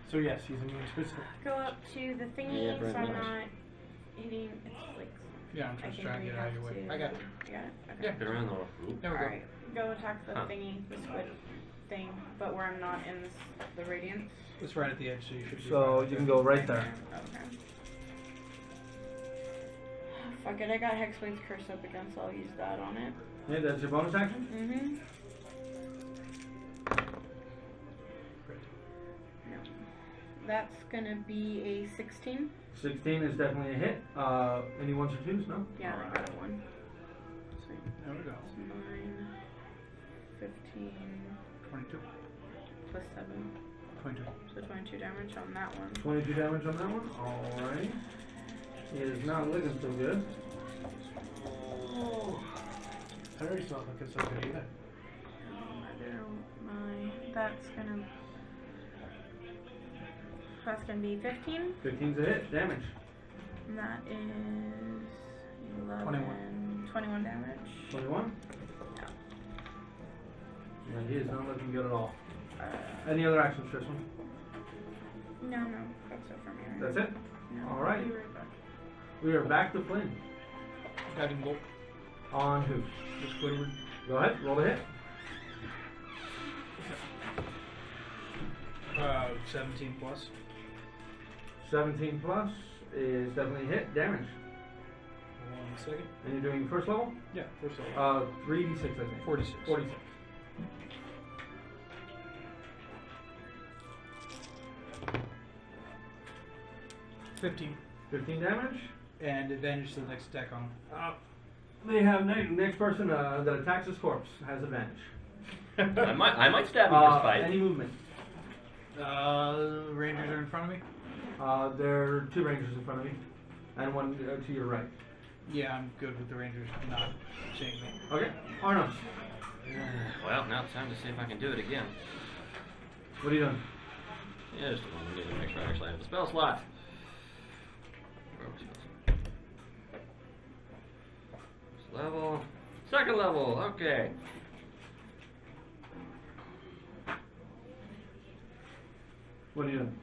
So yes, he's immune to it. Go up to the thingy, Yeah, so very I'm nice. not hitting. It's like. Yeah, I'm I just think trying to we get out of have your way. to- I got it. You got it? Okay. Yeah. Get around the Oop. There we go. Alright, go attack the Huh. thingy, the squid thing, but where I'm not in the radiance. It's right at the edge, so you should be So fine. you can go right there. Okay. Fuck it, I got Hexblade's Curse up again, so I'll use that on it. Yeah, that's your bonus action? Mm-hmm. No. That's gonna be a 16. 16 is definitely a hit. Any ones or twos? No? Yeah, I got a 1. Sweet. There we go. It's 9, 15, 22. plus 7. 22. So 22 damage on that one. 22 damage on that one. Alright. It is not looking so good. Harry's not looking so good either. That's gonna be 15. 15's a hit. Damage. And that is 11, 21. 21 damage. 21? Yeah. Yeah, he is not looking good at all. Uh, Any other actions, Tristan? no, that's it for me. Right? That's it? No, All right. I'll be right back. We are back to Flynn. Guiding bolt. On who? Just Squidward. Go ahead. Roll the hit. 17 plus. 17 plus is definitely a hit. Damage. 1 second. And you're doing first level? Yeah, first level. 3d6, I think. 46. 46. $15. 15 damage. And advantage to the next attack on him. They have next person that attacks this corpse has advantage. I might stab you this fight. Any movement. Rangers are in front of me? There are 2 rangers in front of you, and 1 to your right. Yeah, I'm good with the Rangers not seeing me. Okay, Arnos, Well, now it's time to see if I can do it again. what are you doing? Yeah, just a moment. Need to make sure I actually have the spell slot. Where was this? Level. Second level. Okay. What are you doing?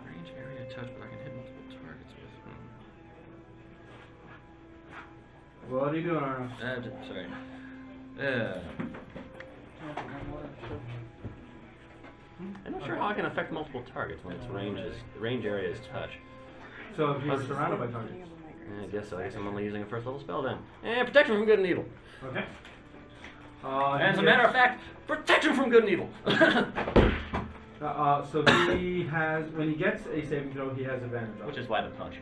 Range area touch, but I can hit multiple targets with. What are you doing, Arnos? Sorry. I'm not sure how I can affect multiple targets when its range area is touch. So if you're surrounded by targets. I guess so. I guess I'm only using a first level spell then. And protection from good and evil. Okay. As a matter of fact, protection from good and evil. So he has, when he gets a saving throw, he has advantage on Which it. is why the punch.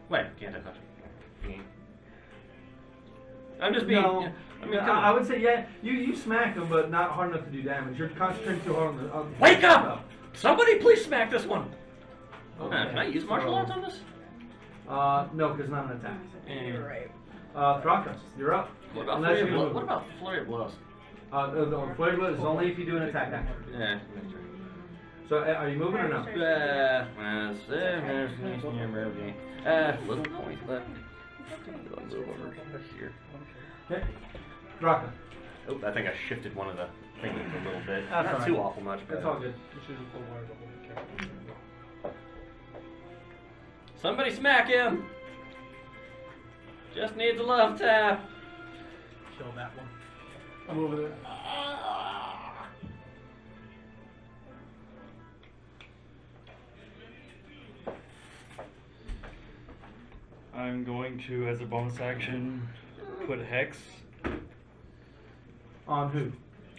Wait, can't I touch him? I'm just being. No, I mean, come I on. would say yeah. You smack him, but not hard enough to do damage. You're concentrating too hard on the. Wake up! Somebody please smack this one. Okay, Can I use martial arts on this? No, because not an attack. You're right. Thrakos, you're up. What about Unless flurry of you're blows? gonna What move. about flurry of blows? The flurry of blows is only if you do an attack action. Yeah. So are you moving or no? Little point left. Move over here. Okay. Draka. Oh, I think I shifted one of the things a little bit. That's Not all right. too awful much. That's all good. You should have pulled water to hold the carrot. Somebody smack him! Just needs a love tap. Kill that one. I'm over there. I'm going to, as a bonus action, put Hex On who?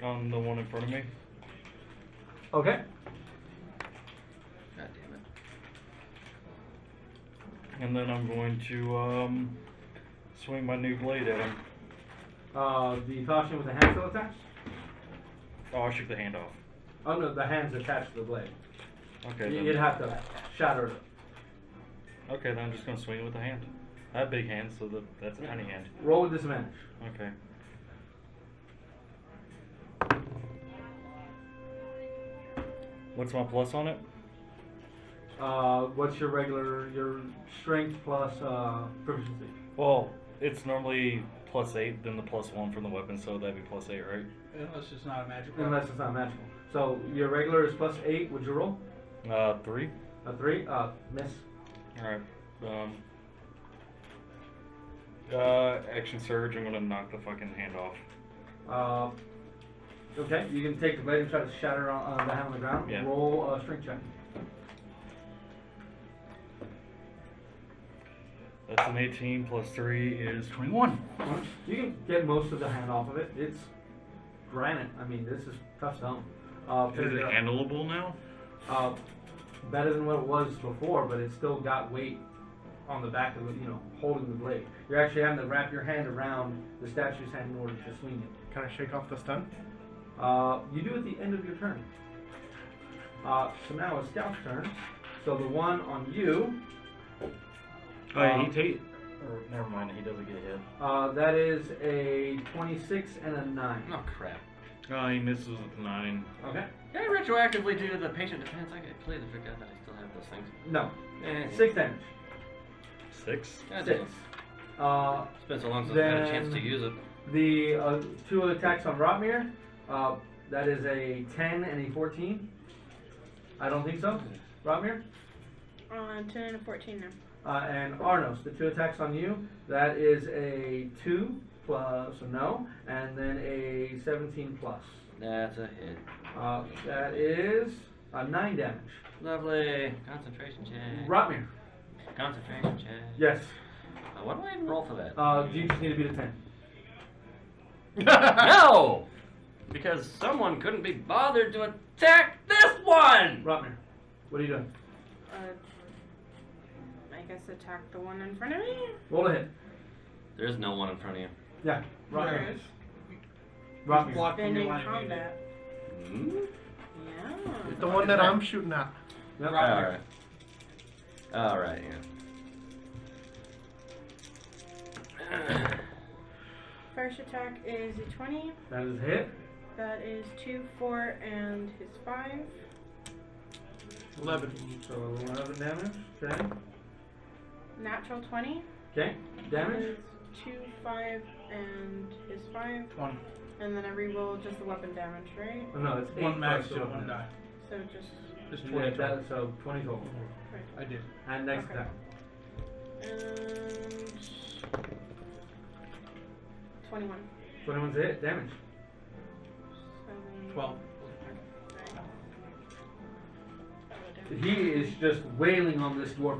on the one in front of me. Okay. God damn it. And then I'm going to swing my new blade at him. The caution with the hand still attached? Oh, I shook the hand off. Oh no, the hand's attached to the blade. Okay, You'd then. have to shatter it. Okay, then I'm just going to swing it with the hand. I have big hands, so that's a tiny hand. Roll with disadvantage. Okay. What's my plus on it? What's your strength plus proficiency? Well, it's normally +8, then the +1 from the weapon, so that'd be +8, right? Unless it's not a magic weapon. Unless it's not magical. So your regular is +8. Would you roll? 3. A 3? Miss. Alright. Action surge, I'm gonna knock the fucking hand off. Okay, you can take the blade and try to shatter the hand on the ground. Yeah. Roll a strength check. That's an 18 plus 3 is 21. You can get most of the hand off of it. It's granite. I mean, this is tough stone. Is it handleable now? Better than what it was before, but it's still got weight on the back of it, holding the blade. You're actually having to wrap your hand around the statue's hand in order to swing it. Can I shake off the stun? You do at the end of your turn. So now it's Scout's turn. So the one on you. Oh, yeah, or never mind, he doesn't get hit. That is a 26 and a 9. Oh crap. Oh, he misses with 9. Okay. Can I retroactively do the patient defense? I completely forgot that I still have those things. No. 6 damage. 6? God 6. damn. It's been so long since I've had a chance to use it. The 2 attacks on Rotmir, that is a 10 and a 14. I don't think so. Rotmir? 10 and a 14 now. And Arnos, the 2 attacks on you, that is a 2 plus a no, and then a 17 plus. That's a hit. That is 9 damage. Lovely. Concentration check. Rotmir. Concentration check. Yes. What do I even roll for that? You just need to beat a 10. No! Because someone couldn't be bothered to attack this one! Rotmir, what are you doing? I guess attack the one in front of me. Roll a hit. There's no one in front of you. Yeah, There Rotmir. is. Rotmir. Blocked from Been your in line of combat. Hmm? Yeah. The one that I'm shooting at. Yep. Alright. Alright, yeah. First attack is a 20. That is a hit. That is 2, 4, and his 5. 11. So 11 damage. Okay. Natural 20. Okay. Damage. Is 2, 5, and his 5. 20. And then I reroll just the weapon damage, right? Oh, no, it's 8 One max plus to the one damage. die. So just. Just Yeah, 20 total. so 20 total. Right. I did. And next Okay. attack. And 21. 21's a hit. Damage. 7. 12. He is just wailing on this dwarf.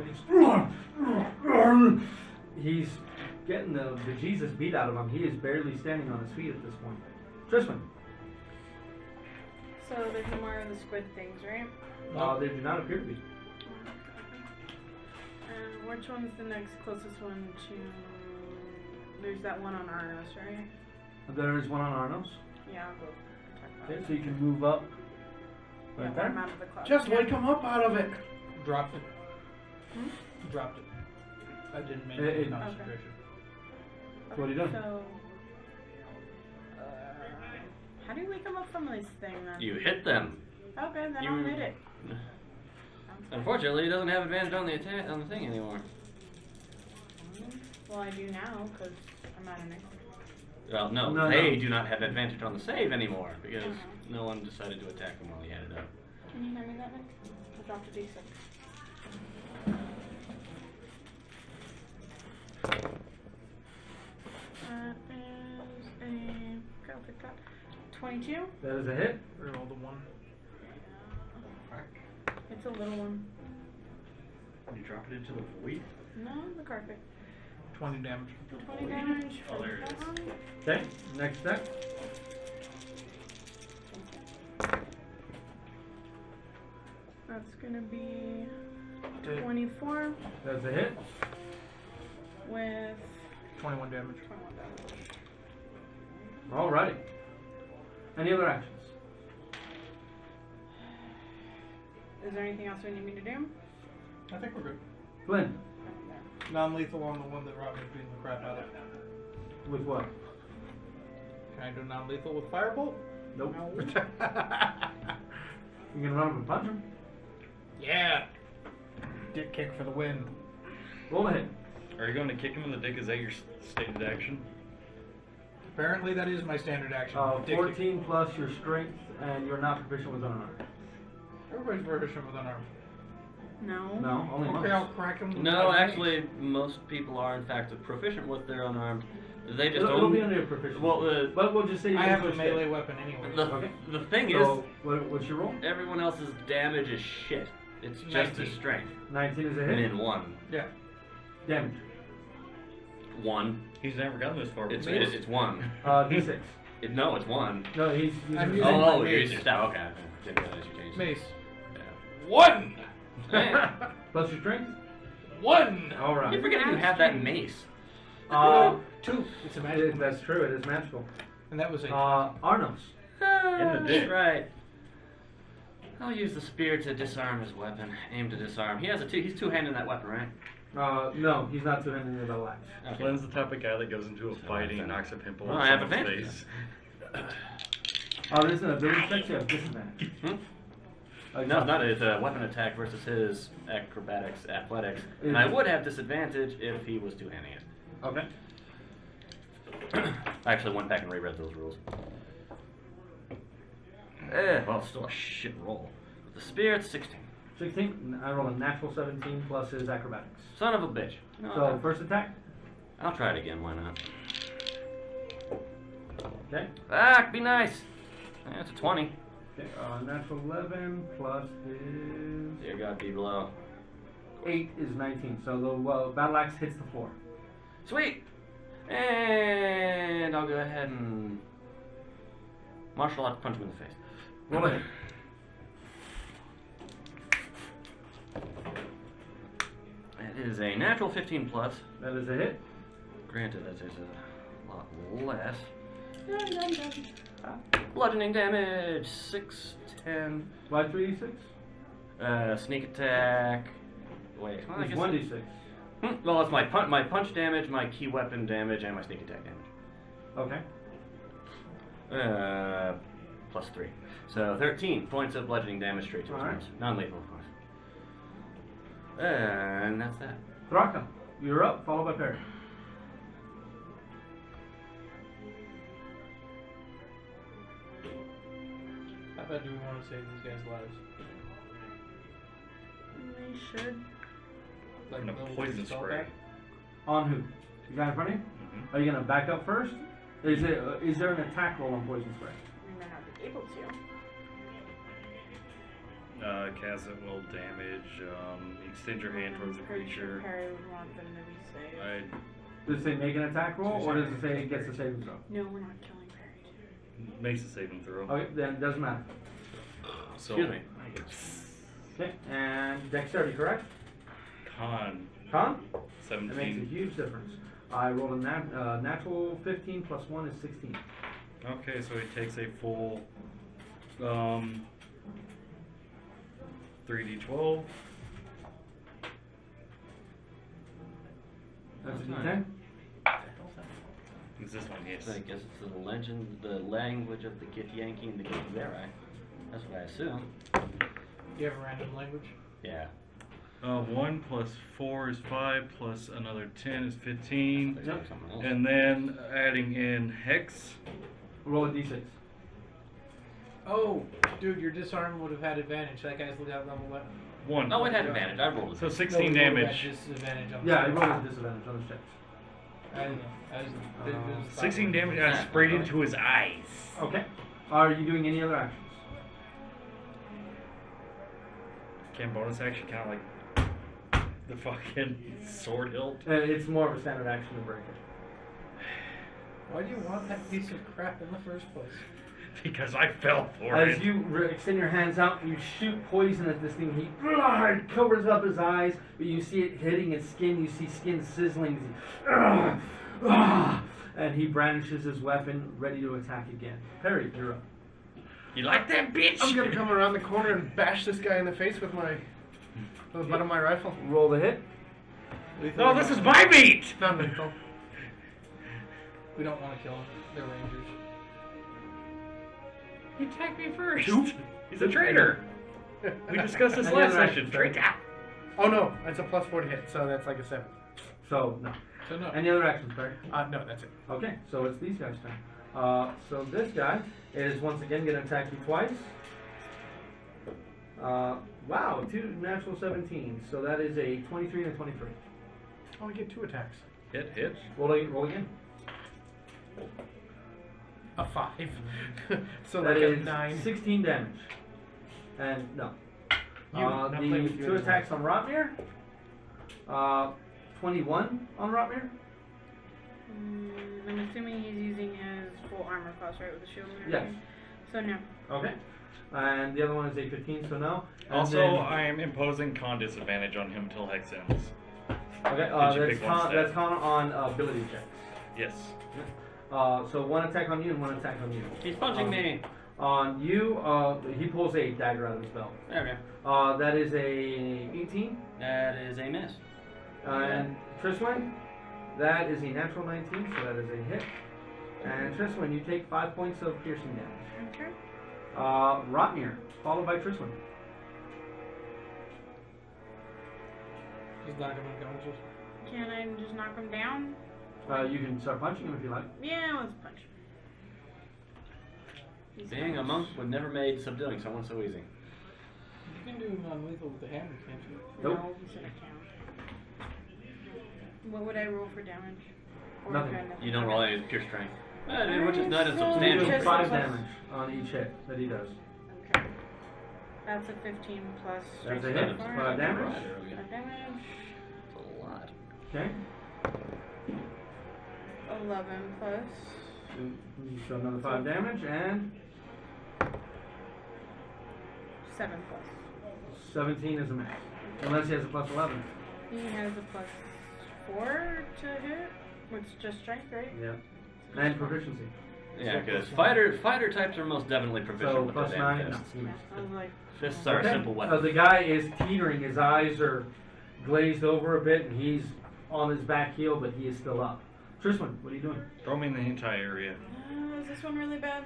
He's getting the bejesus beat out of him. He is barely standing on his feet at this point. Tristan. So there's no more of the squid things, right? They do not appear to be. And which one's the next closest one to? There's that one on Arnos, right? There is one on Arnos. Yeah, I'll go talk about Okay, it. so you can move up. Yeah, Right but I'm there. out of the cloud. Just wake him up out of it. Dropped it. Hmm? Dropped it. I didn't make It- any concentration. What are you doing? So, how do you wake him up from this thing then? You hit them. Okay, then You- I'll hit it. Sounds fine. Unfortunately, he doesn't have advantage on the attack on the thing anymore. Well, I do now because I'm at an extra. Well, no, No, they no. do not have advantage on the save anymore because Uh-huh. no one decided to attack him while he had it up. Can you hand me that, Nick? I dropped a D6. That is a. Go pick that. 22. That is a hit. Reroll the 1. It's a little one. You drop it into the void? No, the carpet. 20 damage. 20 damage. Oh, there it is. Okay, next deck. That's gonna be 24 That's a hit. with 21 damage. 21 damage. Alrighty. Any other actions? Is there anything else we need me to do? I think we're good. Glenn, Non-lethal on the one that Robin's beating the crap out of. with what? Can I do non-lethal with Firebolt? Nope. You can run up and punch him. Yeah. Dick kick for the win. Roll a hit. Are you going to kick him in the dick? Is that your stated action? Apparently that is my standard action. Dick kick. 14 plus your strength, and you're not proficient with unarmed. Everybody's proficient with unarmed. No. No, only Okay, monks. I'll crack him. with No, my actually, most people are in fact proficient with their unarmed. They just It'll don't. be under your proficiency. Well, but we'll just say you I have a switched melee it. weapon anyway. Okay. the thing So, is, what's your roll? everyone else's damage is shit. It's just 19. his strength. 19 is a And hit. in one. Yeah. Damage. One. He's never gotten this far. It's before. it's one. D6. No, it's one. No, he's I'm using using his- my Oh, you're mace. using your staff. Okay. Didn't realize you changed it. Mace. Yeah. 1! Man, plus your strength. 1! All right. you forget you have that mace. 2. It's a magic. That's true. It is magical. And that was a... Arnos. In the dick. Right. I'll use the spear to disarm his weapon. Aim to disarm. He has a two. He's two-handed that weapon, right? No, he's not two-handed with a latch. Okay. Glenn's the type of guy that goes into a fighting and knocks a pimple Well, on I have someone's advantage. face. There's an ability check. You have disadvantage. No, not his weapon attack versus his acrobatics, athletics. And I would have disadvantage if he was two-handing it. Okay. I actually went back and reread those rules. Well, it's still a shit roll. With the spear, it's 16. 16. I roll a natural 17 plus his acrobatics. Son of a bitch. No, So first attack. I'll try it again. Why not? Okay. Ah, be nice. That's a 20. Okay. Natural 11 plus his Dear God, be below. 8 is 19. So the battle axe hits the floor. Sweet. And I'll go ahead and martial arts punch him in the face. Roll a hit. It is a natural 15 plus. That is a hit. Granted, that is a lot less. Bludgeoning damage, 6, 10. Why 3d6? Sneak attack. Wait, well, I It's guess 1d6. Well, it's my punch damage, my key weapon damage, and my sneak attack damage. Okay. Plus 3. So 13 points of bludgeoning damage straight to his Alright. nose. Non-lethal, of course. And that's that. Thraka, you're up, followed by Perry. How bad do we want to save these guys' lives? We should. Like And a little poison spell spray. back? On who? The guy in front of you? Mhm. Are you going to back up first? Is there an attack roll on poison spray? We might not be able to. Cast it will damage. Extend your hand towards the I'm pretty sure creature. Perry would want them to be saved. Does it say make an attack roll, or does it say it gets a saving throw? No, we're not killing Perry. Makes a saving throw. Okay, then it doesn't matter. So, Excuse me. Okay, and dexterity, correct? Con Con? That makes a 17. huge difference. I rolled a natural 15 plus 1 is 16. Okay, so he takes a full 3d12. That's a That's d10. Is this one? Yes. So I guess it's the legend, the language of the Githyanki and the Githzerai. That's what I assume. Do you have a random language? Yeah. 1 plus 4 is 5, plus another 10 is 15. Looks like something else. And then adding in Hex. Roll a d6. Oh, dude, your disarm would have had advantage. That guy's got level 11. 1. Oh, it had advantage. I rolled it. So No, 16 we would have had damage. disadvantage on the Yeah, I save. rolled a disadvantage on the checks. I didn't know. I was, it was 16 damage and I sprayed into his eyes. Okay. Are you doing any other actions? Can bonus action count like The fucking sword hilt. It's more of a standard action to break it. Why do you want that piece of crap in the first place? Because I fell for As it. you extend your hands out, you shoot poison at this thing. He it covers up his eyes, but you see it hitting his skin. You see skin sizzling. And he brandishes his weapon, ready to attack again. Perry, you're up. You like that, bitch? I'm gonna come around the corner and bash this guy in the face with the butt of my rifle. Roll the hit. No, this is my meat! Not lethal. We don't want to kill him. They're rangers. He attacked me first. He's a traitor. We discussed this last session. Traitor. Oh no, it's a +4 to hit, so that's like a 7. So, no. So no. Any other actions, Perry? No, that's it. Okay, so it's these guys' turn. So this guy is once again going to attack you twice. Wow, 2 natural 17. So that is a 23 and a 23. Oh, I get 2 attacks. Hit. Roll again. A 5. So That like a is 9. 16 damage. And no. Not playing with you The 2 anymore. attacks on Rotmir. 21 on Rotmir. I'm assuming he's using his full armor class, right, with the shield and Yes. everything? So no. Okay. And the other one is a 15, so no. And Also, then- I am imposing con disadvantage on him till Hex ends. Okay, Did you that's pick one con, stat? that's con on ability checks. Yes. So 1 attack on you and 1 attack on you. He's punching me. On you, he pulls a dagger out of his belt. Okay. That is a 18. That is a miss. And Triswin, that is a natural 19, so that is a hit. And Triswin, you take 5 points of piercing damage. Okay. Rotmir, followed by Triswin. He's not going to unconscious. Can I just knock him down? You can start punching him if you like. Yeah, let's punch. He's Being a monk would never made subduing someone so easy. You can do non-lethal with the hammer, can't you? Nope. No, we should have count. What would I roll for damage? Or Nothing. kind of- You don't roll any pure strength. Which is not a So- You substantial. do Just 5 plus- damage on each hit that he does. Okay. That's a 15 plus. That's a strength hit. four. 5 damage. 5 damage. That's a lot. Okay. 11 plus. So another 5 damage and 7 plus. 17 is a max. Unless he has a plus 11. He has a plus 4 to hit, which is just strength, right? Yeah. And proficiency. Yeah, because fighter types are most definitely proficient So with plus their 9. damn No. fists. he missed. I was like, Fists are Okay. a simple So weapon. the guy is teetering. His eyes are glazed over a bit, and he's on his back heel, but he is still up. Tristan, what are you doing? Throw me in the hentai area. is this one really bad?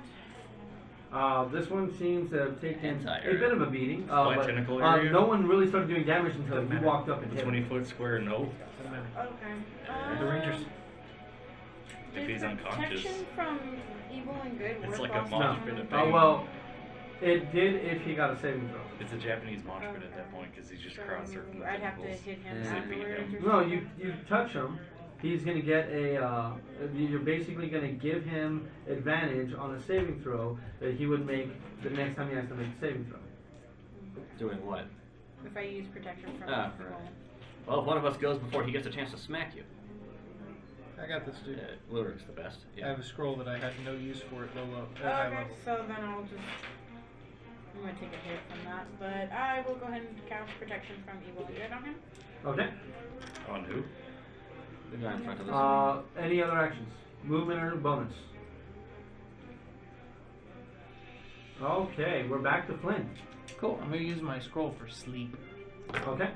This one seems to have taken Entire. a bit of a beating. My But, tentacle area? no one really started doing damage until you walked up and The hit 20 him. foot square, no. Doesn't matter. Okay. The Rangers. If Did he's unconscious. protection from evil and good It's work like a also mosh on pit him? of Oh, well, it did if he got a saving throw. It's a Japanese mosh pit at that point because he's just So cross surfing. I'd have to hit him Yeah. afterwards. or No, something? you touch him. He's going to get a. You're basically going to give him advantage on a saving throw that he would make the next time he has to make a saving throw. Doing what? If I use protection from Ah, evil. right. Well, if one of us goes before he gets a chance to smack you. I got this, dude. Lurik's the best. I Yeah. have a scroll that I had no use for at high Okay, level. so then I'll just. I'm gonna take a hit from that, but I will go ahead and cast protection from evil and good on him. Okay. On who? The guy in front of us. Any other actions? Movement or bonus? Okay, we're back to Flynn. Cool. I'm gonna use my scroll for sleep. Okay.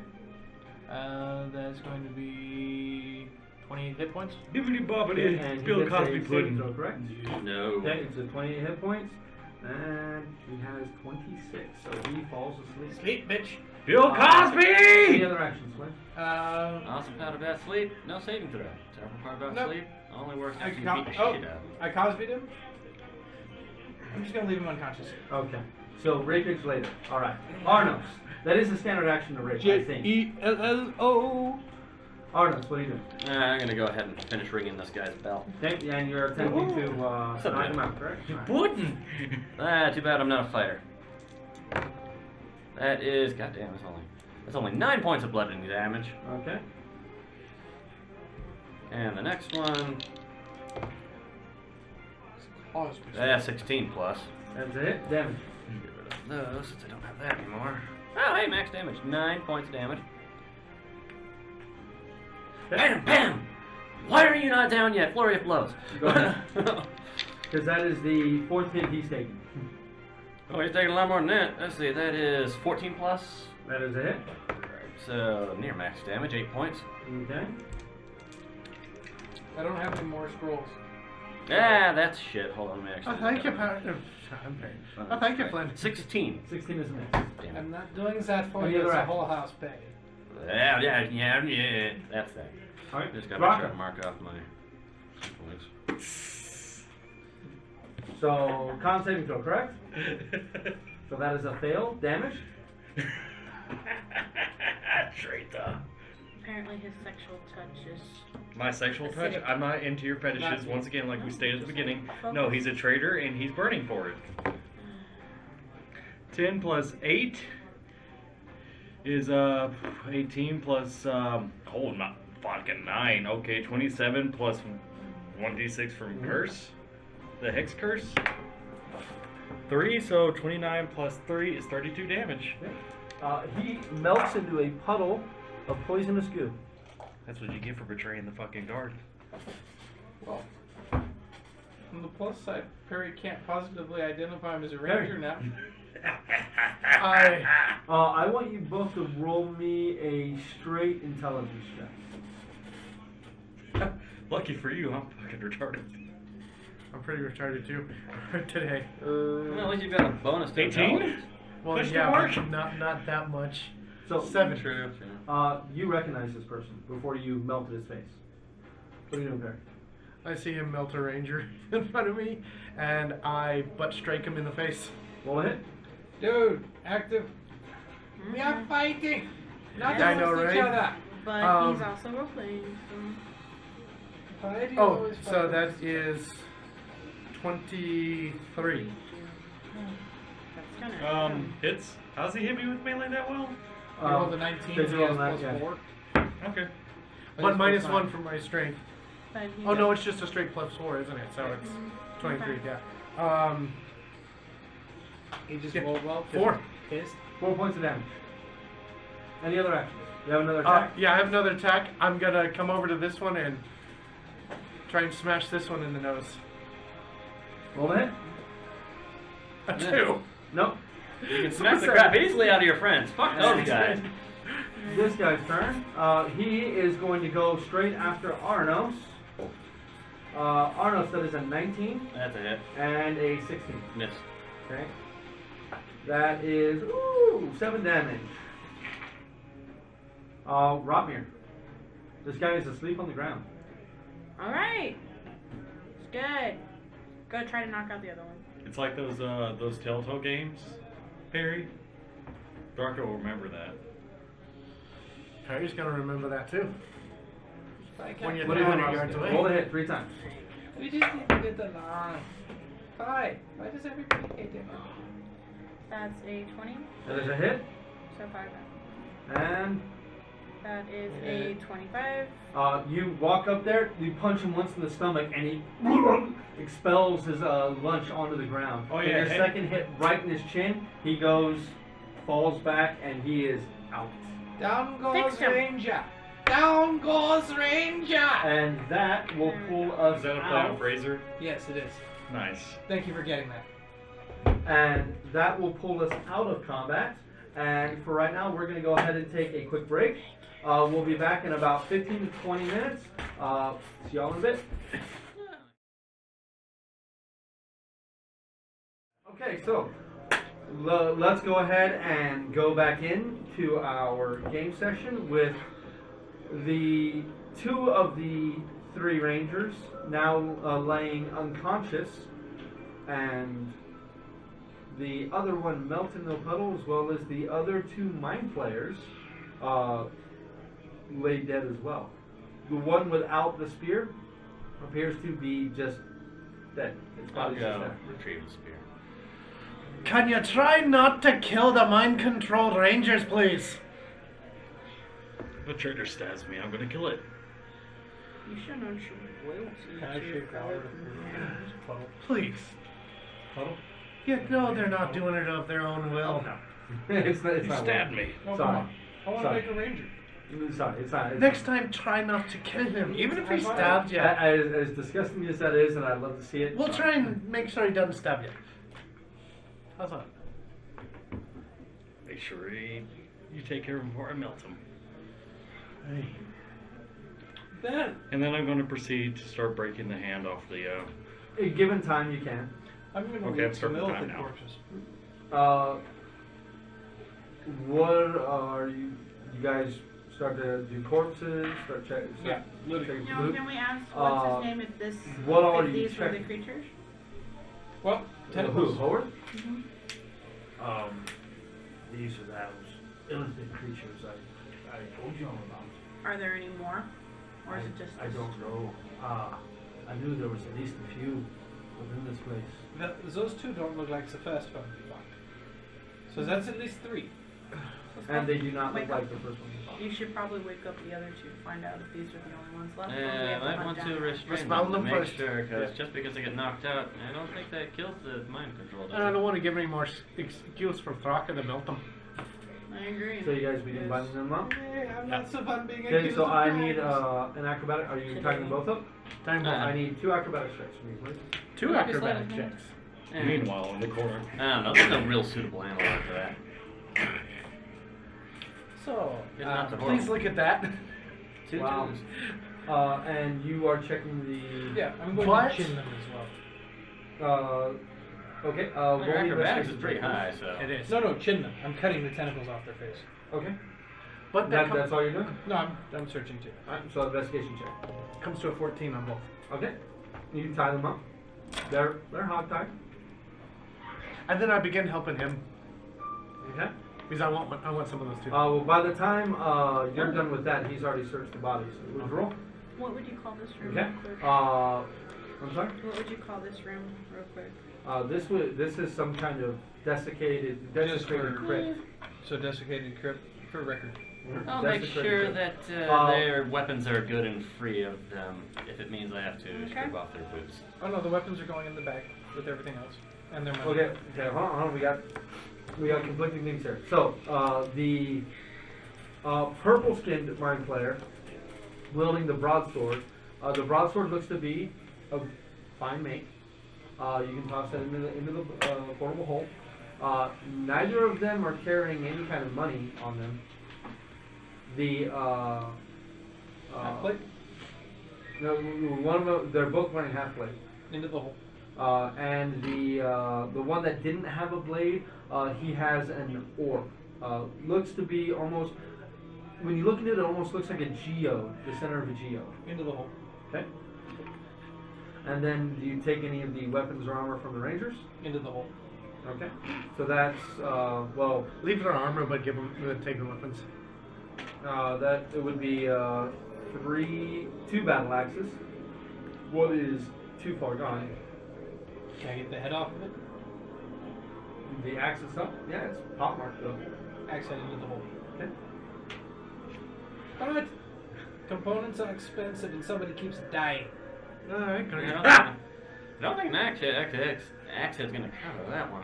That's going to be 28 hit points. Bibbidi bobbidi. And he Bill gets a Cosby saving pudding. throw, correct? No. Okay, it's a 28 hit points. And he has 26, so he falls asleep. Sleep, bitch. Bill Any Cosby! other actions, Flynn? Awesome part about sleep, no saving throw. Terrible part about Nope. sleep, only works I after you beat the shit out of him. I Cosby'd him. I'm just gonna leave him unconscious. Okay. So rapage later. Alright. Arnos. That is a standard action to rape, I think. J-E-L-L-O. Arnos, what are you doing? I'm gonna go ahead and finish ringing this guy's bell. Okay, and you're attempting to knock him out, correct? Alright. Pudding! Too bad I'm not a fighter. That is, goddamn, it's only That's only 9 points of bludgeoning damage. Okay. And the next one, Pause. 16 plus. That's it. Damage. Get rid of those since I don't have that anymore. Oh, hey, max damage. 9 points of damage. Bam! Bam! Why are you not down yet? Flurry of blows. Go ahead. Because that is the 4th hit he's taking. Oh, he's taking a lot more than that. Let's see, that is 14 plus. That is a hit. So, near max damage, 8 points. Okay. I don't have any more scrolls. Ah, that's shit. Hold on, let me actually. Thank you, thank you, Flynn. 16. 16 is a miss. Damn I'm it. not doing that for Any you. other It's a action? whole house pay. Yeah. That's that. Alright. Just gotta make sure Raka. I mark off my points. So, con saving throw, correct? So that is a fail. Damage? Traitor. Apparently his sexual touch is. My sexual touch? Acidic. I'm not into your fetishes. Not Once again, like we stated at the beginning. Focus. No, he's a traitor and he's burning for it. 10 plus 8 is 18 plus not fucking 9. Okay, 27 plus 1d6 from curse. The hex curse. 3, so 29 plus 3 is 32 damage. He melts into a puddle of poisonous goo. That's what you get for betraying the fucking guard. Well, on the plus side, Perry can't positively identify him as a ranger now. I want you both to roll me a straight intelligence check. Lucky for you, I'm fucking retarded. I'm pretty retarded too today. Well, at least you've got a bonus to 18? intelligence. Well, Question yeah, mark? but not that much. So, 7. True. you recognize this person before you melted his face. What are you doing, Perry? I see him melt a ranger in front of me, and I butt strike him in the face. Roll a hit. Dude, active. We are fighting. Not I know, against each right? other. But he's also role playing, so. Fighting Oh, always so fighting. that is 23. That's kinda. Hits? How's he hit me with melee that well? You rolled a 19, did so you he roll has a nine? plus Yeah. 4. Okay. But minus plus 1 9. from my strength. But he Oh no, it's just a straight plus 4, isn't it? So it's 23, yeah. He just Yeah. rolled well. 4. Pissed. 4 points of damage. Any other actions? You have another attack? Yeah, I have another attack. I'm gonna come over to this one and try and smash this one in the nose. Roll a hit. A Yeah. 2. Nope. You can smack the crap easily out of your friends. Fuck those guys. This guy's turn. He is going to go straight after Arnos. Arnos, that is a 19 That's a hit. and a 16. Miss. Okay. That is 7 damage. Rotmir. This guy is asleep on the ground. Alright. It's good. Go try to knock out the other one. It's like those Telltale games, Perry. Darko will remember that. Perry's gonna remember that too. When you're What do you 300 want? yards away. Roll a hit 3 times. We just need to get along. Why does everybody hate him? That's a 20. That is a hit. So 5. And That is a 25. you walk up there, you punch him once in the stomach, and he expels his lunch onto the ground. Oh, And yeah, your hey. second hit right in his chin, he falls back, and he is out. Down goes Fixed him. Ranger. Down goes Ranger. And that will pull us Is that a play out. on Fraser? Yes, it is. Nice. Thank you for getting that. And that will pull us out of combat. And for right now, we're going to go ahead and take a quick break. We'll be back in about 15 to 20 minutes. See y'all in a bit. Okay, so let's go ahead and go back into our game session with the 2 of the 3 rangers now laying unconscious, and the other one melted in the puddle, as well as the other 2 mind players lay dead as well. The one without the spear appears to be just dead. His I'll body's just go there. retrieve the spear. Can you try not to kill the mind-controlled rangers, please? If a traitor stabs me, I'm gonna kill it. You should know some loyalty Can I to your shake fellow Howard? companions. Please. Puddle? Yeah, no, they're not doing it of their own will. It's not. It's You not. stabbed me. No, Sorry. come on. I want to Sorry. make a ranger. Sorry, it's not. It's Next time, try not to kill him, even if he I'm fine. stabs you. As disgusting as that is, and I'd love to see it. We'll try and make sure he doesn't stab you. How's that? Make sure you take care of him before I melt him. Hey. Then And then I'm going to proceed to start breaking the hand off the. Given time, you can. I'm going to Okay, I'm leave some starting milk time and now. corpses. What are you? You guys start to do corpses? Start check. Yeah, loot. check Now, loot? can we ask what's Uh, his name if this what all are if you these were the checking? creatures? Well, Who? tentacles. Howard? These are those illithid creatures I told you all about. Are there any more? Or is it just I this? don't know. I knew there was at least a few within this place. Those two don't look like the first one we found. So that's at least 3. And they do not Wake look up. like the first one. You should probably wake up the other two to find out if these are the only ones left. or we Yeah, have I hunt want down to the rest. restrain bound them to them make first. sure, because just because they get knocked out, I don't think that kills the mind control. And I don't want to give any more excuse for Thraka to melt them. I agree. So you guys begin binding them up. Hey, I'm not so fun being Okay, accused so of I crimes. need an acrobatic. Are you tying them both up? Time bomb. I need 2 acrobatic checks from you, please. 2 Just acrobatic let him checks. Meanwhile, in the corner. I don't know. There's no real suitable analog for that. So, It's not the please horrible. look at that. 2 Wow. twos. And you are checking the. Yeah, I'm going What? to chin them as well. Okay. Well, roll your me acrobatics is investigation pretty check, high, please. so. It is. No, chin them. I'm cutting the tentacles off their face. Okay. But that That's all you're doing? No, I'm searching too. Alright, so investigation check. comes to a 14 on both. Okay. You tie them up. They're hog tied. And then I begin helping him Okay. because I want some of those too. Well, by the time you're done with that, he's already searched the bodies. Would you roll? What would you call this room, Okay. real quick? I'm sorry. What would you call this room, real quick? This is some kind of desiccated for- crypt. So desiccated crypt for record. I'll make Desecrated sure crypt. that their weapons are good and free of them, if it means I have to Okay. strip off their boots. Oh no, the weapons are going in the bag with everything else, and their money. Okay. Okay. Hold on. We got conflicting things here. So the purple-skinned mind player wielding the broadsword. The broadsword looks to be of fine make. You can toss that into the portable hole. Neither of them are carrying any kind of money on them. The Half plate no, one of them, they're both wearing half plate. into the hole. And the one that didn't have a blade, he has an orb. Looks to be almost, when you look at it, it almost looks like a geode, the center of a geode. Into the hole. Okay. And then do you take any of the weapons or armor from the Rangers? Into the hole. Okay. So that's well, Leave their armor, but take the weapons. that it would be 2 battle axes. One is too far gone. Can I get the head off of it? The axe itself, yeah, it's pot marked though. Axe head into the hole. Okay. But components are expensive and somebody keeps dying. Alright, I don't think an axe head's gonna cover that one.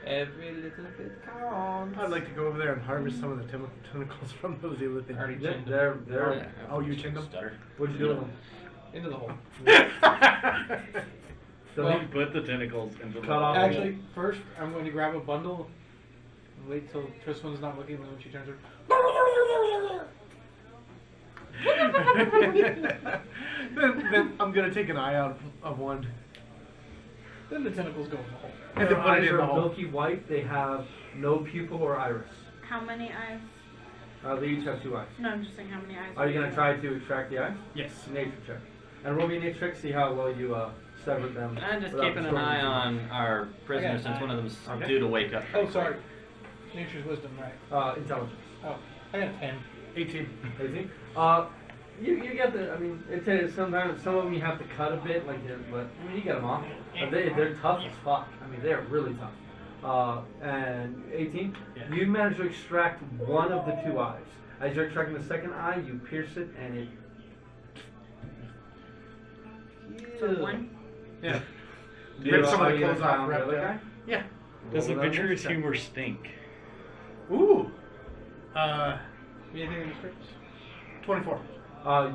Every little bit counts. I'd like to go over there and harvest some of the tentacles from those other things. Already They're, chinned they're, them. they're Oh, you chinned them? Stutter. what'd you do with them? Into the hole. So Well, he Put the tentacles into the Cut off- Actually, first I'm going to grab a bundle and wait till Triswan's not looking, and then when she turns her. then I'm gonna take an eye out of one. Then the tentacles go in the hole. And their then put eyes it in are the hole. milky white. They have no pupil or iris. How many eyes? They each have 2 eyes. No, I'm just saying how many eyes. Are you gonna try to extract the eyes? Yes. Nature check. And roll me a nature check. See how well you severed them. I'm just without keeping an destroying eye them. on our prisoner Okay. since one of them's Okay. due to wake up. Oh, sorry. Nature's wisdom, right? Intelligence. Oh, I got a 10. 18. 18. You get the. I mean, it's sometimes some of them you have to cut a bit, like, but I mean you get them off. But they're tough as fuck. I mean they're really tough. And 18. Yeah. You managed to extract one of the 2 eyes. As you're extracting the second eye, you pierce it, and it. So one. Yeah. Do Rip you, some of the are you clothes gonna off, try on wrap the other it guy? up. Yeah. Does Roll another adventurous check. humor stink? Ooh. Anything in the scripts? 24.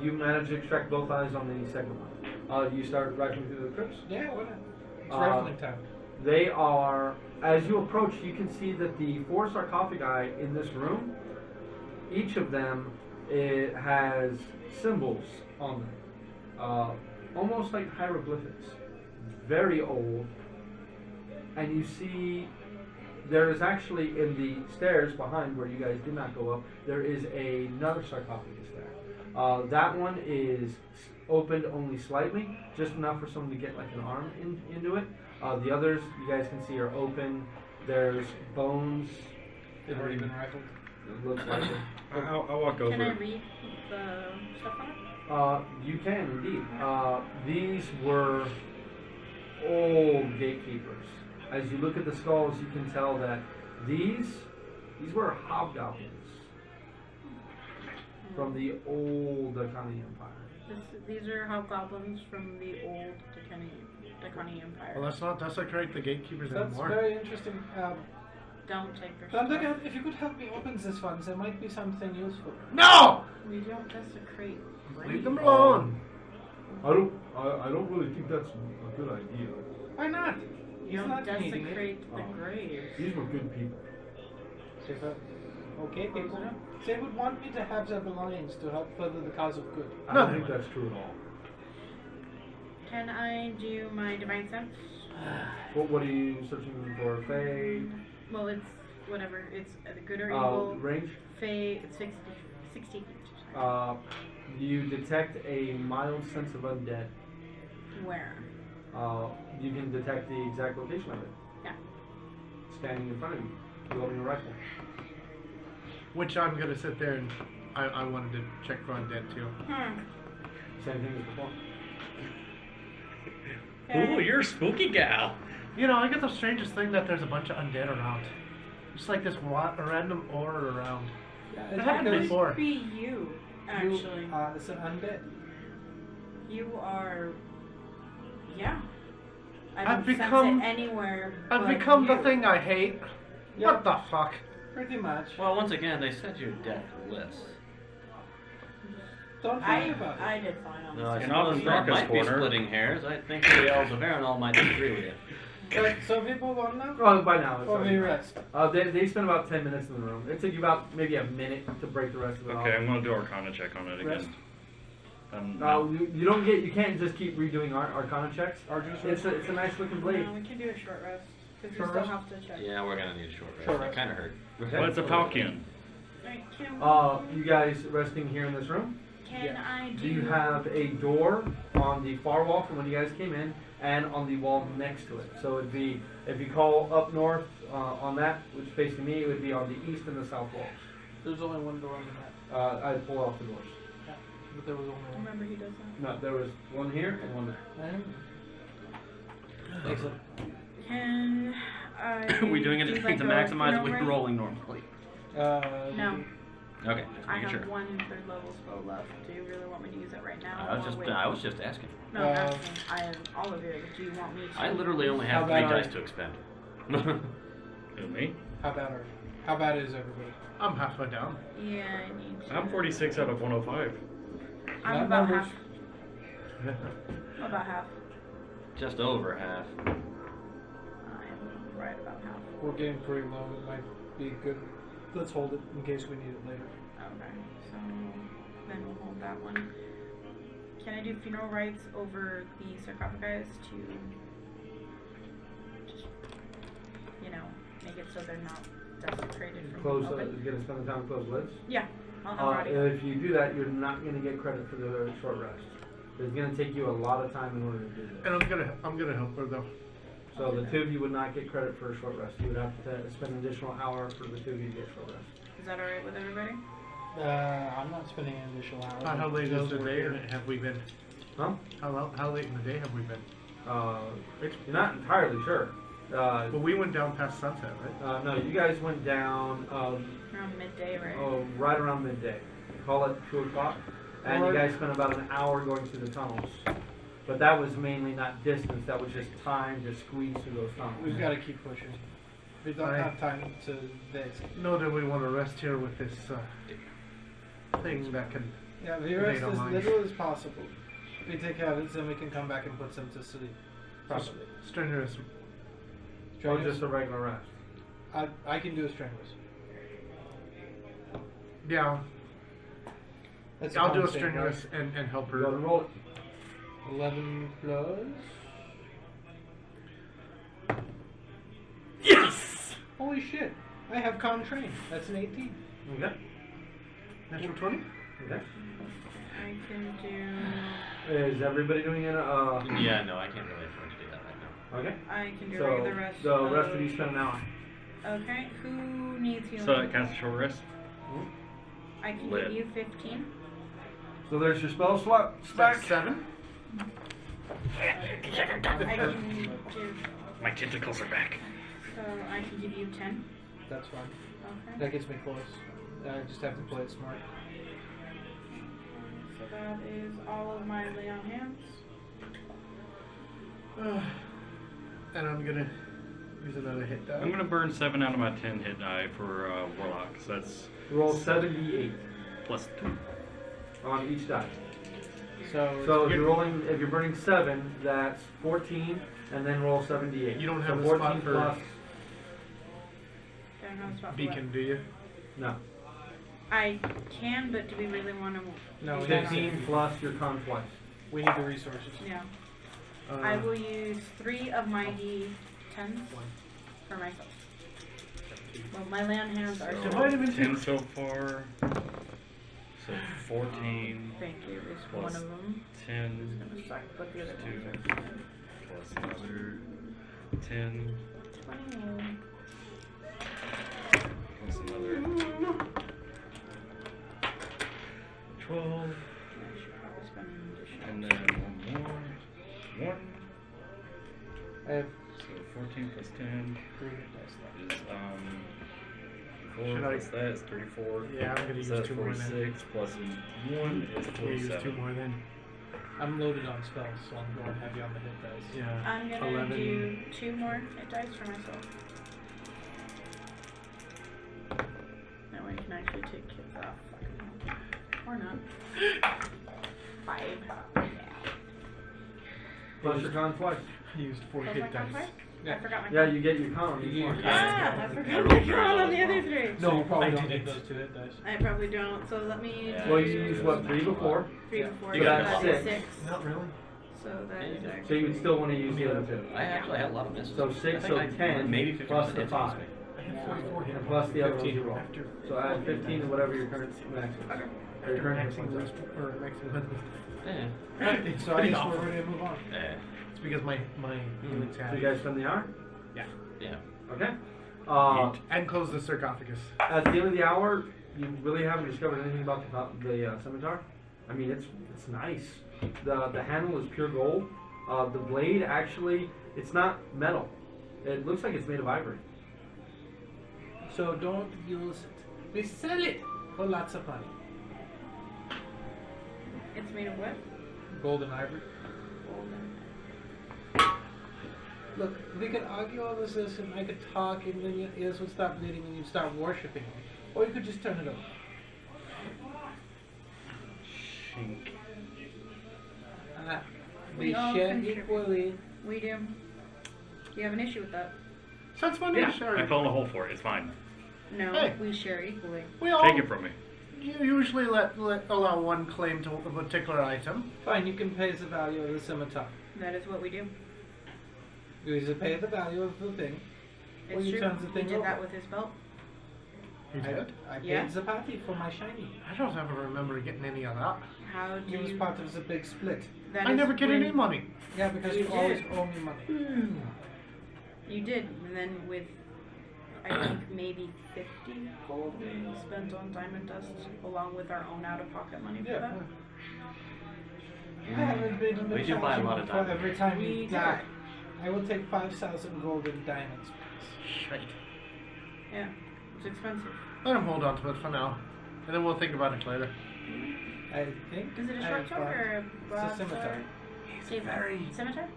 You manage to extract both eyes on the second one. You start rifling through the crypts. Yeah, why not? It's Uh, rifling time. They are, as you approach, you can see that the 4 sarcophagi in this room, each of them it has symbols on them, almost like hieroglyphics, very old. And you see, there is actually in the stairs behind where you guys did not go up, there is another sarcophagus there. That one is opened only slightly, just enough for someone to get like an arm into it. The others, you guys can see, are open. There's bones. They've already been rifled. It looks like it. I'll walk over. Can I read the stuff on it? You can indeed. These were old gatekeepers. As you look at the skulls, you can tell that these were hobgoblins from the old Dakani Empire. These are hobgoblins from the old Dakani Empire. Well, that's not right. The gatekeepers That's anymore. very interesting. Don't take their Thundercat, stuff. if you could help me open this one, there might be something useful. No! We don't desecrate Leave them graves. alone. I don't really think that's a good idea. Why not? You He's don't not needing it. desecrate the Oh. graves. These were good people. Okay, people. They would want me to have their belongings to help further the cause of good. I No, don't they think that's true at all. Can I do my divine sense? What are you searching for? Fae? Well, it's whatever. It's good or evil. Range? Fae, it's 60 feet. You detect a mild sense of undead. Where? You can detect the exact location of it. Yeah. Standing in front of you, holding a rifle. Which I'm gonna sit there and I wanted to check for undead too. Same thing as before. Ooh, you're a spooky gal. You know, I get the strangest thing that there's a bunch of undead around. Just like this a random aura around. Yeah, It happened because before. Be you, actually. It's an undead. You are. Yeah. I I've don't become- sense it anywhere. I've but become you. the thing I hate. Yeah. What the fuck? Pretty much. Well, once again, they said you're deathless. Don't worry about it. I did fine on No, I this. You're not suppose in that Draka's might be corner. splitting hairs. I think the elves of Arenal might disagree with you. So people want now? Oh, by now. It's Or we already- rest? They spent about 10 minutes in the room. It took you about maybe a minute to break the rest of it Okay, off. I'm gonna do Arcana check on it Rest? again. No, you can't just keep redoing Arcana checks. Arduous It's a nice looking blade. No, we can do a short rest. Because we Short still rest? have to check. Yeah, we're gonna need a short rest. Short It rest. kind of hurt. Well, it's a falcon. Alright, You guys resting here in this room? can I Do you have a door on the far wall from when you guys came in, and on the wall next to it? So it'd be, if you call up north on that, which facing me, it would be on the east and the south walls. There's only one door on the map. I'd pull off the doors. Yeah. But there was only one. Remember, he does that. No, there was one here and one there. Excellent. Can I. Are we doing do anything to like a maximize funeral what rite? you're rolling normally? No. Okay, just I making have sure. 1 third level spell left. Do you really want me to use it right now? I was or just, wait? I was just asking. No, I'm asking. I have all of it. Do you want me to? I literally only How have 3 about- dice to expend. Who, me? How bad is everybody? I'm halfway down. Yeah, I need to. I'm 46 out of 105. I'm Not about numbers. half. About half. Just over half. I'm right about half. We're getting pretty low. It might be good. Let's hold it in case we need it later. Okay, so then we'll hold that one. Can I do funeral rites over the sarcophagus to just, make it so they're not desecrated from Close. open? You're gonna spend the time to close lids. Yeah, I'll have already. If you do that, you're not gonna get credit for the short rest. It's gonna take you a lot of time in order to do this. And I'm gonna help her though. So the 2 of you would not get credit for a short rest. You would have to spend an additional hour for the 2 of you to get short rest. Is that alright with everybody? I'm not spending an additional hour. How late is the We're day here. have we been? Huh? How late in the day have we been? You're not entirely sure. Well, we went down past sunset, right? No, you guys went down. Around midday, right? Oh, right around midday. Call it 2 o'clock. And you guys spent about an hour going through the tunnels. But that was mainly not distance, that was just time to squeeze through those tunnels. We've got to keep pushing. We don't have time to this. Know that we want to rest here with this thing that can. Yeah, we rest as little as possible. If we take care of it, then we can come back and put some to sleep. Probably. Strenuous. Or just a regular rest. I can do a strenuous. Yeah. That's I'll do a fun thing, strenuous and help Go ahead her. and roll it. 11 plus. Yes! Holy shit! I have con train. That's an 18. Okay. Natural 20? Okay. I can do. Is everybody doing it? Yeah, no, I can't really afford to do that right now. Okay. I can do So regular rest. the rest of you spend an hour. Okay, who needs healing? So it counts as short rest. I can Lit. give you 15. So there's your spell slot. Stack. 7? I can give. My tentacles are back. So I can give you 10. That's fine. Okay. That gets me close. I just have to play it smart. So that is all of my lay on hands. And I'm gonna use another hit die. I'm gonna burn 7 out of my 10 hit die for Warlock. So that's Roll 78 plus 2. on each die. So if you're rolling, if you're burning 7, that's 14, and then roll 78. You don't So have a 14 spot for plus. Don't have a spot for Beacon, do you? No. what? I can, but do we really want to? No, we do don't. that? 15 plus your con twice. we need the resources. Yeah. I will use 3 of my D10s for myself. Well, my land hands are. So 10 so far. So 14 Thank you. Is Plus one of them. 10 It's gonna suck, but the other Two. ones are fine. plus another 10 21. plus another 12 I should probably spend an additional. and then one more. 1. I have So 14 plus 10 3 dice left. is 4 Should I- plus that is 34. Yeah, I'm gonna use So that's 2 more then. 46 plus 1 is Yeah, use 2 47. more then. I'm loaded on spells, so I'm going heavy on the hit dice. Yeah. I'm gonna 11. do 2 more hit dice for myself. That way I can actually take kids off. Fucking hell. Or not. 5. Yeah. Plus your con twice. I used 4 Plus my hit con dice. twice? Yeah. I forgot my Yeah, con. you get your con on each one. Ah, I forgot I my rolled very con low on the as other well. 3. So you probably I don't didn't. need those 2 hit dice. I probably don't, so let me Yeah. Well, you used what, 3 before? 3 Yeah. before, You so got that six. is 6. Not really. So that is Yeah. So actually. you would still want to use the other 2. I actually had a lot of misses. So I 6, think so I 10, maybe 50% plus the hits 5. against me. I had 44 hit And plus the other ones 15 you roll. after. So add 15 to whatever your current max is. Okay. Or your current Maximum hit points list- are. or maximum. Yeah. So I guess we're ready to move on. Yeah. It's because my healing So you guys spend the hour? Yeah. Okay. And close the sarcophagus. At the end of the hour, you really haven't discovered anything about the scimitar. I mean, it's nice. The handle is pure gold. The blade actually, it's not metal. It looks like it's made of ivory. So don't use it. We sell it for lots of money. It's made of what? Gold and ivory. Golden. Look, we could argue all this, and I could talk, and then your ears would stop bleeding, and you'd start worshiping me. Or you could just turn it over. Shink. We all share contribute. equally. We do. Do you have an issue with that? So it's my Yeah, name, Sherry. I fell in a hole for it. It's fine. No, Hey. we share equally. We all Take it from me. you usually allow one claim to a particular item. Fine, you can pay the value of the scimitar. That is what we do. You either pay the value of the thing, or It's you true. turn the He thing did over. that with his belt. You did? I paid Yeah. the party for my shiny. I don't ever remember getting any of that. How do It was you? part of the big split. That I is never get when- any money. Yeah, because You you always did. owe me money. You did, and then with I think maybe 50 gold we spent on diamond dust, along with our own out-of-pocket money for Yeah. that. I haven't been in the We should buy a lot of for diamonds. every time We you did. die. I will take 5,000 gold and diamonds, please. Shite. Yeah, it's expensive. Let him hold on to it for now, and then we'll think about it later. I think. Is it a I short sword find- or a It's a broadsword? scimitar. He's very Scimitar?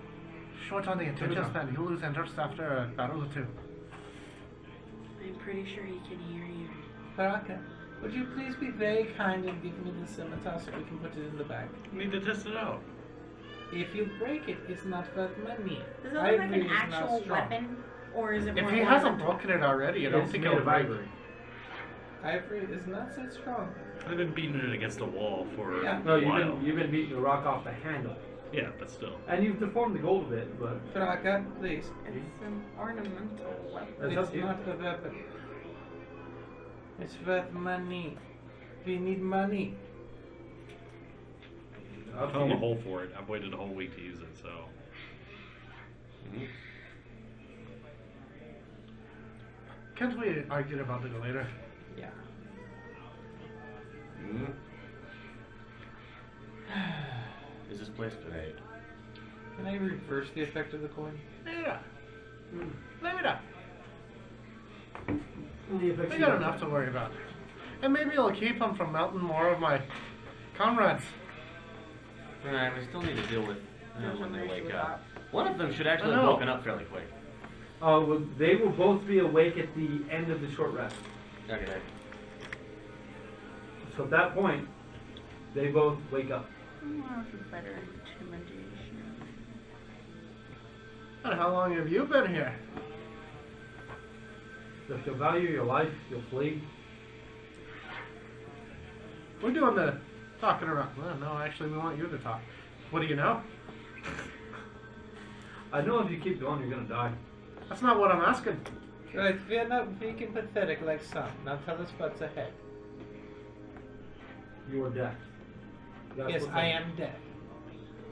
short on the attention span. He'll lose interest after a battle or two. I'm pretty sure he can hear you. Baraka, would you please be very kind and give me the scimitar so we can put it in the bag? Need to test it out. If you break it, it's not worth money. Does it look like Ivory an is not actual strong. weapon? Or is it If more he like hasn't a- broken it already, I don't It's think made it'll of break. ivory. Ivory is not so strong. I've been beating it against the wall for Yeah. No, a while. you've been beating the rock off the handle, Yeah, but still. and you've deformed the gold a bit, but Baraka, please. It's an ornamental weapon. That's up It's to you. not a weapon. It's worth money. We need money. I found a hole for it. I've waited a whole week to use it, so. Mhm. Can't we argue about it later? Yeah. Mhm. Is this place great? Can I reverse the effect of the coin? Yeah. Leave it up. The effects We you got don't enough to have. worry about. And maybe it'll keep him from melting more of my comrades. Alright, we still need to deal with There's when no they issue wake with up. One of them should actually I have know. woken up fairly quick. Well, they will both be awake at the end of the short rest. Okay. So at that point, they both wake up. Oh, it's better intimidation. And how long have you been here? If you value your life, you'll flee. We're doing the talking around. Well, no, actually, we want you to talk. What do you know? I know if you keep going, you're gonna die. That's not what I'm asking. Right, we are not weak and pathetic like some. Now tell us what's ahead. You are death. That's Yes, what's I ahead. am dead.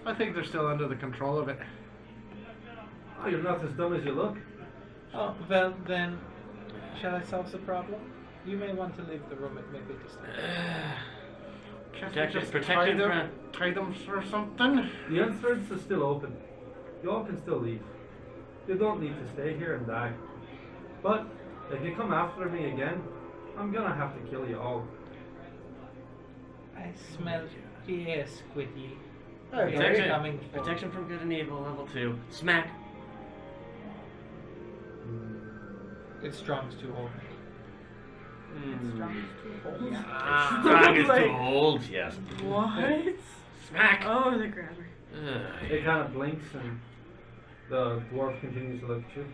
I think they're still under the control of it. Oh, you're not as dumb as you look. Oh, well then, shall I solve the problem? You may want to leave the room at maybe this time. Can't Protection- we just protection tie them or something? The entrance is still open. You all can still leave. You don't need to stay here and die. But if you come after me again, I'm gonna have to kill you all. I smell fear, Squiddy. Hey, We are Protection, coming for protection from good and evil, level 2. Smack. It's strong's too old. Strong is too old. Strong is Like- too old, yes. What? Smack. Oh, the grammar. Ugh. It kind of blinks and the dwarf continues to look at you.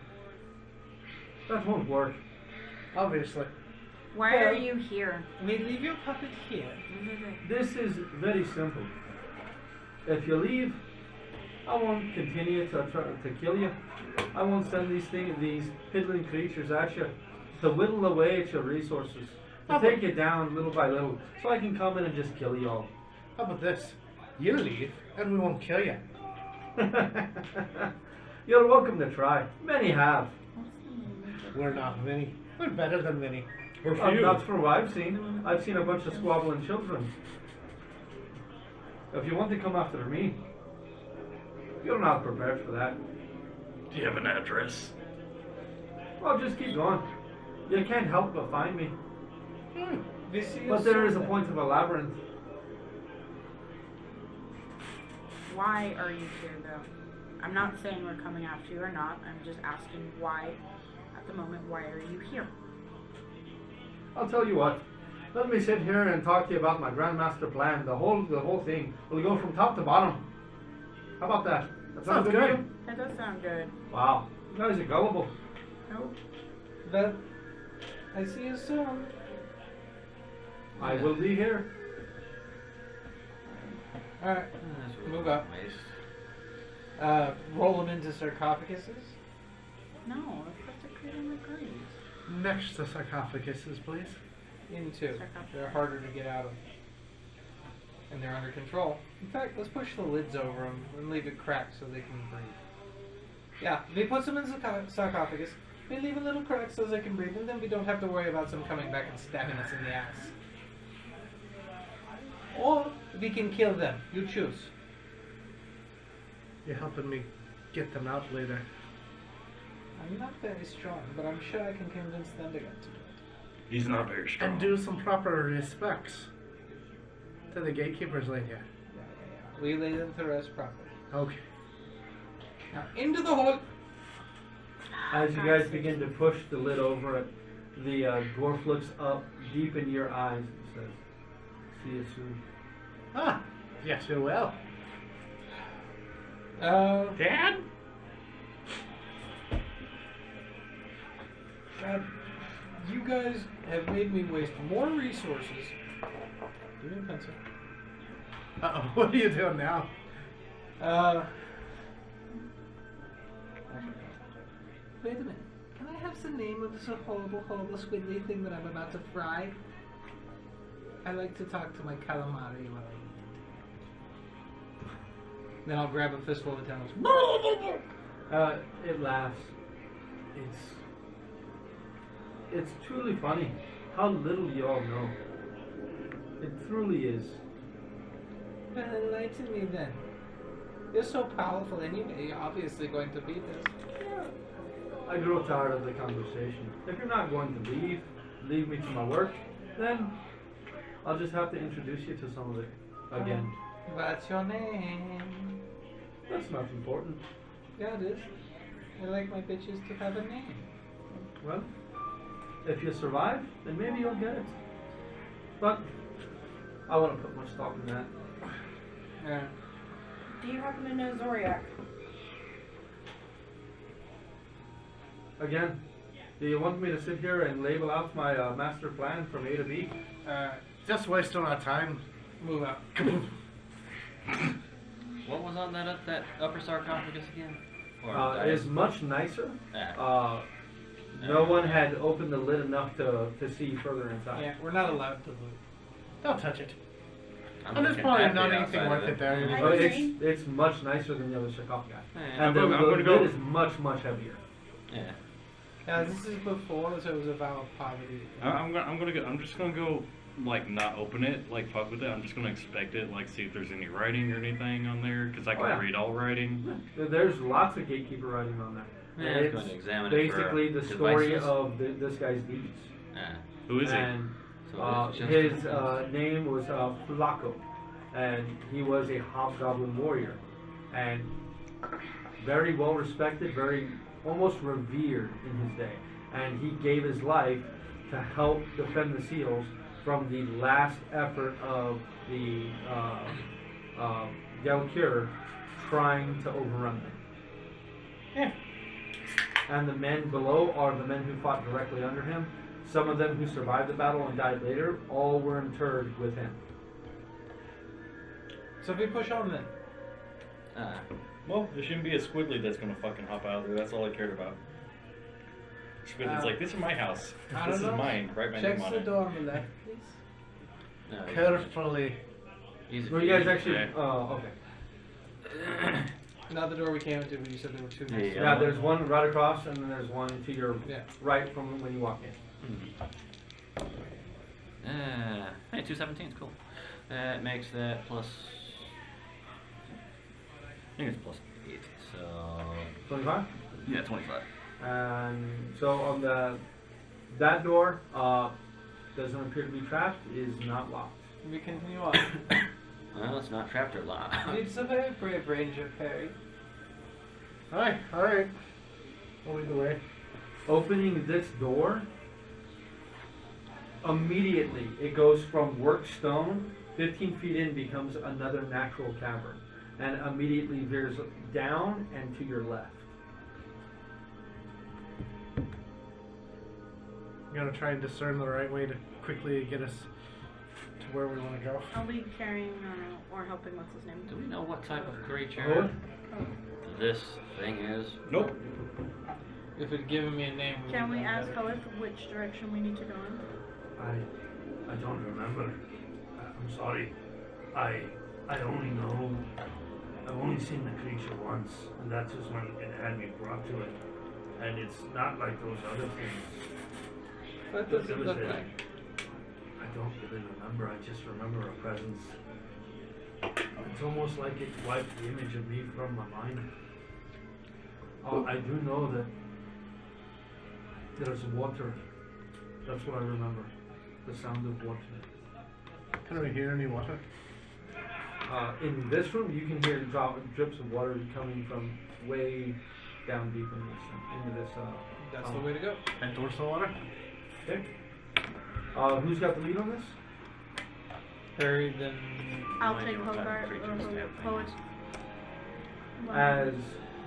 That won't work. Obviously. Why are Well- you here? We leave your puppet here. This is very simple. If you leave, I won't continue to try to kill you. I won't send these piddling creatures at you to whittle away at your resources, to take you down little by little, so I can come in and just kill you all. How about this? You leave, and we won't kill you. You're welcome to try. Many have. We're not many. We're better than many. We're few. Not from what I've seen. I've seen a bunch of squabbling children. If you want to come after me, you're not prepared for that. Do you have an address? Well, just keep going. You can't help but find me. We see you But there is a soon, then. point of a labyrinth. Why are you here, though? I'm not saying we're coming after you or not. I'm just asking why, at the moment, why are you here? I'll tell you what. Let me sit here and talk to you about my grandmaster plan. The whole thing. We'll go from top to bottom. How about that? That sounds good to you? That does sound good. Wow. You guys are gullible. Nope. Well, I see you soon. I will be here. Alright, move up. Roll them into sarcophaguses. No, that's to create in the graves. Next to sarcophaguses, please. Into. Sarcophagus. They're harder to get out of. And they're under control. In fact, let's push the lids over them and leave it cracked so they can breathe. Yeah, we put them in the sarcophagus. We leave a little crack so they can breathe, and then we don't have to worry about them coming back and stabbing us in the ass. Or we can kill them. You choose. You're helping me get them out later. I'm not very strong, but I'm sure I can convince them to get to do it. He's not very strong. And do some proper respects to the gatekeepers lady. We lay them to rest properly. Okay. Now into the hole. As you guys begin to push the lid over it, the dwarf looks up deep into your eyes and says, "See you soon." Ah, yes, you will. Dad? You guys have made me waste more resources. Give me a pencil. Uh-oh, what are you doing now? Wait a minute. Can I have the name of this horrible, squiddly thing that I'm about to fry? I like to talk to my calamari while I eat it. Then I'll grab a fistful of tendrils. It laughs. It's truly funny how little you all know. It truly is. Well, enlighten me then. You're so powerful anyway, you're obviously going to beat us. I grow tired of the conversation. If you're not going to leave me to my work, then I'll just have to introduce you to some of it again. What's your name? That's not important. Yeah, it is. I like my bitches to have a name. Well, if you survive, then maybe you'll get it. But I wouldn't put much stock in that. Yeah. Do you happen to know Zoriak? Again, do you want me to sit here and label out my master plan from A to B? Just wasting our time. Move out. What was on that upper sarcophagus again? It is much nicer. Ah. No one had opened the lid enough to see further inside. Yeah, we're not allowed to loot. Don't touch it. I'm And there's looking probably at not the anything outside worth of it there. Hi, But Jane. it's much nicer than the other sarcophagi. Yeah, And the I'm gonna lid go- is much heavier. Yeah. Yeah, this is before, so it was a vow of poverty. I'm just gonna go like not open it, like fuck with it. I'm just gonna inspect it, like see if there's any writing or anything on there, because I can Oh, yeah. read all writing. There's lots of gatekeeper writing on there. Yeah, And I'm it's going to examine it for basically the story devices. of this guy's deeds. Who is he? And So it's just- his name was Flaco, and he was a hobgoblin warrior, and very well respected, very almost revered in his day. And he gave his life to help defend the seals from the last effort of the Galcure trying to overrun them. Yeah. And the men below are the men who fought directly under him. Some of them who survived the battle and died later, all were interred with him. So if we push on then. Well, there shouldn't be a squiddly that's gonna fucking hop out of there. That's all I cared about. Squiddly's like, this is my house. I This don't is know. mine. Write my Check name on the it. door on the left, please. No, Carefully. Easy Were for you guys you. actually? Okay. Okay. Not the door we came into, but you said there were two. There you go. Yeah, there's one right across, and then there's one to your Yeah. right from when you walk in. Hey, 217 is cool. That makes that plus. I think it's plus 8. So 25. yeah, 25. And so on that door doesn't appear to be trapped. Is not locked. We continue on. Well, it's not trapped or locked. It's a very brave ranger, Perry. Alright. I'll lead the way. Opening this door, immediately it goes from work stone, 15 feet in becomes another natural cavern, and immediately veers down and to your left. I'm gonna try and discern the right way to quickly get us to where we want to go. I'll be carrying or helping. What's his name? Do we know what type of Hold. creature this thing is? Nope. If it'd given me a name, Can we would've ask known better. Hoeth which direction we need to go in? I don't remember. I'm sorry. I only know. I've only seen the creature once, and that was when it had me brought to it. And it's not like those other things. What There does it was look a- like? I don't really remember. I just remember a presence. It's almost like it wiped the image of me from my mind. I do know that there's water That's what I remember. The sound of water. Can we hear any water? In this room, you can hear drips of water coming from way down deep into this. That's the way to go. And dorsal water? Okay. Who's got the lead on this? Harry, then. I'll Might take know what type of Hobart creatures or they have. Poet. As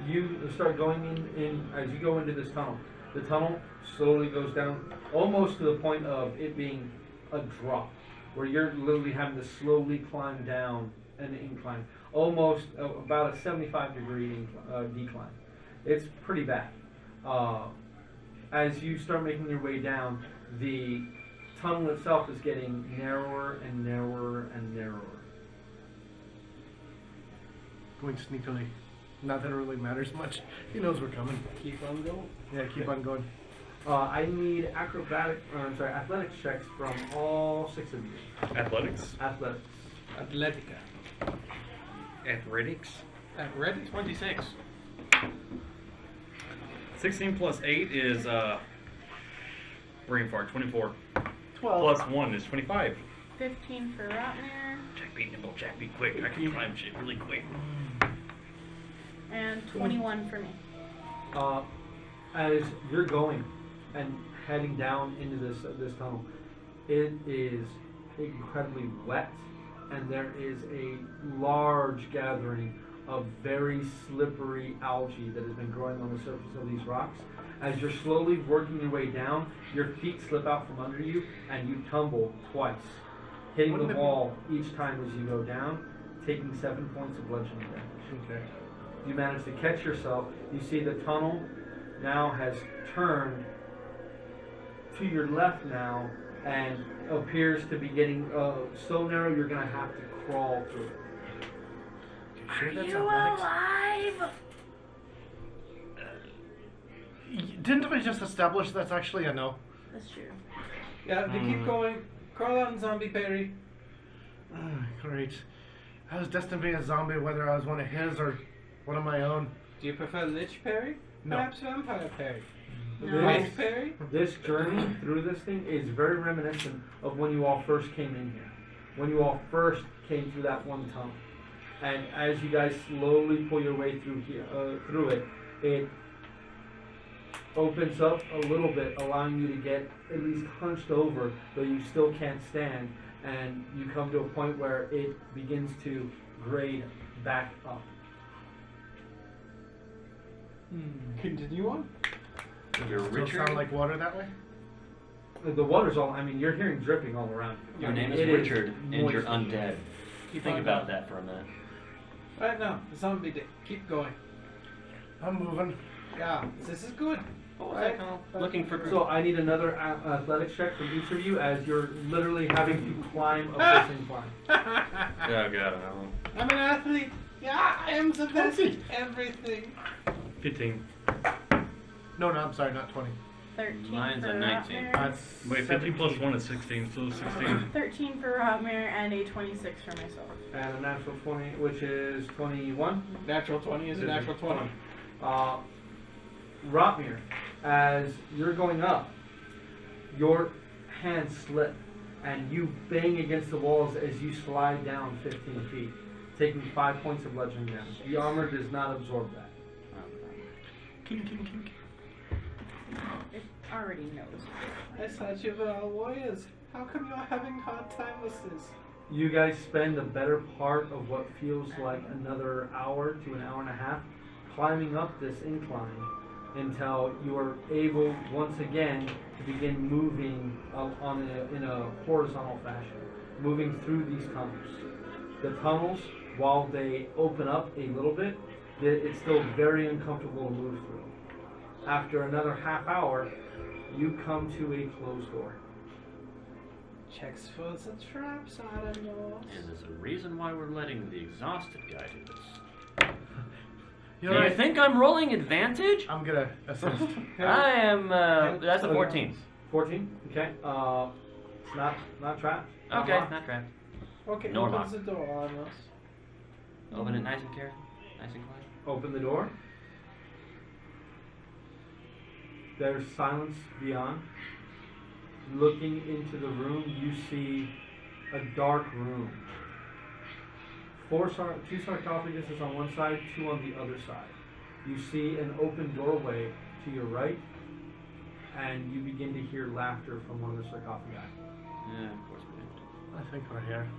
you start going as you go into this tunnel, the tunnel slowly goes down, almost to the point of it being a drop, where you're literally having to slowly climb down an incline, almost about a 75-degree decline. It's pretty bad. As you start making your way down, the tunnel itself is getting narrower and narrower and narrower. Going sneakily. Not that it really matters much. He knows we're coming. Keep on going. Yeah, keep on going. I need athletics checks from all 6 of you. Athletics. Athletics. Atletica. Athletics. At ready? 26. 16 plus 8 is brain fart. 24. 12. Plus 1 is 25. 15 for Rotmere. Jack be nimble. Jack be quick. I can climb shit really quick. And 21 for me. As you're going and heading down into this tunnel, it is incredibly wet, and there is a large gathering of very slippery algae that has been growing on the surface of these rocks. As you're slowly working your way down, your feet slip out from under you, and you tumble twice, hitting the wall each time as you go down, taking 7 points of bludgeoning damage. Okay. You manage to catch yourself. You see the tunnel now has turned to your left now and appears to be getting so narrow you're going to have to crawl through it. Sure, that's You athletics. alive? Didn't we just establish that's actually a no? That's true. Yeah, if you keep going, crawl on zombie Perry. Great. I was destined to be a zombie whether I was one of his or one of my own. Do you prefer Lich Perry? No. Perhaps Vampire Perry? No. White Perry? This journey through this thing is very reminiscent of when you all first came in here. When you all first came through that one tunnel. And as you guys slowly pull your way through here, through it, it opens up a little bit, allowing you to get at least hunched over, though you still can't stand, and you come to a point where it begins to grade back up. Continue on. You're Still Richard. sound like water that way? The water's all, I mean, you're hearing dripping all around. Your name is It Richard, and you're moist. undead. Keep Think on about going. that for a minute. Right now, zombie day. Keep going. I'm moving. Yeah, this is good. What was Right. that called? Looking for. So I need another athletics check from each of you as you're literally having to climb up this incline. Oh god, I'm an athlete. Yeah, I am the best at everything. 15. No, I'm sorry, not 20. 13 Mine's for a 19. Rotmere. That's Wait, 15 plus 1 is 16, so 16. 13 for Rotmere and a 26 for myself. And a natural 20, which is 21. Natural 20 is a natural 20. Rotmere, as you're going up, your hands slip and you bang against the walls as you slide down 15 feet, taking 5 points of bludgeoning damage. The armor does not absorb that. Kink, kink, kink. It already knows. I thought you were all warriors. How come you're having a hard time with this? You guys spend the better part of what feels like another hour to an hour and a half climbing up this incline until you are able once again to begin moving in a horizontal fashion, moving through these tunnels. The tunnels, while they open up a little bit, it's still very uncomfortable to move through. After another half hour, you come to a closed door. Checks for the traps, I don't know. And there's a reason why we're letting the exhausted guy do this. You Do know, you think I'm rolling advantage? I'm gonna assist. I am. That's a 14. 14, okay. It's not trapped. not Okay, locked. not trapped. Okay, Normal. opens the door on us. Open it nice and careful, nice and quiet. Open the door. There's silence beyond. looking into the room, you see a dark room. Two sarcophaguses on one side, 2 on the other side. You see an open doorway to your right, and you begin to hear laughter from one of the sarcophagi. Yeah, of course we do. I think we're here.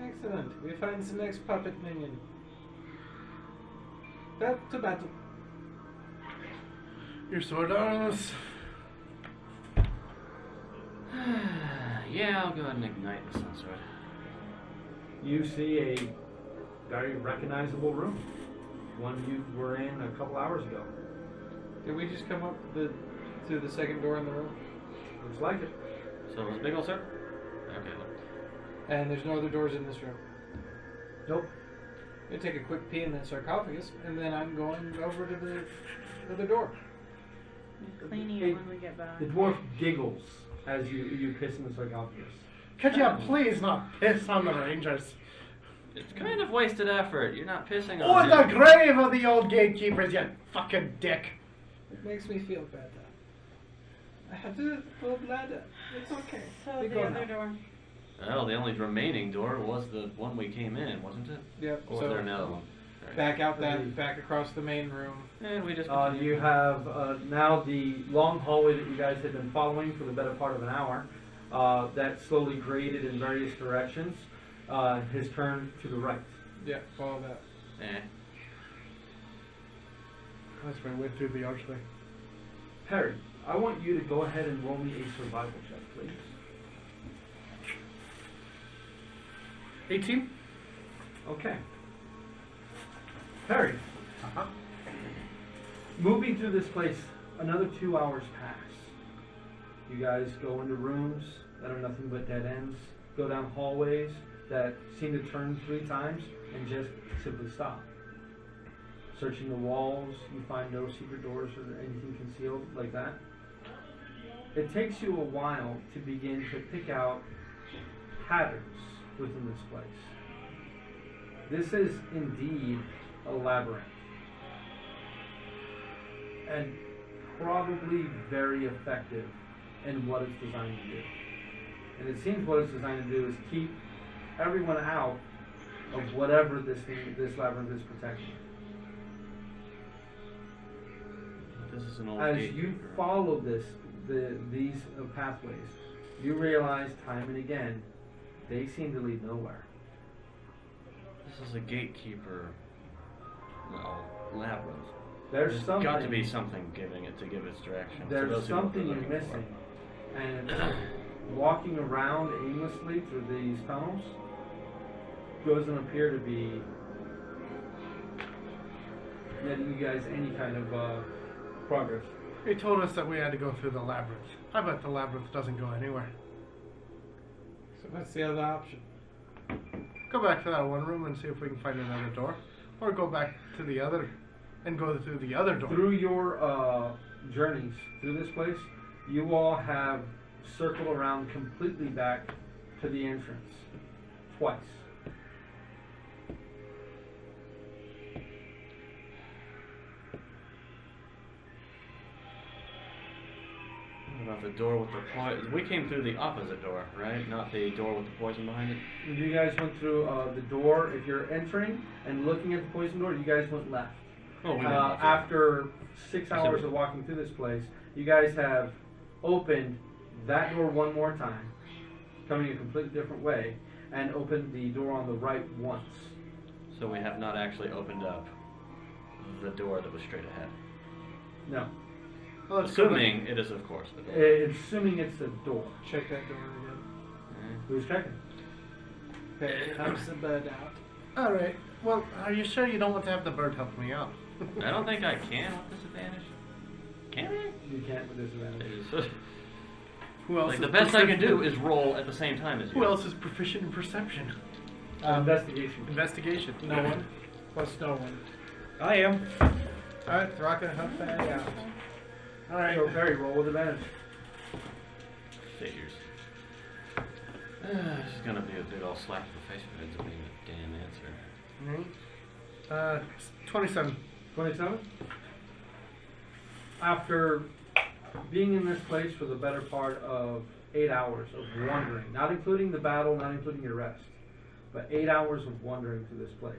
Excellent. We find the next puppet minion. Back to battle. Your sword arms. Yeah, I'll go ahead and ignite the sunsword. You see a very recognizable room. One you were in a couple hours ago. Did we just come up through the second door in the room? Looks like it. So it was a big ol' sir? Okay. And there's no other doors in this room. Nope. I take a quick pee in that sarcophagus, and then I'm going over to the other door. Cleaning it when we get back. The dwarf giggles as you piss in the sarcophagus. Could you please not piss on the Rangers? It's kind of wasted effort. You're not pissing Or on the me. grave of the old gatekeepers, you fucking dick. It makes me feel better. I have to go bladder. It's okay. So We the go other now. door. Well, the only remaining door was the one we came in, wasn't it? Yep. Or was there another one? Right. Back out that, back across the main room. And we just You have now the long hallway that you guys had been following for the better part of an hour, that slowly graded in various directions, has turned to the right. Yeah, follow that. That's my way through the archway. Perry, I want you to go ahead and roll me a survival check, please. 18? Okay. Perry, moving through this place, another 2 hours pass. You guys go into rooms that are nothing but dead ends, go down hallways that seem to turn 3 times and just simply stop. Searching the walls, you find no secret doors or anything concealed like that. It takes you a while to begin to pick out patterns within this place. This is indeed a labyrinth, and probably very effective in what it's designed to do. And it seems what it's designed to do is keep everyone out of whatever this labyrinth is protecting. This is an old As gate. you follow these pathways, you realize time and again they seem to lead nowhere. This is a gatekeeper. No, labyrinth. There's something. Got to be something giving it to give its direction. to There's those who know what something they're you're looking for. missing, and walking around aimlessly through these tunnels doesn't appear to be getting you guys any kind of progress. He told us that we had to go through the labyrinth. I bet the labyrinth doesn't go anywhere. So what's the other option? Go back to that one room and see if we can find another door. Or go back to the other and go through the other door. Through your journeys through this place, you all have circled around completely back to the entrance twice. What about the door with the poison? We came through the opposite door, right? Not the door with the poison behind it? You guys went through the door. If you're entering and looking at the poison door, you guys went left. Oh, we went left, yeah. After 6 hours of walking through this place, you guys have opened that door one more time, coming a completely different way, and opened the door on the right once. So we have not actually opened up the door that was straight ahead. No. Well, let's go Assuming it is, of course, the door. Assuming it's a door. Check that door again. Who's checking? Okay, comes the bird out. back. Alright. Well, are you sure you don't want to have the bird help me out? I don't think I can with disadvantage. Can I? You can't with disadvantage. Who else Like, is the best I can proficient- do is roll at the same time as you. Who else is proficient in perception? Investigation. Investigation. No one. Plus no one. I am. Alright, Thraka, hunt that out. Alright. So Perry, roll with advantage. Figures. This is gonna be a big old slap in the face for it to being a damn answer. 27. 27. After being in this place for the better part of 8 hours of wandering, not including the battle, not including your rest, but 8 hours of wandering through this place.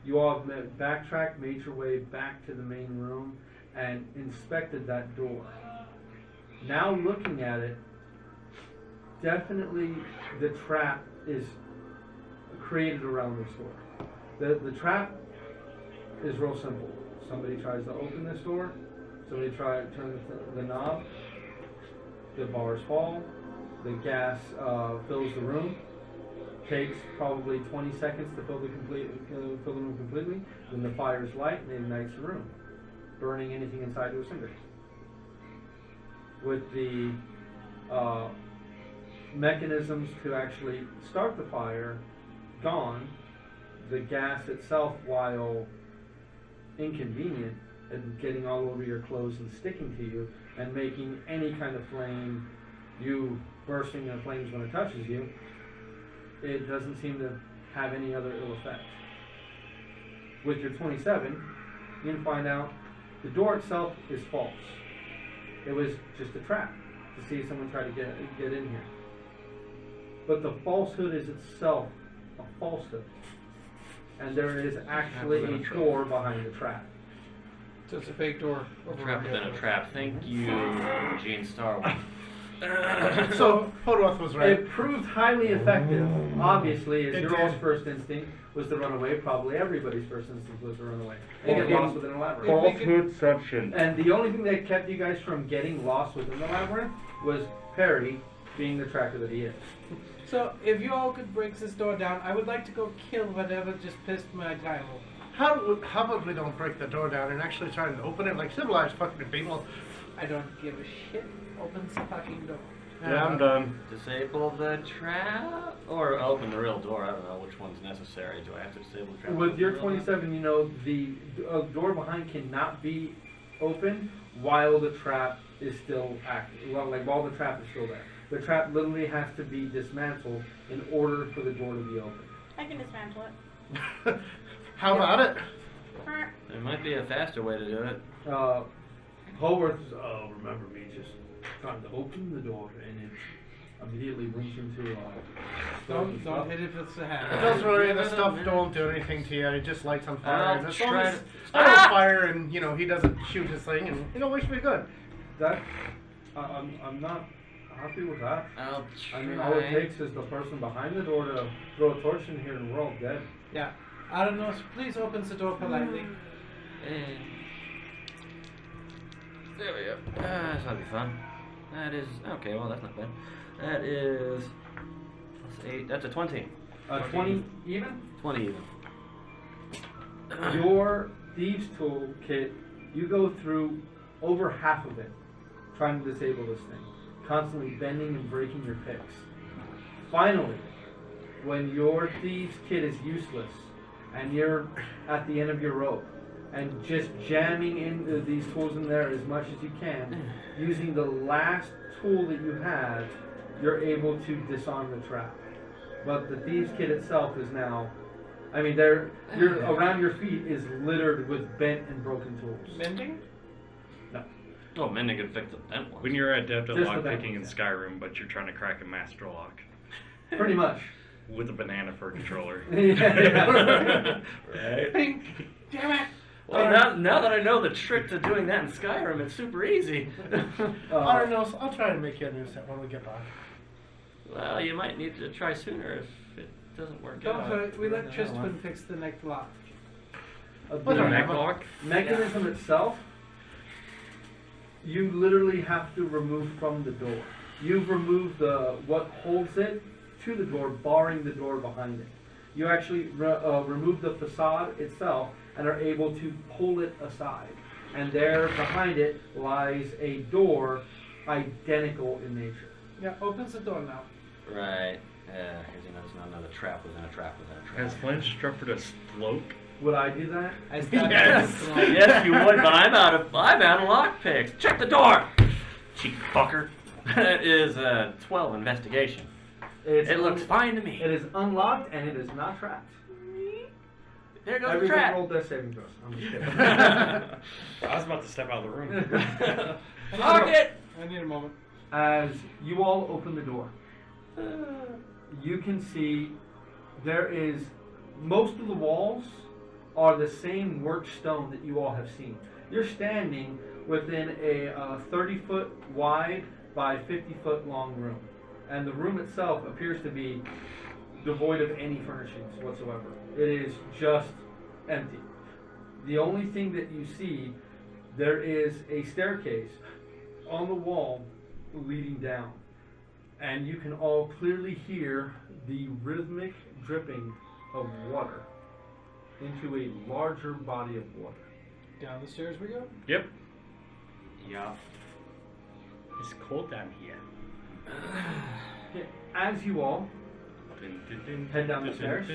You all have backtracked, made your way back to the main room, and inspected that door. Now looking at it, definitely the trap is created around this door. The trap is real simple. Somebody tries to open this door, somebody tries to turn the knob, the bars fall, the gas fills the room, takes probably 20 seconds to fill the room completely, then the fires light and it ignites the room, burning anything inside to a cinder. With the mechanisms to actually start the fire gone, the gas itself, while inconvenient and getting all over your clothes and sticking to you and making any kind of flame, you bursting into flames when it touches you, it doesn't seem to have any other ill effect. With your 27, you can find out the door itself is false. It was just a trap to see if someone tried to get in here. But the falsehood is itself a falsehood. And there is actually a door behind the trap. So it's a fake door. A trap within a trap. Thank you, Gene Starwell. So Podroth was right. It proved highly effective. Obviously, as It your did. all's first instinct was to run away, probably everybody's first instinct was to run away. And get lost within a labyrinth. Falsehoodception. And the only thing that kept you guys from getting lost within the labyrinth was Perry being the tracker that he is. So, if you all could break this door down, I would like to go kill whatever just pissed my time off. How about we don't break the door down and actually try and open it like civilized fucking people? I don't give a shit. Open the fucking door. Yeah, I'm done. Disable the trap? Or open the real door? I don't know which one's necessary. Do I have to disable the trap? With your 27, you know the door behind cannot be opened while the trap is still active. Well, like while the trap is still there. The trap literally has to be dismantled in order for the door to be opened. I can dismantle it. How about it? There might be a faster way to do it. Howard, remember me just trying to open the door and it immediately brings him to Don't hit it with the hand. Don't worry, the stuff don't do anything to you. It just lights on fire. I'll And as try long as to- it's on fire and, you know, he doesn't shoot his thing and, you know, we should be good. That I'm not happy with that. I'll I try. mean, all it takes is the person behind the door to throw a torch in here and we're all dead. Yeah. I don't know, so please open the door politely. And there we go. That's gonna be fun. That is okay. Well, that's not bad. That is that's 8. That's a 20. 20 even? 20 even. Your thieves toolkit, you go through over half of it trying to disable this thing, constantly bending and breaking your picks. Finally, when your thieves kit is useless and you're at the end of your rope and just jamming in these tools in there as much as you can, using the last tool that you have, you're able to disarm the trap. But the thieves kit itself is now, I mean, around your feet is littered with bent and broken tools. Mending? No. Oh, man, they could fix the bent one. When you're adept at Just the lockpicking in bent, Skyrim, but you're trying to crack a master lock Pretty much. with a banana for a controller. Yeah. Right? Pink! Damn it! Well, now that I know the trick to doing that in Skyrim, it's super easy. I don't know, so I'll try and make you a new set when we get back. Well, you might need to try sooner if it doesn't work Don't out. worry, we let Tristan fix the neck lock. With a neck lock? Mechanism itself, you literally have to remove from the door. You've removed what holds it to the door, barring the door behind it. You actually remove the facade itself and are able to pull it aside. And there behind it lies a door identical in nature. Yeah, opens the door now. Right. Yeah, because you know there's not another trap within a trap within a trap. Has Flinch suffered a stroke? Would I do that? I stabbed Yes. it. Yes, you would, but I'm out of lockpicks. Check the door, cheap fucker. It is 12 investigation. It looks fine to me. It is unlocked and it is not trapped. There goes the Everybody trap. roll death saving throws. I'm just kidding. I was about to step out of the room. Lock it! I need a moment. As you all open the door, you can see there is most of the walls are the same worked stone that you all have seen. You're standing within a 30-foot wide by 50-foot long room, and the room itself appears to be devoid of any furnishings whatsoever. It is just empty. The only thing that you see, there is a staircase on the wall leading down, and you can all clearly hear the rhythmic dripping of water into a larger body of water. Down the stairs we go? Yep. Yeah. It's cold down here. As you all head down the stairs,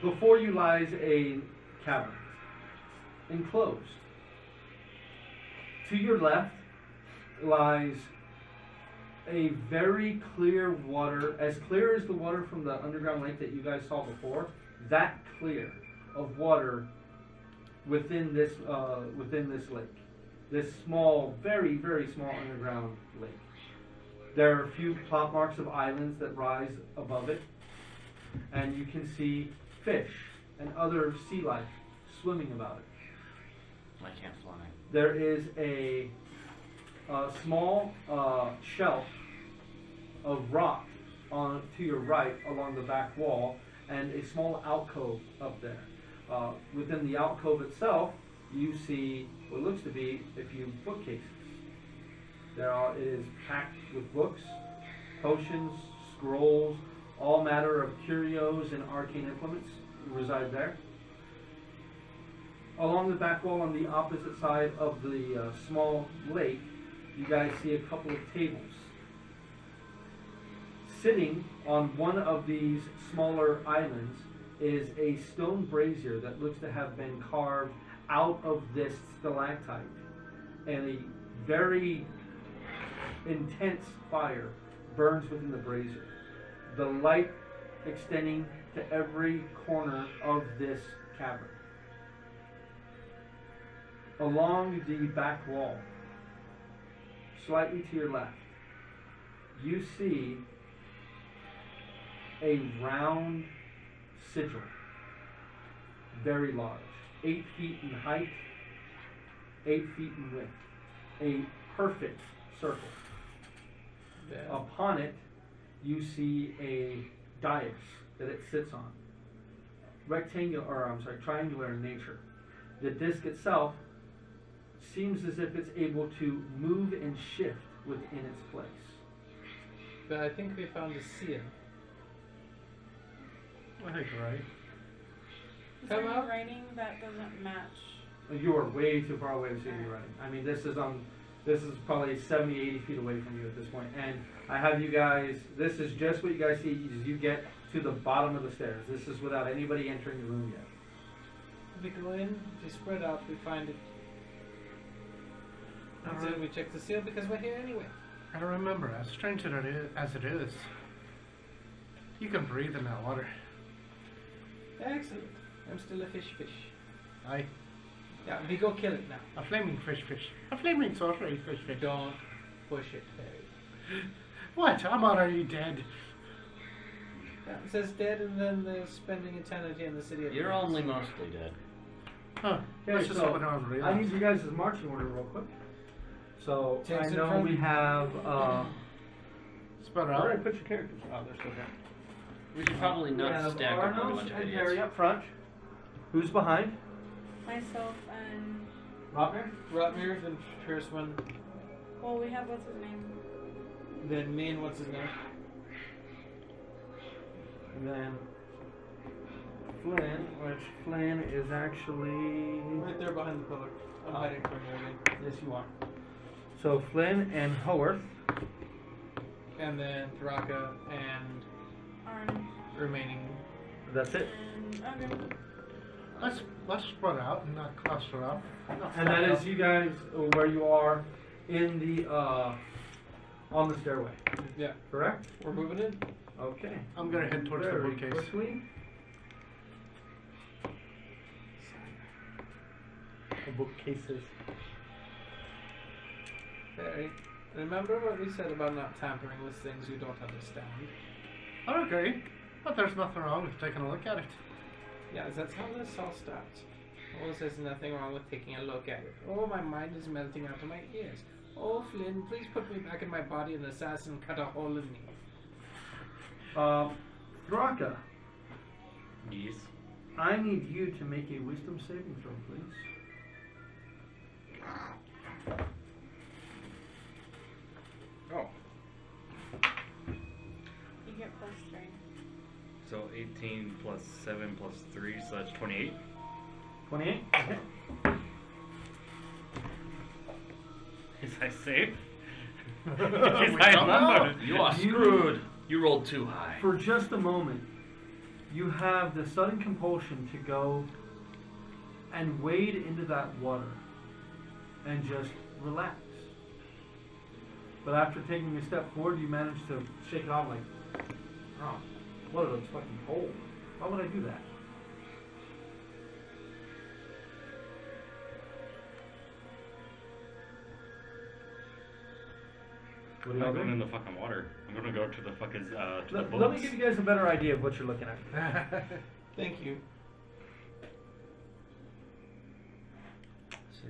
before you lies a cavern, enclosed. To your left lies a very clear water, as clear as the water from the underground lake that you guys saw before, that clear of water within this lake. This small, very, very small underground lake. There are a few plot marks of islands that rise above it, and you can see fish and other sea life swimming about it. I can't fly. There is a small shelf of rock on to your right along the back wall, and a small alcove up there. Within the alcove itself, you see what looks to be a few bookcases. It is packed with books, potions, scrolls, all manner of curios and arcane implements reside there. Along the back wall on the opposite side of the small lake, you guys see a couple of tables. Sitting on one of these smaller islands is a stone brazier that looks to have been carved out of this stalactite, and a very intense fire burns within the brazier. The light extending to every corner of this cavern. Along the back wall, slightly to your left, you see a round sigil, very large, 8 feet in height, 8 feet in width, a perfect circle. Yeah. Upon it, you see a dais that it sits on, triangular in nature. The disc itself seems as if it's able to move and shift within its place. But I think we found a seal. I think you're right. Is Come there out. writing that doesn't match? You are way too far away to see me running. I mean, this is probably 70, 80 feet away from you at this point. And I have you guys, this is just what you guys see as you get to the bottom of the stairs. This is without anybody entering the room yet. We go in, we spread out, we find it. And then we check the seal because we're here anyway. I don't remember, as strange as it is, you can breathe in that water. Excellent. I'm still a fish. Aye. Yeah, we go kill it now. A flaming fish. A flaming sorcery fish. Don't push it, Harry. What? I'm already dead. Yeah, it says dead and then they're spending eternity in the city of You're Dreams. only mostly dead. Huh. Okay, That's just so what I was I realizing. need you guys' marching order real quick. So Takes I it know from- we have. Spread Where out. did I put your characters? Oh, they're still there. We should probably We not have stack up a Arnos bunch of and Harry idiots. up front. Who's behind? Myself and Robner. Rotmir, then first one, well, we have what's his name? then me and what's his name? And then Flynn, which Flynn is actually. Right there behind the pillar. I'm hiding from you again. Yes, you are. So Flynn and Howarth. And then Thraka and Arn remaining. That's it. and okay. Let's spread out and not cluster up. And that is you guys where you are in the on the stairway. Yeah, Correct? we're moving in. Okay. I'm gonna head towards the Very bookcase. quickly. couple bookcases. Harry, remember what we said about not tampering with things you don't understand? I agree, but there's nothing wrong with taking a look at it. Yes, that's how this all starts. Oh, there's nothing wrong with taking a look at it. Oh, my mind is melting out of my ears. Oh, Flynn, please put me back in my body and assassin cut a hole in me. Draka, Yes. I need you to make a wisdom saving throw, please. Oh. You get +3. So 18 plus 7 plus 3, so that's 28. 28? Okay. Is I safe? Is We I don't numbered? You are screwed. You rolled too high. For just a moment, you have the sudden compulsion to go and wade into that water and just relax. But after taking a step forward, you manage to shake it off like, oh, water looks fucking cold. Why would I do that? What I'm do not y'all going do? in the fucking water. I'm gonna go to the fucking to the Let me boats. give you guys a better idea of what you're looking at. Thank you.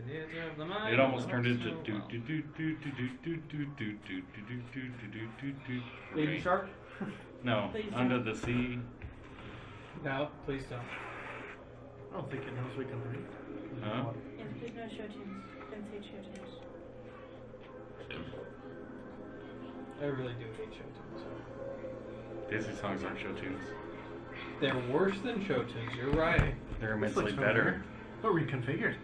It almost turned into do do do do do do do do do do do do do do do. Baby shark? No, Please under don't. the sea. No, please don't. I don't think it knows we can read. Huh? Yes, please no show tunes. Don't say show tunes. I really do hate show tunes. Disney songs aren't show tunes. They're worse than show tunes, you're right. They're This immensely looks better. But reconfigured.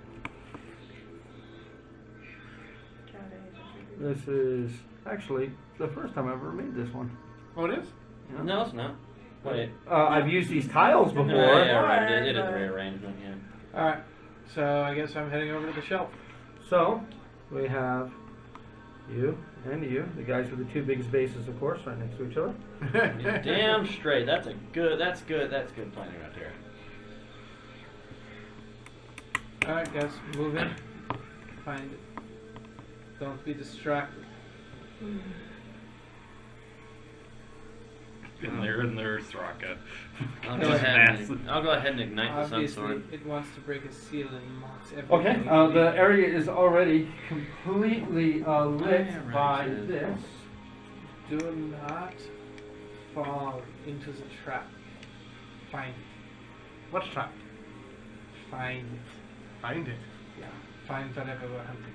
This is actually the first time I've ever made this one. Oh, it is? Yeah. No, it's not. Wait. I've used these tiles before. Yeah, right. It is a rearrangement, yeah. Alright, so I guess I'm heading over to the shelf. So, we have you and you, the guys with the two biggest bases, of course, right next to each other. You're damn straight. That's good planning right there. Alright, guys, move in. Find it. Don't be distracted. And there's Raka. I'll Go go ahead. Massive. I'll go ahead and ignite the sun Obviously, sword. it wants to break a seal and mocks everything. Okay, the area is already completely lit Yeah, right, by it is. this. Do not fall into the trap. Find it. What's trapped? Find it. Find it. Yeah. Find whatever we're hunting.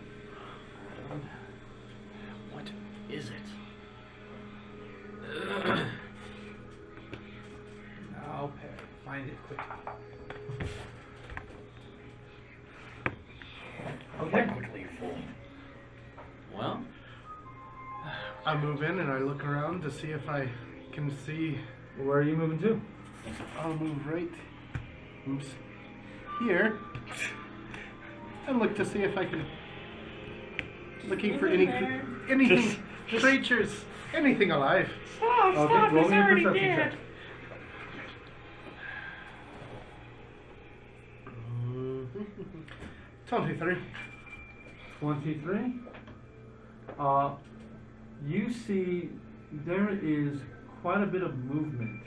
What is it? Now, Perry, find it quickly. Okay. Well, I move in and I look around to see if I can see. Where are you moving to? I'll move right. Oops. Here. And look to see if I can. Looking for anything, creatures, anything alive. Okay, roll me a perception check. 23. 23. You see there is quite a bit of movement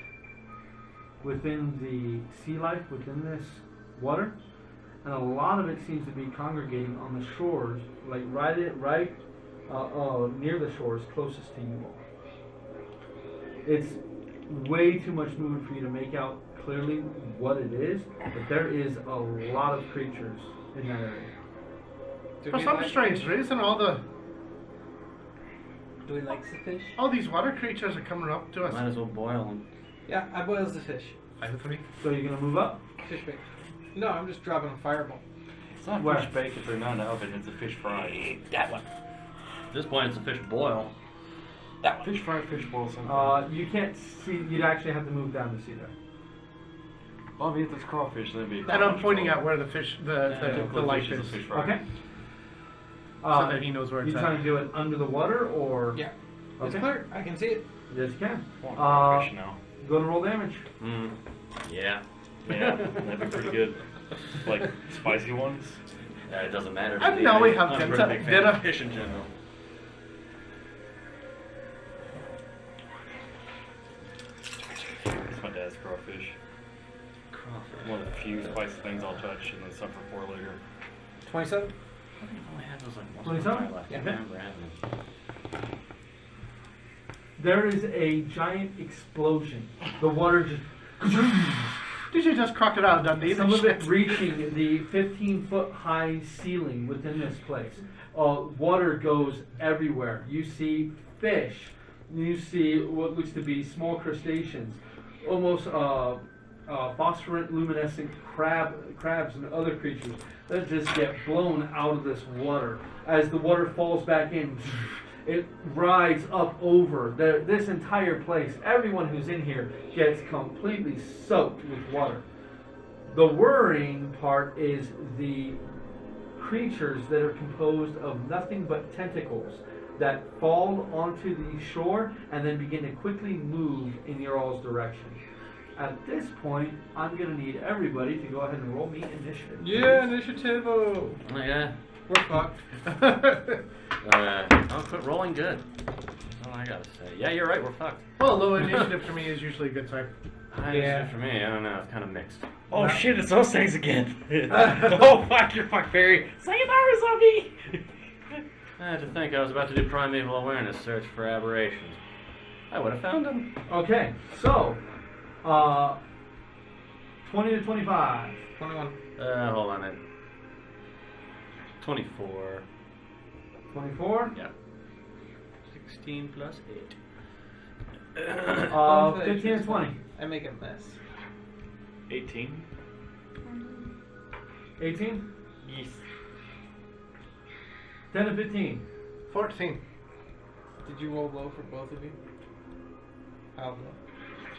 within the sea life within this water, and a lot of it seems to be congregating on the shores, like right near the shores closest to you all. It's way too much movement for you to make out clearly what it is, but there is a lot of creatures in that area. Do For we some like strange fish? reason, Do we like the fish? all these water creatures are coming up to might us. as well boil them. Yeah, I boils the fish. I have 3. So you're gonna move up? Fish bait. No, I'm just dropping a fireball. It's not Where? fish bake if they're not in the oven. It's a fish fry. That one. At this point, it's a fish boil. Fish fry, fish boil, something. You can't see. You'd actually have to move down to see that. Well, I mean, if it's crawfish, then it'd be. And I'm pointing at where the fish, the light fish is, is a fish fry. Okay. so that he knows where You it's trying at. to do it under the water or? Yeah. It's Okay. clear. I can see it. Yes, you can. Well, Uh, crawfish now. Go to roll damage. Yeah. Yeah, that'd be pretty good. Like spicy ones. It doesn't matter. to I me. know we have I'm a dinner- pretty big fan dinner. of fish in general. It's my dad's crawfish. Crawford. One of the few spicy things I'll touch and then suffer for later. 27. I think I've only had those like once 27? in my life. I Yeah. can't remember having them. There is a giant explosion. The water just. Did you just Crocodile Dundee? Some this of it shit? reaching the 15-foot high ceiling within this place. Water goes everywhere. You see fish. You see what looks to be small crustaceans, almost phosphorescent luminescent crabs and other creatures that just get blown out of this water. As the water falls back in, it rides up over this entire place. Everyone who's in here gets completely soaked with water. The worrying part is the creatures that are composed of nothing but tentacles that fall onto the shore and then begin to quickly move in your all's direction. At this point, I'm going to need everybody to go ahead and roll me initiative. Yeah, initiative. Oh, yeah. We're fucked. I'll quit rolling good. That's all I gotta say. Yeah, you're right, we're fucked. Well, low initiative for me is usually a good sign. Yeah. For me, I don't know, it's kind of mixed. Oh shit, it's those things again. Oh fuck, you're fucked, Barry. Sayonara, zombie! I had to think I was about to do primeval awareness search for aberrations. I would have found them. Okay, so 20 to 25. 21. Hold on a minute. 24. 24. Yeah. 16 plus 8. 15 and 20. I make a mess. 18. 18. Yes. 10 and 15. 14. Did you roll low for both of you? How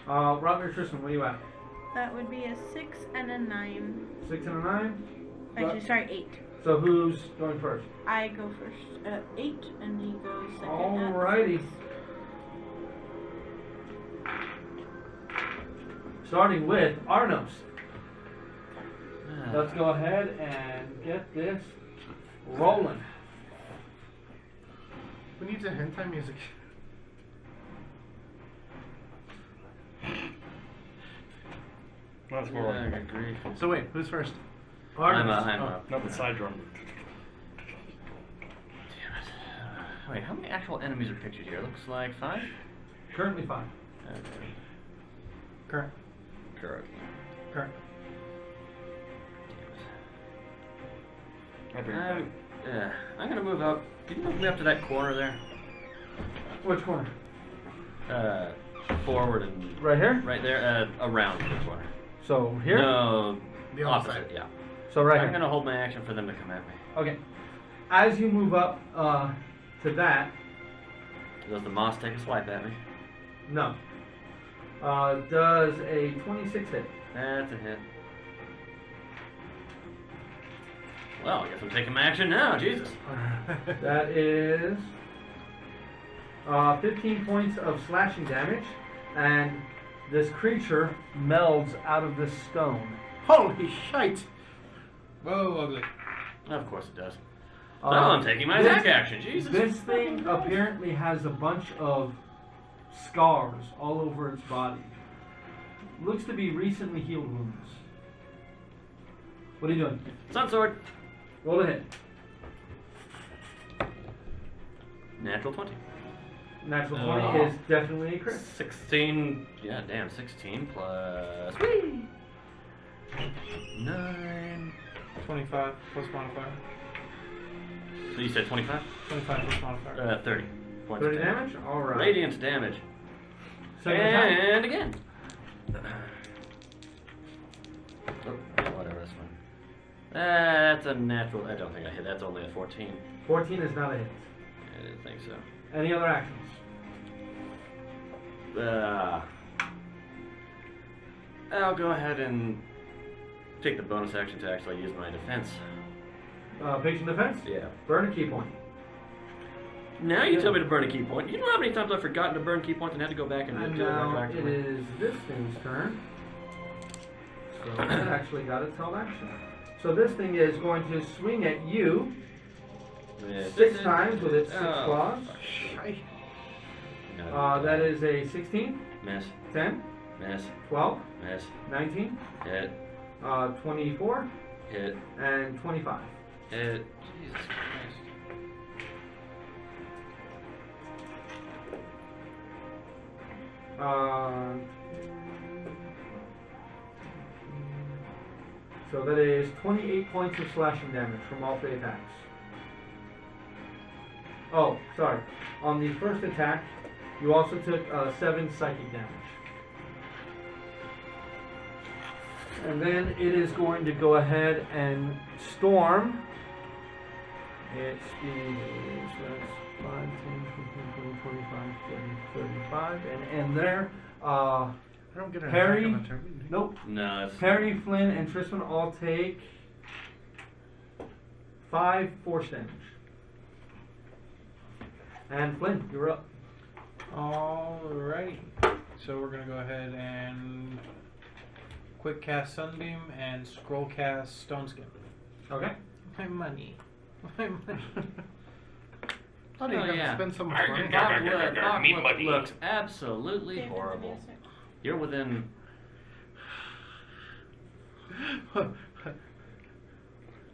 low? Robert Tristan, where you at? That would be a 6 and a 9. 6 and a 9. Actually, sorry, 8. So who's going first? I go first at 8, and he goes second Alrighty. at 6. Starting with Arnos. Let's go ahead and get this rolling. We need the hentai music. That's more Yeah, good grief. So wait, who's first? I'm Arnos. up. not the side drum. Damn it. Wait, how many actual enemies are pictured here? Looks like 5? Currently 5. Okay. Correct. Correct. Correct. I bring it back. Yeah, I'm gonna move up. Can you move me up to that corner there? Which corner? Forward and Right here? right there, around the corner. So here? No, The opposite. opposite. Yeah. So right I'm here. gonna hold my action for them to come at me. Okay. As you move up to that, Does the moss take a swipe at me? no. Does a 26 hit? That's a hit. Well, I guess I'm taking my action now. Jesus. That is 15 points of slashing damage, and this creature melds out of this stone. Holy shite! Whoa, ugly. Of course it does. Uh, So I'm taking my this- attack action. Jesus. This thing apparently has a bunch of scars all over its body. Looks to be recently healed wounds. What are you doing? Sun sword. Roll a hit. Natural 20. Natural Oh. 20 is definitely a crit. 16. Yeah, damn. 16 plus. Whee! 9. 25 plus modifier. So you said 25? 25 plus modifier. 30 points 30 of damage? Alright. Radiant damage. Second attack. And again. Oh, yeah, whatever, that's fine. That's a natural. I don't think I hit. That's only a 14. 14 is not a hit. I didn't think so. Any other actions? I'll go ahead and take the bonus action to actually use my defense. Patient defense? Yeah. Burn a key point. Now you tell me to burn a key point. You know how many times I've forgotten to burn key points and had to go back and And do it now it retroactively? is this thing's turn. So it actually got its held action. So this thing is going to swing at you Miss. 6 times with its 6 Oh, claws. No, That is a 16, Miss. 10, Miss. 12, Miss. 19, Hit. 24, Hit. and 25. Hit. Jesus Christ. So that is 28 points of slashing damage from all 3 attacks. Oh, sorry. On the first attack, you also took 7 psychic damage. And then it is going to go ahead and storm. Its speed is 5, 10, 15, 20, 25, 30, 35, and end there. I don't get an Harry, attack on the turn. nope. No, it's Harry, Flynn, and Tristan all take 5 force damage. And Flynn, you're up. Alrighty. So we're gonna go ahead and quick cast Sunbeam and scroll cast Stone Skin. Okay. My money. My money. How do you Oh, have yeah. to spend so much money? Look looks absolutely David, horrible. music. You're within.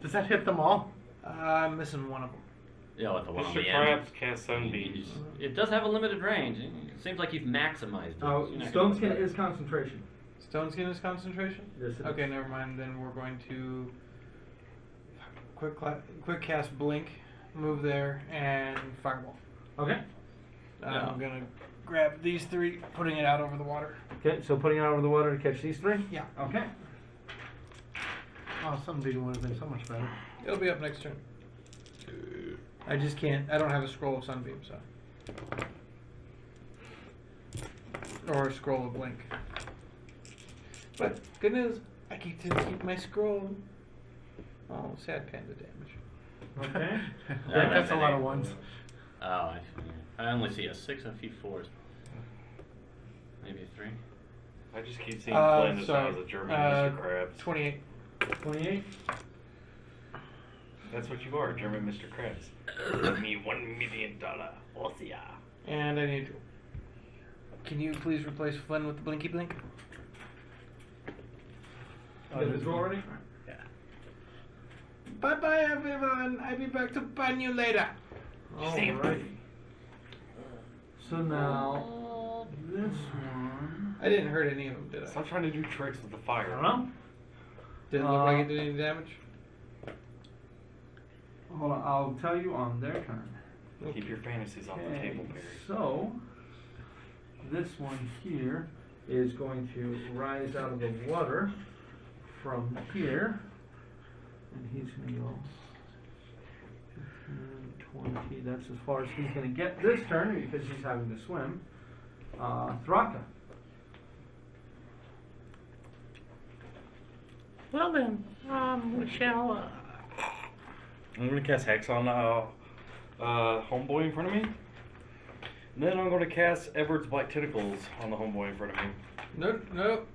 Does that hit them all? I'm missing one of them. Yeah, with the one on Mr. the Krabs end. cast Sunbeams. It does have a limited range. It seems like you've maximized it. Oh, You're not Stone gonna Skin let is concentration. Stone Skin is concentration? Yes, it is. Okay, never mind. Then we're going to quick cast Blink, move there, and Fireball. Okay. Yeah. I'm going to grab these 3, putting it out over the water. Okay, so putting it out over the water to catch these 3? Yeah. Okay. Oh, Sunbeam would have been so much better. It'll be up next turn. I just can't. I don't have a scroll of Sunbeam, so. Or a scroll of Blink. But good news, I get to keep my scroll. Oh, sad panda damage. Okay. That's a lot of ones. Oh, I only see a 6 and a few 4s. Maybe a 3. I just keep seeing Flynn as sorry. a German Mr. Krabs. 28. 28. That's what you are, German Mr. Krabs. Give me $1 million. Oh, yeah. And I need to. Can you please replace Flynn with the Blinky Blink? You got the draw already? Yeah. Bye bye, everyone. I'll be back to ban you later. Alrighty. So now, this one. I didn't hurt any of them, did I? Stop trying to do tricks with the I fire. don't know. Didn't look like it did any damage. Hold on, I'll tell you on their turn. Keep your fantasies off the Okay, table, Barry. so this one here is going to rise out of the water from here, and he's going to go 15, 20. That's as far as he's going to get this turn because he's having to swim. Thraka. Well then, we shall. I'm going to cast Hex on homeboy in front of me. And then I'm going to cast Edward's Black Tentacles on the homeboy in front of me. Nope, nope.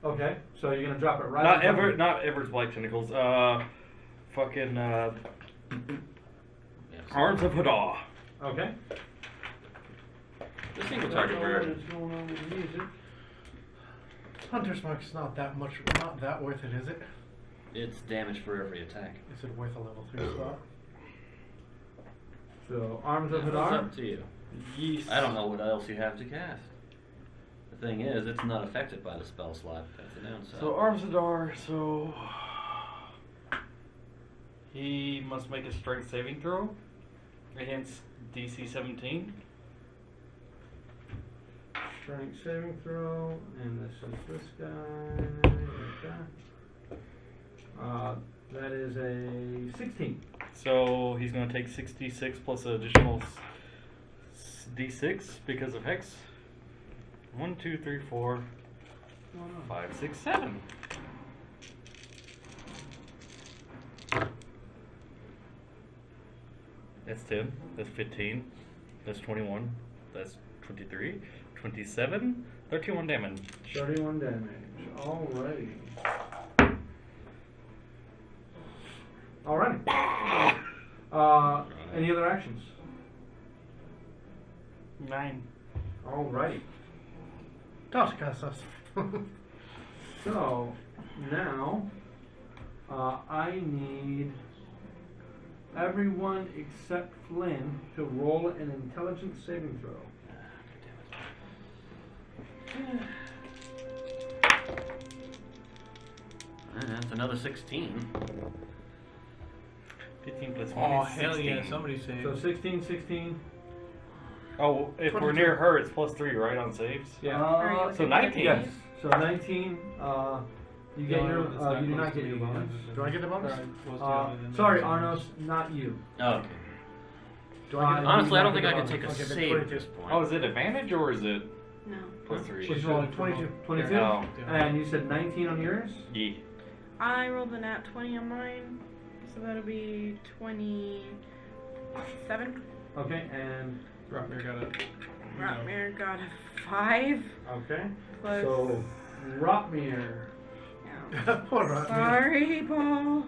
Okay, so you're going to drop it right Not on top of Everett, not Edward's Black Tentacles. Fucking Arms of Hadar. Okay. The single target What bird. is going on with the music? Hunter's Mark's not that worth it, is it? It's damage for every attack. Is it worth a level 3 slot? So, Arms of It's Hadar. up to you. Yes. I don't know what else you have to cast. The thing is, it's not affected by the spell slot. That's the downside. So Arms of Hadar, so he must make a strength saving throw against DC 17. Strength saving throw, and this is this guy. Like that. That is a 16. So he's going to take 66 plus an additional D6 because of Hex. 1, 2, 3, 4, 5, 6, 7. That's 10. That's 15. That's 21. That's 23. 27. 31 damage. 31 damage. Alrighty. Alright. Any other actions? 9. Alrighty. Don't cuss us. So, now, I need everyone except Flynn to roll an intelligence saving throw. That's another 16. 15 plus 1 Oh, is hell 16. yeah, somebody saved. So 16. Oh, if we're near her, it's plus 3, right, on saves? Yeah. So 19. Yes. So 19. You get No, your. it's not You do close not to get your me. bonus. Do I get the bonus? Sorry, Arnos, not you. Oh, okay. Do I get the Honestly, I don't you think I do could not take a get Okay, then save at 22. this point. Oh, is it advantage or is it No. plus 3? She's rolling 22. 22. Oh. And you said 19 on yours. Yeah. I rolled a nat 20 on mine, so that'll be 27. Okay, and Rotmere got a. Rotmere got a 5. okay. Plus. So Rotmere. Yeah. Poor Rotmere. Sorry, Paul.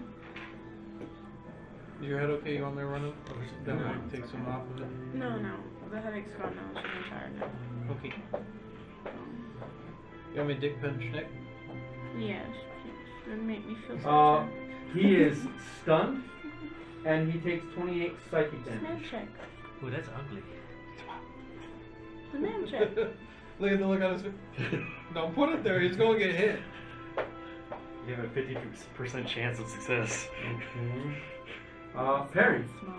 Is your head okay? You want me to run it? Or that No. might take some off of it? No. The headache's gone now. I'm tired now. Okay. You want me to dick punch Nick? Yes. It'll make me feel so tired. He is stunned, and he takes 28 psychic Man damage. check. Ooh, that's ugly. The man check. Look at the look on his face. Don't put it there. He's going to get hit. You have a 50% chance of success. Okay. Perry. Small.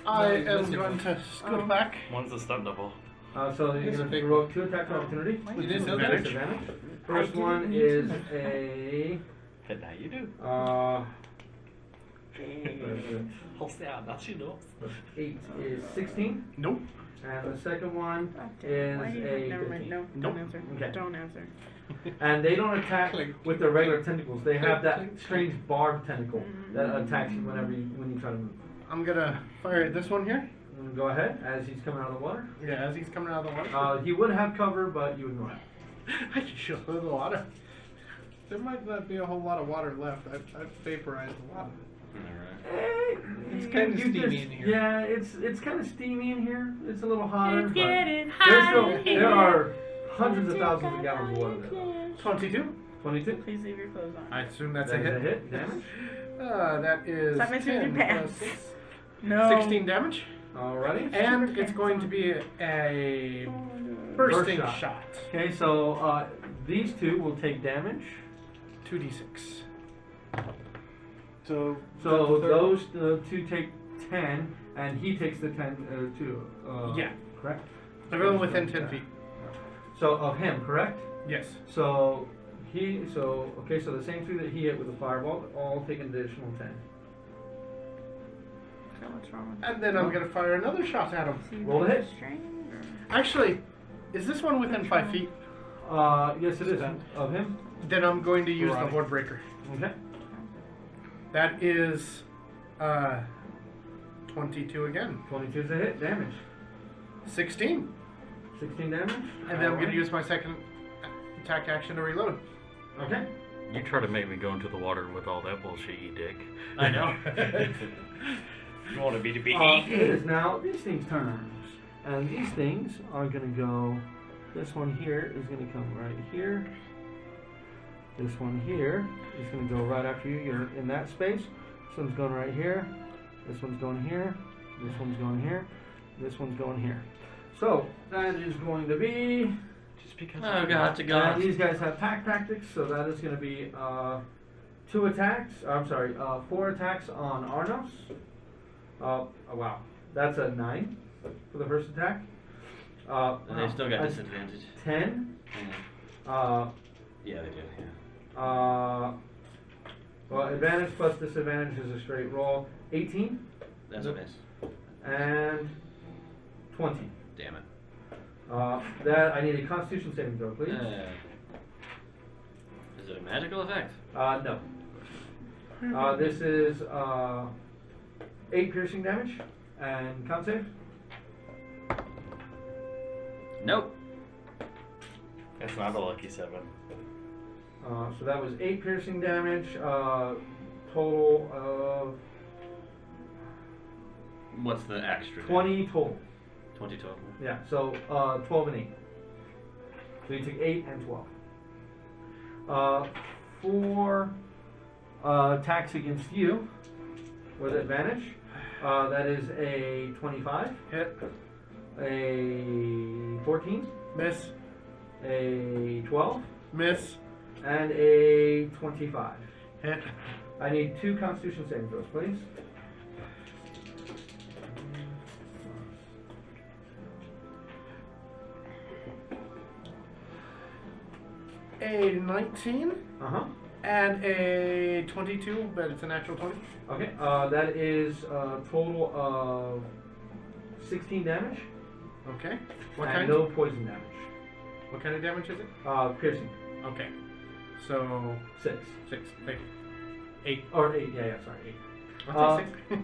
I No, am listen. going to scoot Oh. back. One's a stunt double. So you're It's a going to big roll 2 attacks of opportunity. You didn't know that? Disadvantage. First one is a. And now you do. Hold down, now she knows. 8 is 16, Nope. and the second one God is damn. Why do you a never mind. 15. No. Nope. Don't answer. Okay. Don't answer. And they don't attack Click. with their regular tentacles. They have that Click, click. strange barbed tentacle that attacks you when you try to move. I'm gonna fire at this one here. Go ahead as he's coming out of the water. Yeah, as he's coming out of the water. He would have cover, but you ignore it. I just show the water. There might not be a whole lot of water left. I've vaporized a lot of it. It's kinda You steamy in here. Yeah, it's kind of steamy in here. It's a little hotter. It's but getting there's hot still, in here. there are hundreds of thousands of gallons of water there. though. 22. 22. Please leave your clothes on. I assume that's That a is hit. a hit. Damage. That is Stop messing with 10 your plus pants. 6. No. 16 damage. Alrighty. And it's going to be a bursting Burst shot. shot. Okay, so these two will take damage. 2d6. So Those two take 10, and he takes the 10 too. Yeah. Correct? Everyone within 10 feet. So of him, correct? Yes. So so the same two that he hit with the fireball all take an additional 10. So what's wrong with And then I'm going to fire another shot at him. that? Roll the hit. Actually, is this one within 5 feet? Yes, it is. Of him? Then I'm going to use the Right. Horde Breaker. Okay. That is 22 again. 22 is a hit. Damage. 16. 16 damage. And then I'm going to use my second attack action to reload. Okay. You try to make me go into the water with all that bullshit, you dick. I know. You want me to be It is now these things' turns. And these things are going to go. This one here is going to come right here. This one here is going to go right after you. You're in that space. This one's going right here. This one's going here. This one's going here. This one's going here. So that is going to be. Just because. Oh, God, to And God. these guys have pack tactics, so that is going to be 2 attacks. I'm sorry, 4 attacks on Arnos. Oh, wow, that's a 9 for the first attack. And they still got a disadvantage. 10. Yeah, they do, yeah. Well, advantage plus disadvantage is a straight roll. 18 That's a miss. and 20. Damn it. That I need a Constitution saving throw, please. Is it a magical effect? No. This is 8 piercing damage and con save. Nope. That's not a lucky 7. So that was 8 piercing damage total of What's the extra? 20 total. 20 total. Yeah, so 12 and 8. So you took 8 and 12. For attacks against you with advantage, that is a 25, Hit. a 14, Miss. a 12, Miss. and a 25. Hit. I need 2 Constitution saving throws, please. A 19 Uh-huh. and a 22, but it's a natural 20. Okay, that is a total of 16 damage Okay. What and kind? no poison damage. What kind of damage is it? Piercing, Okay. So 6. 6. Thank you. 8. Or 8, yeah, sorry, 8. I'll take 6.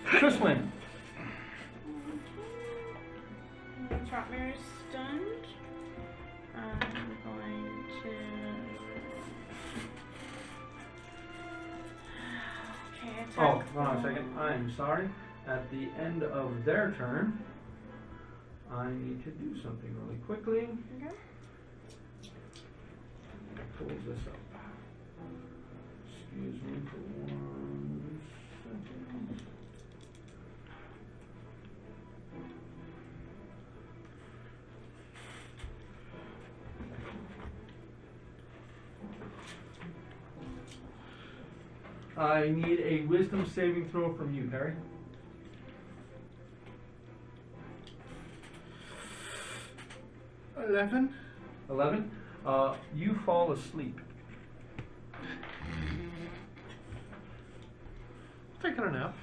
Trisman. Trotmere is stunned. I'm going to. Okay, attack. Oh, hold on a second. I'm sorry. At the end of their turn, I need to do something really quickly. Okay. Pull this up. Excuse me for 1 second. I need a wisdom saving throw from you, Harry. 11. 11. You fall asleep. Taking a nap.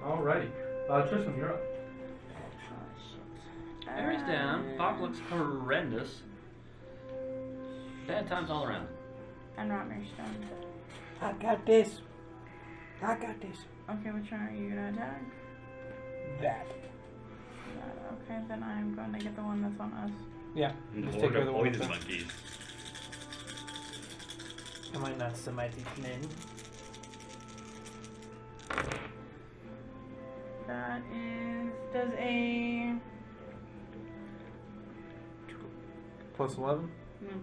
Alrighty. Tristan, you're up. Harry's down. Pop looks horrendous. Bad times all around. And Rotmere stunned. I got this. I got this. Okay, which one are you gonna attack? That. Okay, then I'm going to get the one that's on us. Yeah. Just take Lord care of of the one. poison monkeys. Am I not Semitic name? That is. Does a. Plus 11?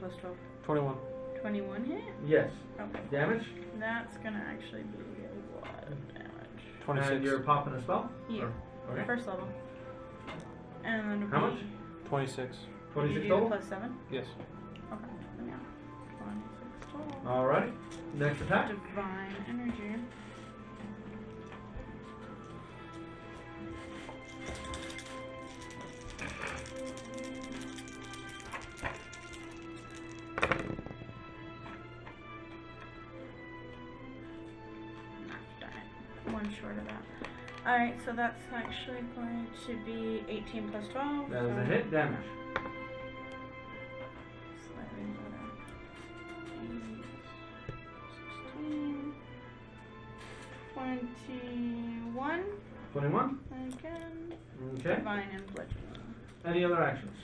Plus 12. 21. 21 hit? Yes. Okay. Damage? That's gonna actually be a lot of damage. 26. And you're popping a spell? Yeah. Okay. First level. And then How much? 26. 26 you do total? plus 7? Yes. Okay. Yeah. 26 total. Alrighty. Next attack. Divine energy. Darn it. One short of that. Alright, so that's actually going to be 18 plus 12. That is so a hit. Damage. Slightly better. 16. 21. 21. Again. Okay. Divine and bludgeoning. Any other actions?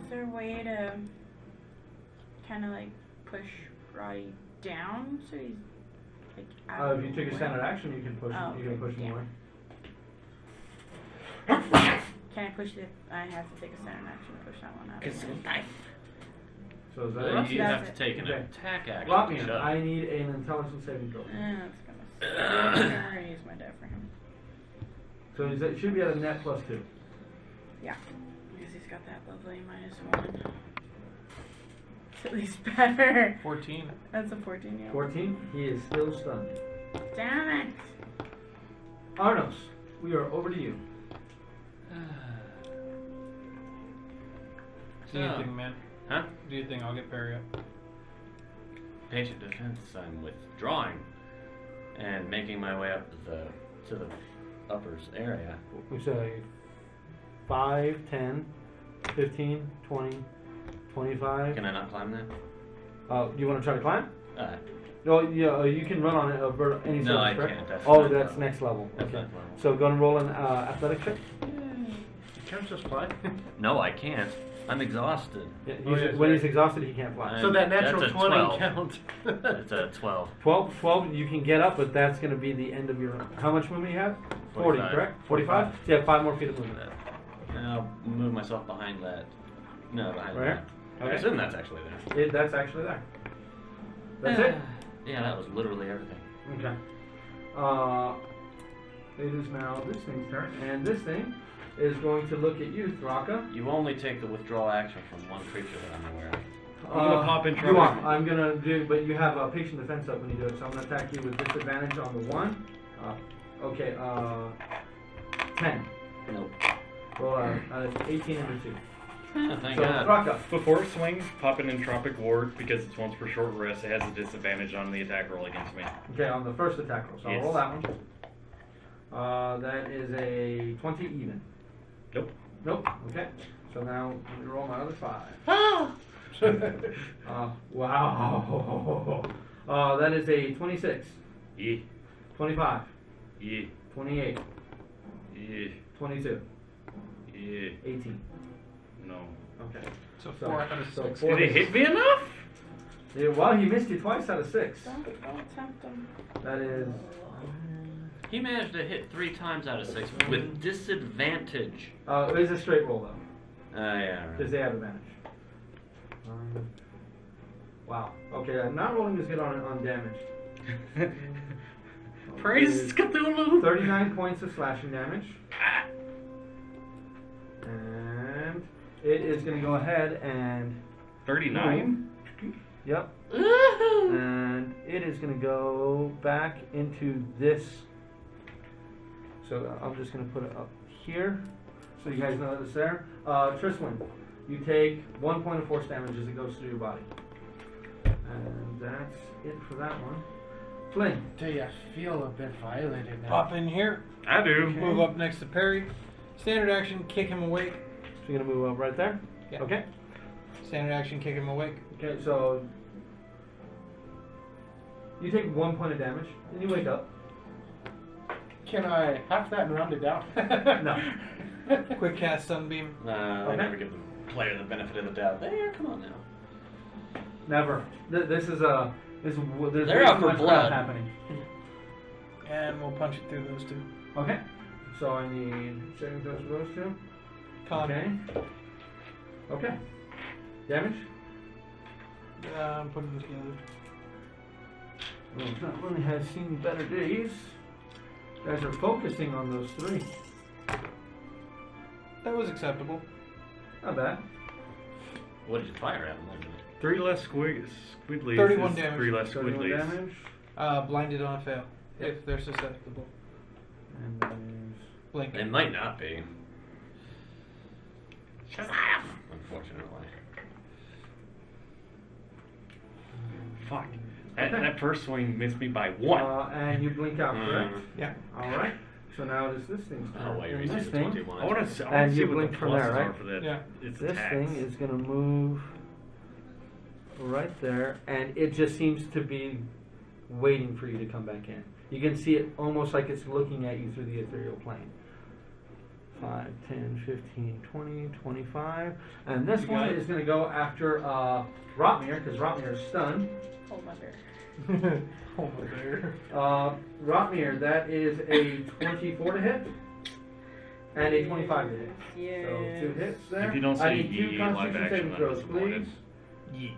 Is there a way to kind of like push Roddy down so he's like out? If you take a standard action, you can push. Oh, You can push him yeah. away. Can I push it? I have to take a standard action to push that one out. So is that Well, it? you have to That's take an Okay. attack action. Drop to me. get up. I need an intelligence saving throw. That's gonna. I'm gonna use my die for him. So it should be at a net plus 2. Yeah, because he's got that lovely -1. It's at least better. 14. That's a 14. Yeah. 14. He is still stunned. Damn it! Arnos, we are over to you. Do you think, man? Huh? Do you think I'll get parry up? Patient defense. I'm withdrawing and making my way up to the uppers area. We say 5, 10, 15, 20, 25. Can I not climb that? You want to try to climb? Uh, Oh, yeah, you can run on it. Any No, surface, I correct? can't. That's Oh, next that's level. next level. That's Okay. next level. So go and roll an athletic check. You can't just fly. no, I can't. I'm exhausted. Yeah, Oh, he's, yes, when right. he's exhausted, he can't fly. I- So that natural That's a 20 12. counts. It's a 12. 12, you can get up, but that's going to be the end of your. How much movement you have? 40, 45. correct? 45? So you have 5 more feet of movement. And I'll move myself behind that. No, behind Where? that. I Okay. assume that's actually there. That's actually there. That's it? Yeah, that was literally everything. Okay. It is now this thing's turn, and this thing is going to look at you, Thraka. You only take the withdrawal action from one creature that I'm aware of. I'm gonna pop in You trouble. are. I'm gonna do, but you have a patient defense up when you do it, so I'm gonna attack you with disadvantage on the 1. Okay, 10. Nope. Well, 18 and 2. Thank So, God. Thraka. Before it swings, pop an entropic ward because it's once per short rest. It has a disadvantage on the attack roll against me. Okay, on the first attack roll. So I'll Yes. roll that one. That is a 20 even. Nope. Nope. Okay. So now let me roll my other 5. Oh, Wow. That is a 26, Yeah. 25, Yeah. 28, Yeah. 22, Yeah. 18. No. Okay. So 4 out of 6. four Did it hits. hit me enough? Yeah, well, he missed you twice out of 6. Don't tempt them. That is. He managed to hit 3 times out of 6 with disadvantage. It is a straight roll though, Yeah, because right. they have advantage. Wow. Okay, I'm not rolling as good on damage. Praise Cthulhu. 39 points of slashing damage. And it is going to go ahead and. 39. Yep. And it is going to go back into this. So I'm just going to put it up here so you guys know that it's there. Triswin, you take 1 point of force damage as it goes through your body. And that's it for that one. Flynn. Do you feel a bit violated now? Pop in here. I do. Move up next to Perry. Standard action, kick him awake. So you're going to move up right there? Yeah. Okay. Standard action, kick him awake. Okay, so you take 1 point of damage and you wake up. Can I half that and round it down? No. Quick cast sunbeam. I Okay. never give the player the benefit of the doubt. There, come on now. Never. This is a. There's They're way out too for much crap blood. happening. And we'll punch it through those 2. Okay. So I need saving throws for those 2. Con. Okay. Okay. Damage? I'm putting it together. Well, that one has seen better days. You guys are focusing on those 3. That was acceptable. Not bad. What did you fire at him? 3 less squiddlies. 31 is damage. 3 less 31 squiddlies. damage. Blinded on a fail. If they're susceptible. And there's Blink. It might not be. Shazam! Unfortunately. Fuck. That first swing missed me by 1. and you blink out, correct? Yeah. Alright. So now it is this thing's turn. Oh, wait, And you this said thing, 21. I want to And see you what blink the from pluses there, right? are for that. Yeah. It's this attacks. thing is going to move right there, and it just seems to be waiting for you to come back in. You can see it almost like it's looking at you through the ethereal plane. 5, 10, 15, 20, 25. And this You one got it. is going to go after Rotmir, because Rotmir is stunned. Hold my bear. Over there. Rotmir, that is a 24 to hit. And a 25 to hit. Yeah. So 2 hits there. If you don't I say need 2 yee live constitution action, saving I'm throws, disappointed. please.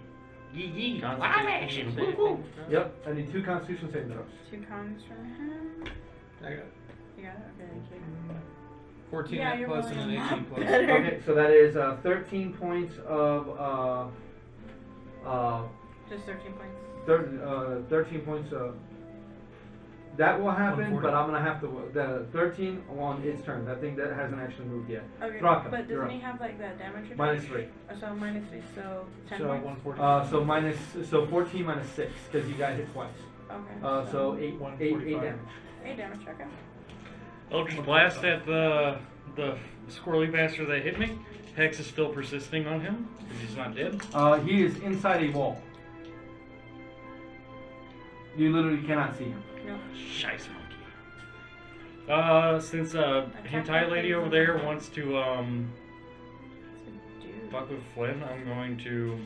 Yee yee. Live action, woo-hoo. Yep, I need 2 constitution saving throws. 2 cons from him. I got it. You got it? Okay, thank you. 14 Yeah, net you're plus and an rolling 18 plus. better. Okay, so that is 13 points of Just 13 points. 13 points of. That will happen, 140. but I'm gonna have to the 13 on its turn. That thing that hasn't actually moved yet. Okay, Thraka, but you're doesn't up. he have like that damage reduction? Minus 3. So minus 3, so 10 So points? 140. So 14 minus 6 because you got hit twice. Okay. So 8 145. damage. 8 damage, okay. Eldritch Blast at the squirrely bastard that hit me. Hex is still persisting on him because he's not dead. He is inside a wall. You literally cannot see him. No. Shice monkey. Since hentai lady over there wants to It's a dude. fuck with Flynn, I'm going to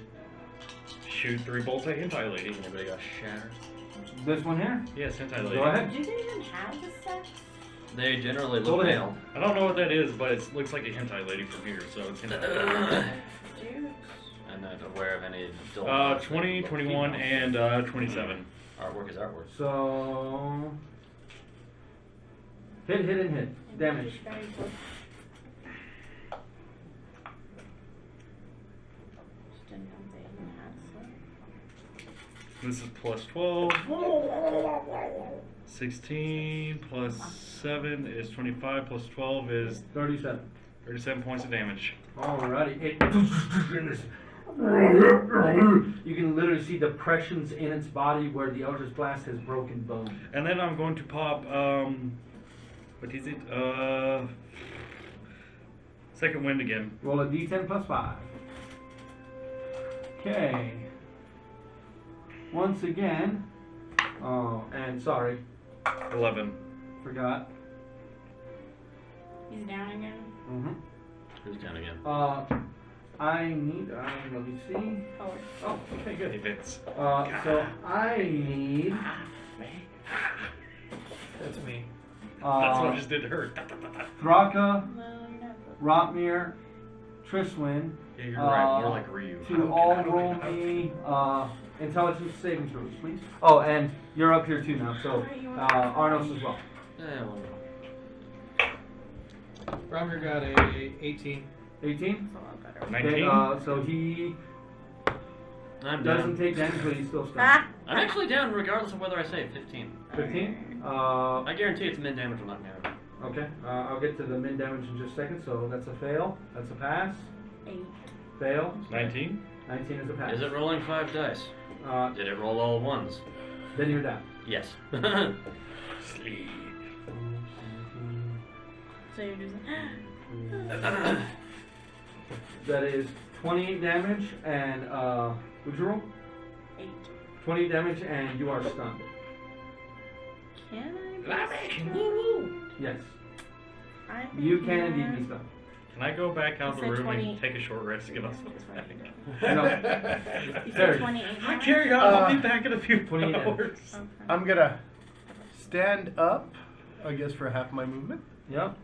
shoot 3 bolts at Hentai Lady. Anybody got shatter? This one here? Yes, Hentai Lady. Go ahead. Do they even have this set? They generally Go look ahead. male. I don't know what that is, but it looks like a Hentai Lady from here, so it's Hentai Lady. Dude. I'm not aware of any adult. 20, 21, and 27. Artwork is artwork. So hit, and hit. Damage. Very good. Just didn't know they even had set. This is plus 12. 16 plus 7 is 25, plus 12 is 37. 37 points of damage. Alrighty. You can literally see depressions in its body where the Eldritch Blast has broken bone. And then I'm going to pop, what is it? Second wind again. Roll a d10 plus 5. Okay. Once again. Oh, and sorry. 11. Forgot. He's down again. Mm-hmm. Who's down again? I need, let me see. Oh, okay, It good. hits. So I need, That's me. That's what I just did to her. Thraka, Well, you're not. Rotmir, Triswin, Yeah, you're right. More like Ryu. to all roll me intelligence saving throws, please. Oh, and you're up here too now, so Arnos as well. Yeah, well, Roger got a 18. 18? That's a lot better. 19. So he I'm doesn't down. take damage, but he's still stunned. Ah! I'm actually down regardless of whether I save 15. 15? I guarantee it's mid damage will not narrow. Okay, I'll get to the mid damage in just a second. So that's a fail. That's a pass. 8. Fail. 19. 19 is a pass. Is it rolling 5 dice? Did it roll all ones? Then you're down. Yes. Sleep. So you're just. That is 28 damage, and what'd you roll? 8. 20 damage, and you are stunned. Can I? Yes, I think you can that- indeed be stunned. Can I go back out of the You said room 20. and take a short rest to get myself back? No. You There. said 28. Hi, damage? carry on. I'll be back in a few 28 hours. Okay. I'm gonna stand up, I guess, for half my movement, Yep.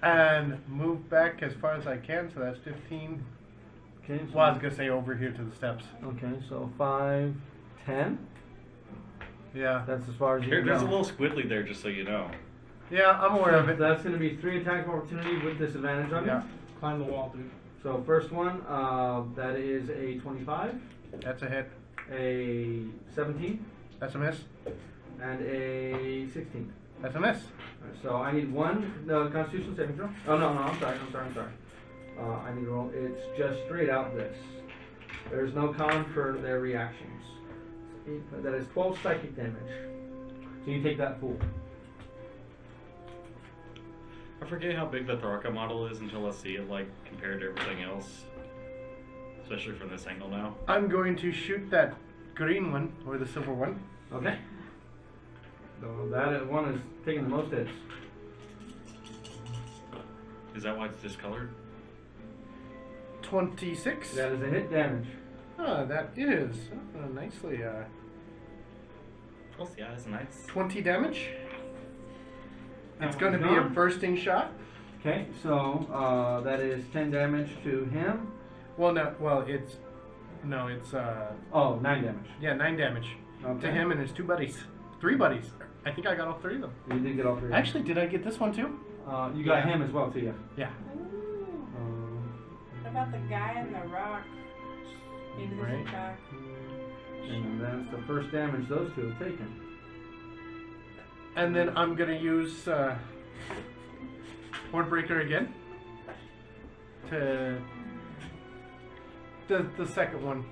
and move back as far as I can. So that's 15. Okay. So, Well, I was gonna say over here to the steps. okay, so 5, 10. Yeah. That's as far as you can There's a go. little squiddly there, just so you know. Yeah, I'm aware of it. That's going to be 3 attack of opportunity with disadvantage on Yeah. you. Climb the wall, dude. So first one, that is a 25, That's a hit. a 17, That's a miss. and a 16. That's a miss. Alright, so I need one Constitution saving throw. Oh no, I'm sorry. I need to roll. It's just straight out this. There's no con for their reactions. That is 12 psychic damage. So you take that full. I forget how big the Thraka model is until I see it, like, compared to everything else. Especially from this angle now. I'm going to shoot that green one, or the silver one. Okay. So that one is taking the most hits. Is that why it's discolored? 26. That is a hit damage. Oh, that is nicely. Oh, yeah, that's nice. 20 damage. It's That going to one's be a gone. bursting shot. Okay, so that is 10 damage to him. Well, no. Well, it's 9 damage. Yeah, 9 damage Okay. to him and his 2 buddies. 3 buddies. I think I got all 3 of them. You did get all 3. Actually, did I get this one too? You got Yeah. him as well, too, yeah. Yeah. What about the guy in the rock? Maybe this Right. is back. And that's the first damage those two have taken. And then I'm going to use Hordebreaker again to the second one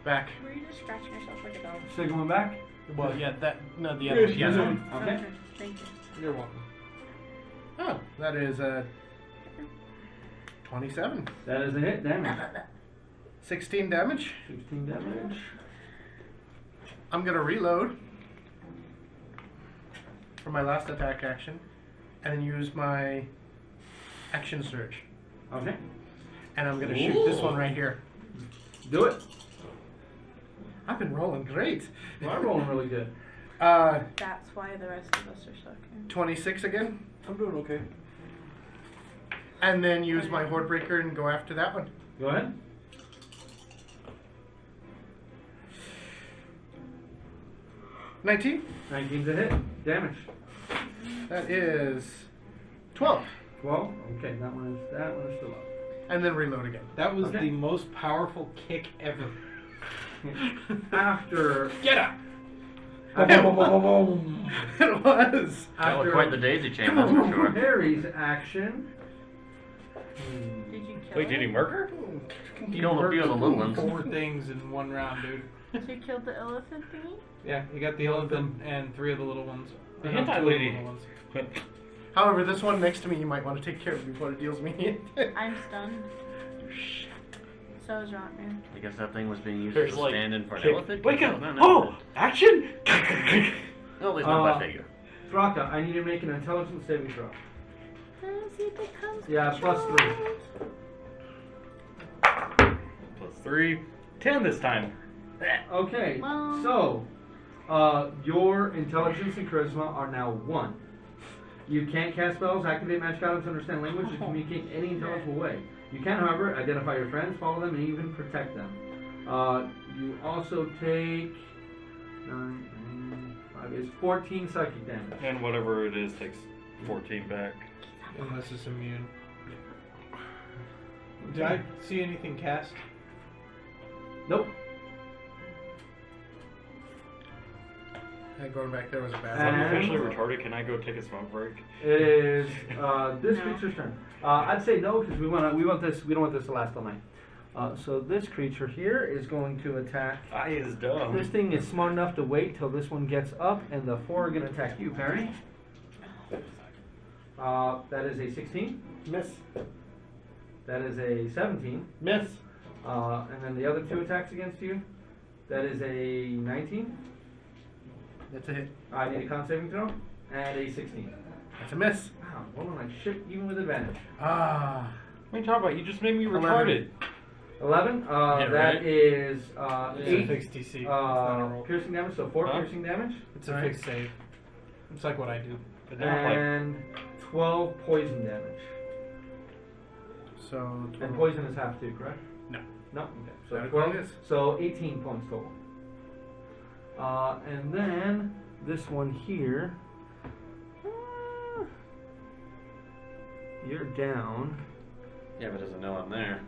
back. Were you just scratching yourself like a dog? Second one back. Well, yeah, no, the other. This Yeah. one. Okay. Thank you. You're welcome. Oh, that is 27. That is a hit damage. 16 damage. 16 damage. I'm going to reload for my last attack action and then use my action surge. Okay. And I'm going to shoot this one right here. Do it. I've been rolling great. Well, I'm rolling really good. That's why the rest of us are sucking. 26 again. I'm doing okay. And then use my Horde Breaker and go after that one. Go ahead. 19. 19's a hit. Damage. That is 12. 12. Okay, that one is still up. And then reload again. That was Okay. the most powerful kick ever. After Get up! It was. That was after quite the daisy chain, that's for sure. Harry's action. Did you kill Wait, did he it? murk her? You know a few of the little ones. 4 things in one round, dude. So you killed the elephant thingy? Yeah, you got the elephant and 3 of the little ones. The Or no, hentai 2 of the lady. little ones. However, this one next to me you might want to take care of before it deals me. I'm stunned. So is Rotman. I guess that thing was being used There's as a like, stand-in for an kick- elephant. wake No, up! no, Oh, no. action! No, at least not Uh, by figure. Thraka, I need you to make an intelligence saving throw. As he becomes Yeah, plus 3. controlled. Plus 3. 10 this time. Okay, Well- so your intelligence and charisma are now 1. You can't cast spells, activate magic items, understand language, or communicate in any intelligible way. You can, however, identify your friends, follow them, and even protect them. You also take 5 is 14 psychic damage. And whatever it is takes 14 back. Unless it's immune. Did I see anything cast? Nope. Going back there was a bad I'm And- officially retarded. Can I go take a smoke break? It is this No. creature's turn. I'd say no because we want this. We don't want this to last all night. So this creature here is going to attack. I is dumb. This thing is smart enough to wait till this one gets up, and the 4 are going to attack you, Perry. That is a 16. Miss. That is a 17. Miss. And then the other 2 attacks against you. That is a 19. That's a hit. I need a con saving throw. And a 16. That's a miss. Wow, rolling like shit even with advantage. Ah. What are you talking about? You just made me 11. retarded. 11. That right. is It's a 8 fixed DC. It's not a roll. piercing damage, so 4 Huh? piercing damage. It's a Alright. fixed save. It's like what I do. But now, like, And 12 poison damage. So. And poison is half too, correct? No. No? Okay. So That 12. is. So 18 points total. And then this one here. You're down. Yeah, but doesn't know I'm there.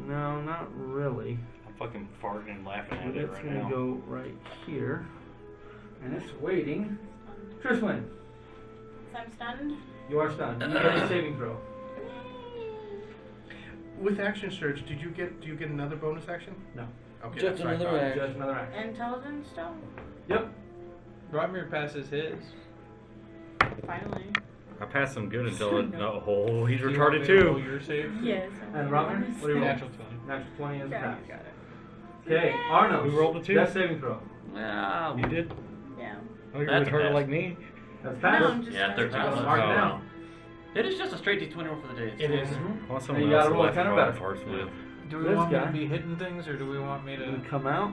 No, not really. I'm fucking farting and laughing at it It's right gonna now. go right here. And it's waiting. Tristan, So I'm stunned. you are stunned. You get a saving throw. With action surge, do you get another bonus action? No. Okay. Just that's what I another thought. action. Just another action. Intelligence still? Yep. Rodmir passes his. Finally. I passed him good until it. No, oh, he's Do you want me retarded to roll too. your save? Yes. And Robin, what do you roll? Natural 20. Natural 20 is a Yeah, pass. you got it. Okay, Arno. Who rolled a 2? Death saving throw. Yeah, You did? Yeah. Oh, you're That's a retarded pass. like me? That's No, pass. I'm just yeah, 13. That's Oh, marked wow. down. It is just a straight D20 roll for the day. It is. Mhm. I want And someone you else gotta to roll laugh 10 or about better. farts with. Do we This want me guy- to be hitting things, or do we want me Gonna to? come out.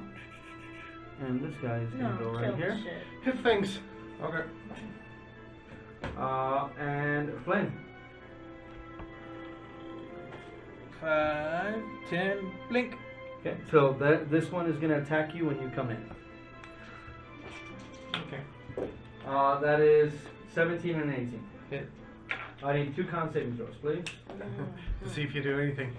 And this guy is No, gonna go kill right here. shit. Hit things. Okay. And Flynn. 5, 10, blink. Okay, so this one is gonna attack you when you come in. Okay. That is 17 and 18. Hit. I need 2 con saving throws, please. To see if you do anything.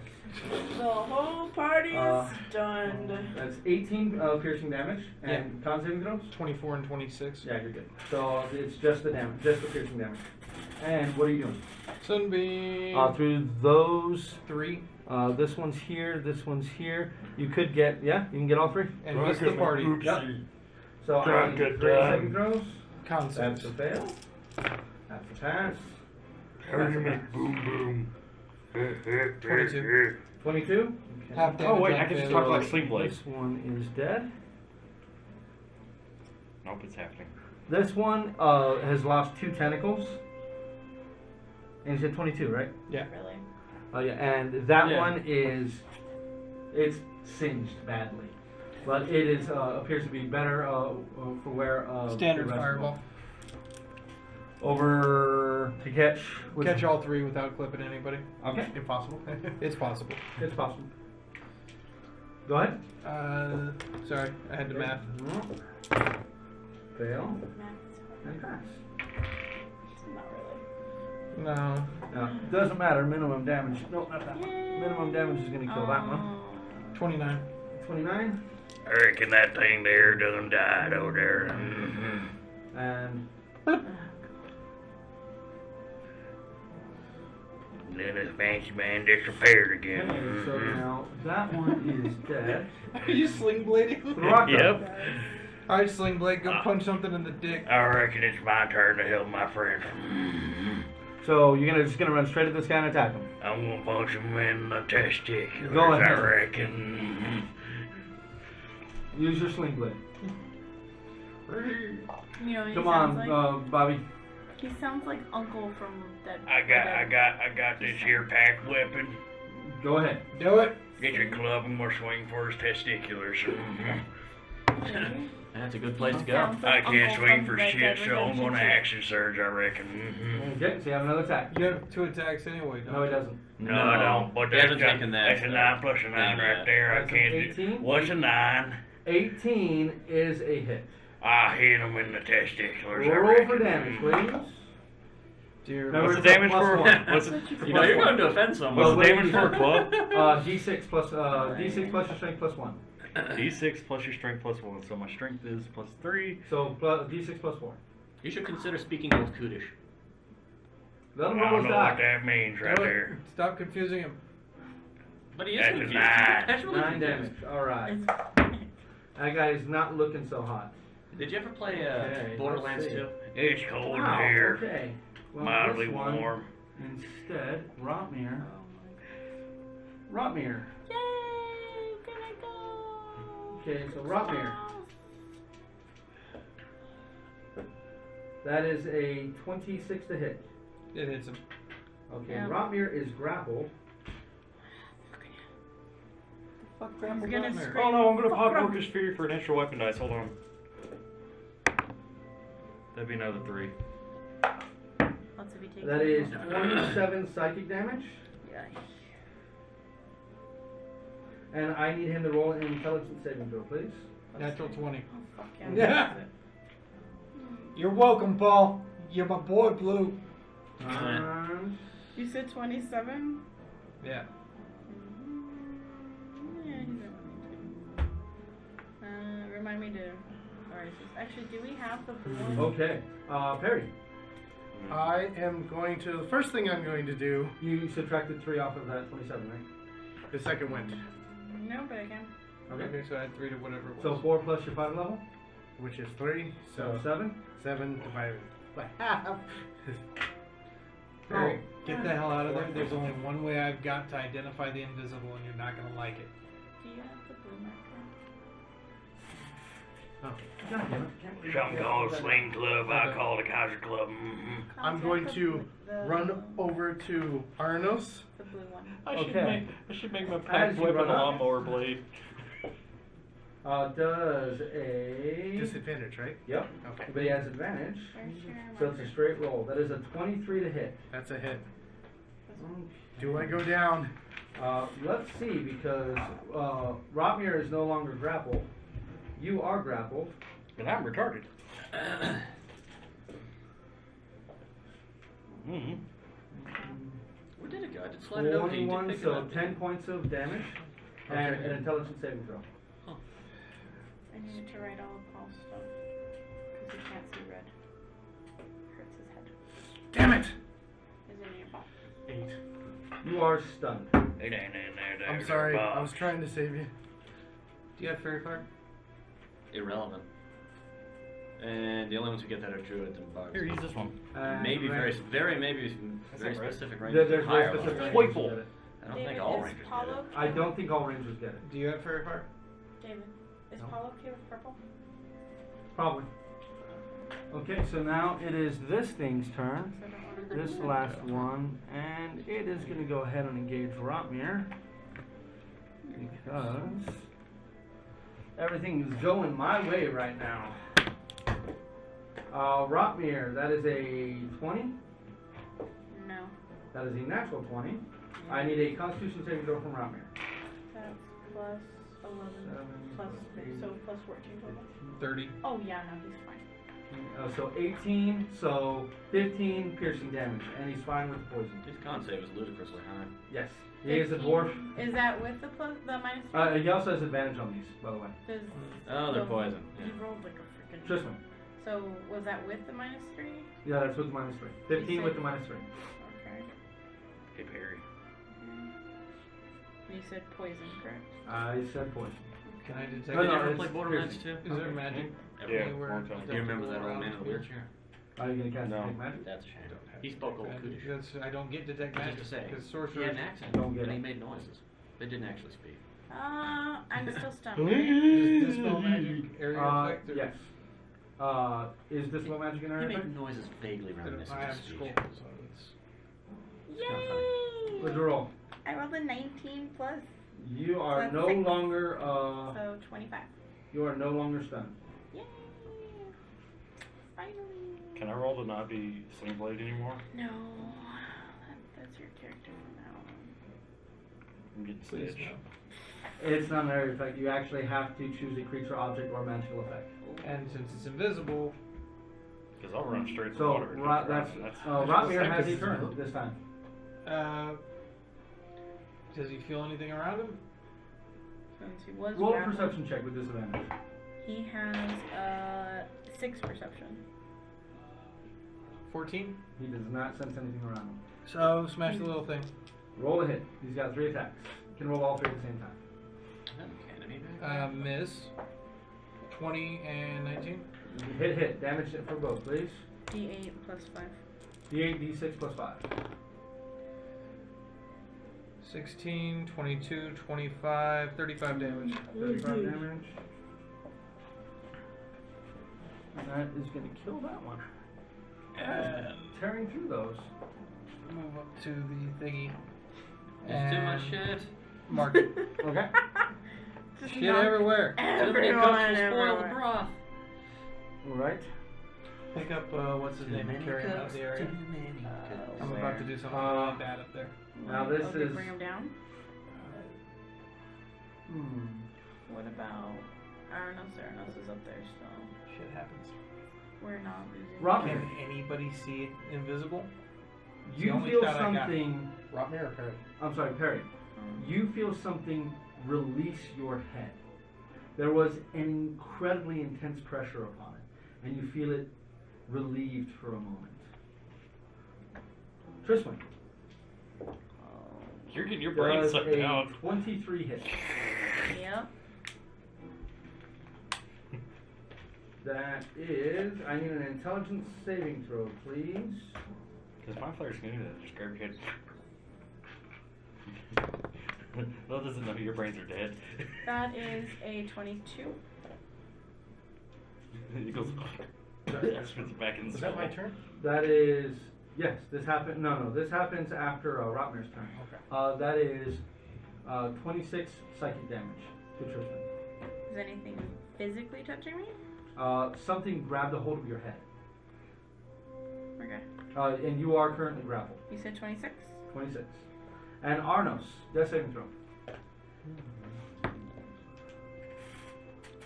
The whole party is stunned. That's 18 piercing damage and con saving throws. 24 and 26. Yeah, you're good. So it's just the damage, just the piercing damage. And what are you doing? Sunbeam. Through those, 3. this one's here, this one's here. You could get, yeah, you can get all 3. And miss the party. Yep. So I need 3 saving throws. Con That's saves. a fail. That's a pass. Boom, boom. 22. 22. Okay. Half damage. Oh, wait, on I can just failure. talk like Sleep Blade. This one is dead. Nope, it's happening. This one has lost 2 tentacles. And you said 22, right? Yeah. Really? Oh yeah, and that Yeah. one it's singed badly, but it is appears to be better for where Standard the rest of them. fireball. Over to catch. Catch all three without clipping anybody. Okay, Impossible. It's possible. it's possible. Go ahead. Sorry, I had to math. Fail Math and pass. is not really. No. No, doesn't matter. Minimum damage. Nope, not that one. Yay. Minimum damage is going to kill that one. Oh. 29. 29 I reckon that thing there done died over there. Mm-hmm. and And then this fancy man disappeared again. okay, so now that one is dead. Are you sling blading? Rocco. Yep. Alright, sling blade, go punch something in the dick. I reckon it's my turn to help my friend. So you're just gonna run straight at this guy and attack him. I'm gonna punch him in the testiculars, Go ahead. I reckon. Use your sling blade. You know, he Come sounds on, like, Bobby. he sounds like Uncle from that. I got this here packed weapon. Go ahead. Do it. Get your club and we'll swing for his testiculars. That's a good place to go. Sounds like I can't Uncle swing from for Red shit, Dead so I'm Redemption gonna 2. action surge, I reckon. Okay, so you have another attack. You have 2 attacks anyway, don't No, he you? doesn't. No, I don't. But He hasn't taken that, That's a 9 plus a 9 right yet. there. I That's an can't 18? do. What's a 9? 18 is a hit. I hit him in the testiculars. I Roll reckon. for damage, please. Dear. Remember, What's the it's a damage plus for? one. What's it? You know, you're going to offend someone. What's the Well, damage for a club? D6 plus D6 plus your strength plus 1. D6 plus your strength plus 1. So my strength is plus 3. So D6 plus 4. You should consider speaking Old Kudish. Let him I roll don't his know what die. that means right Do it. there. Stop confusing him. But he is That's a confused. 9. That's really 9 confused. damage. All right. It's- That guy is not looking so hot. Did you ever play Okay, Borderlands let's see. 2? It's cold Wow, in here. okay. Well, Mildly this one, warm. Instead, Rotmir. Oh my god. Rotmir. Yay! Gonna go. Okay, so Rotmir. That is a 26 to hit. It hits him. Okay, Yeah. Rotmir is grappled. Fuck I'm gonna scream. Oh no, I'm gonna Fuck pop Rob. Orcish Fury for an extra weapon dice. Hold on. That'd be another 3. Lots of you take That is 27 psychic damage. Yeah. And I need him to roll an intelligence saving throw, please. Natural 20. Oh fuck yeah. Yeah. You're welcome, Paul. You're my boy, Blue. You said 27? Yeah. Yeah, he's at remind me to. Alright, actually, do we have the blue one? Okay, Perry. I am going to. The first thing I'm going to do. You subtracted 3 off of that 27, right? The second went, No, but I can. Okay, so add 3 to whatever it was. So 4 plus your 5 level? which is 3. So So 7? 7 divided by half. Barry, get the hell out of there. There's only one way I've got to identify the invisible, and you're not going to like it. Do you have the blue marker? Some call it Sling Club, I call it Kaiser Club. Mm-hmm. I'm going to run over to Arnos. The blue one. I Okay. should make my As packed you weapon a run up. lawnmower blade. Does a... Disadvantage, right? Yep. Okay. But he has advantage. Where's your So it's a marker? straight roll. That is a 23 to hit. That's a hit. Do I go down? Let's see, because Rotmir is no longer grappled. You are grappled. And I'm retarded. Mm-hmm. Where did it go? I did slide it over to you. You did 21, pick it so up. 10 points of damage. And Okay. an intelligence saving throw. I needed to write all of Paul's stuff. Because he can't see red. Hurts his head. Damn it! Is in your box. 8. You are stunned. It ain't in there. I'm there's sorry. a I was box. trying to save you. Do you have fairy fire? Irrelevant. And the only ones who get that are druids and bugs. Here, use this one. Maybe Right. maybe very not right. specific There- ranges. there's higher very specific levels. ranges Joyful. to get it. I don't David, think all is rangers get Paulo it. okay I don't with- think all rangers get it. Do you have fairy fire? David, is No. Paul okay with purple? Probably. Okay, so now it is this thing's turn. So I don't want to. this last one, and it is going to go ahead and engage Rotmir because everything is going my way right now. Rotmir, that is a 20. No. That is a natural 20. I need a Constitution saving throw from Rotmir. That's plus 11. 7, Plus, eight, so plus 14 total. 30. Oh, yeah, no, he's fine. So 18, so 15 piercing damage, and he's fine with the poison. His con save is ludicrously high. Yes, he is a dwarf. Is that with the minus 3? He also has advantage on these, by the way. Does, Oh, they're poison. He rolled like a freaking. Tristan. So was that with the minus 3? Yeah, that's with the minus 3. 15 with the minus 3. Okay. Hey, Perry. You said poison, correct? I said poison. Can I detect? No, Did you no, ever it's play Borderlands piercing. 2? Is there magic? Yeah, anywhere long time. that Do you remember that go old man in around the here? wheelchair? Are you going to cast No. Detect Magic? That's a shame. Don't have He spoke old detect magic Kudish. because I don't get detect Just magic to say, because he sorcerers had an accent, Don't get and he it. made noises. They didn't actually speak. I'm still stunned. right? Is dispel magic area effect? Or Yes. Is Dispel Magic an He area made effect? noises vaguely I reminiscent have of speech. scroll, so it's Yay! What'd you roll? I rolled a 19 plus, You are That's no 6. longer, so 25. you are no longer stunned. Yay! Finally. Can I roll to not be Sling Blade anymore? No, that's your character from now on. I'm getting please stitched. no. It's not an area effect. You actually have to choose a creature, object, or magical effect. And since it's invisible, Because I'll run straight to So, water. Rotmir has a turn this time. does he feel anything around him? Since he was Roll a grappled, perception check with disadvantage. he has 6 perception. 14. He does not sense anything around him. So smash the little thing. Roll a hit. He's got 3 attacks. You can roll all 3 at the same time. Enemy back. Miss. 20 and 19. Hit. Damage it for both, please. D8 plus 5. D8, D6 plus 5. 16, 22, 25, 35 damage. 35 damage. That is going to kill that one. And tearing through those. Move up to the thingy. There's too much shit. Mark it. Okay. Just Shit knock everywhere. Too many everyone cooks will spoil the everywhere. broth. Alright. Pick up, what's his name, and carry him out of the area. I'm about to do something really bad up there. Now this Okay, is... bring him down. What about Aranos? Aranos is up there still. Shit happens. We're not losing. Can Rotmir, anybody see it invisible? the you only feel shot I got. something... Rotmir or Perry? I'm sorry, Perry. Um, You feel something release your head. There was an incredibly intense pressure upon it, and you feel it relieved for a moment. Tristan. You're getting your brain Does sucked a out. 23 hit. Yep. That is, I need an intelligence saving throw, please. Because my players can do that. Just grab your head. Well, doesn't know your brains are dead. That is a 22. He goes. Spits it back in the Is that my skull. turn? That is, yes, this happened, no, this happens after Rotmir's turn. Okay. That is 26 psychic damage to Tristan. Is anything physically touching me? Something grabbed a hold of your head. Okay. And you are currently grappled. You said 26? 26. And Arnos, death saving throw.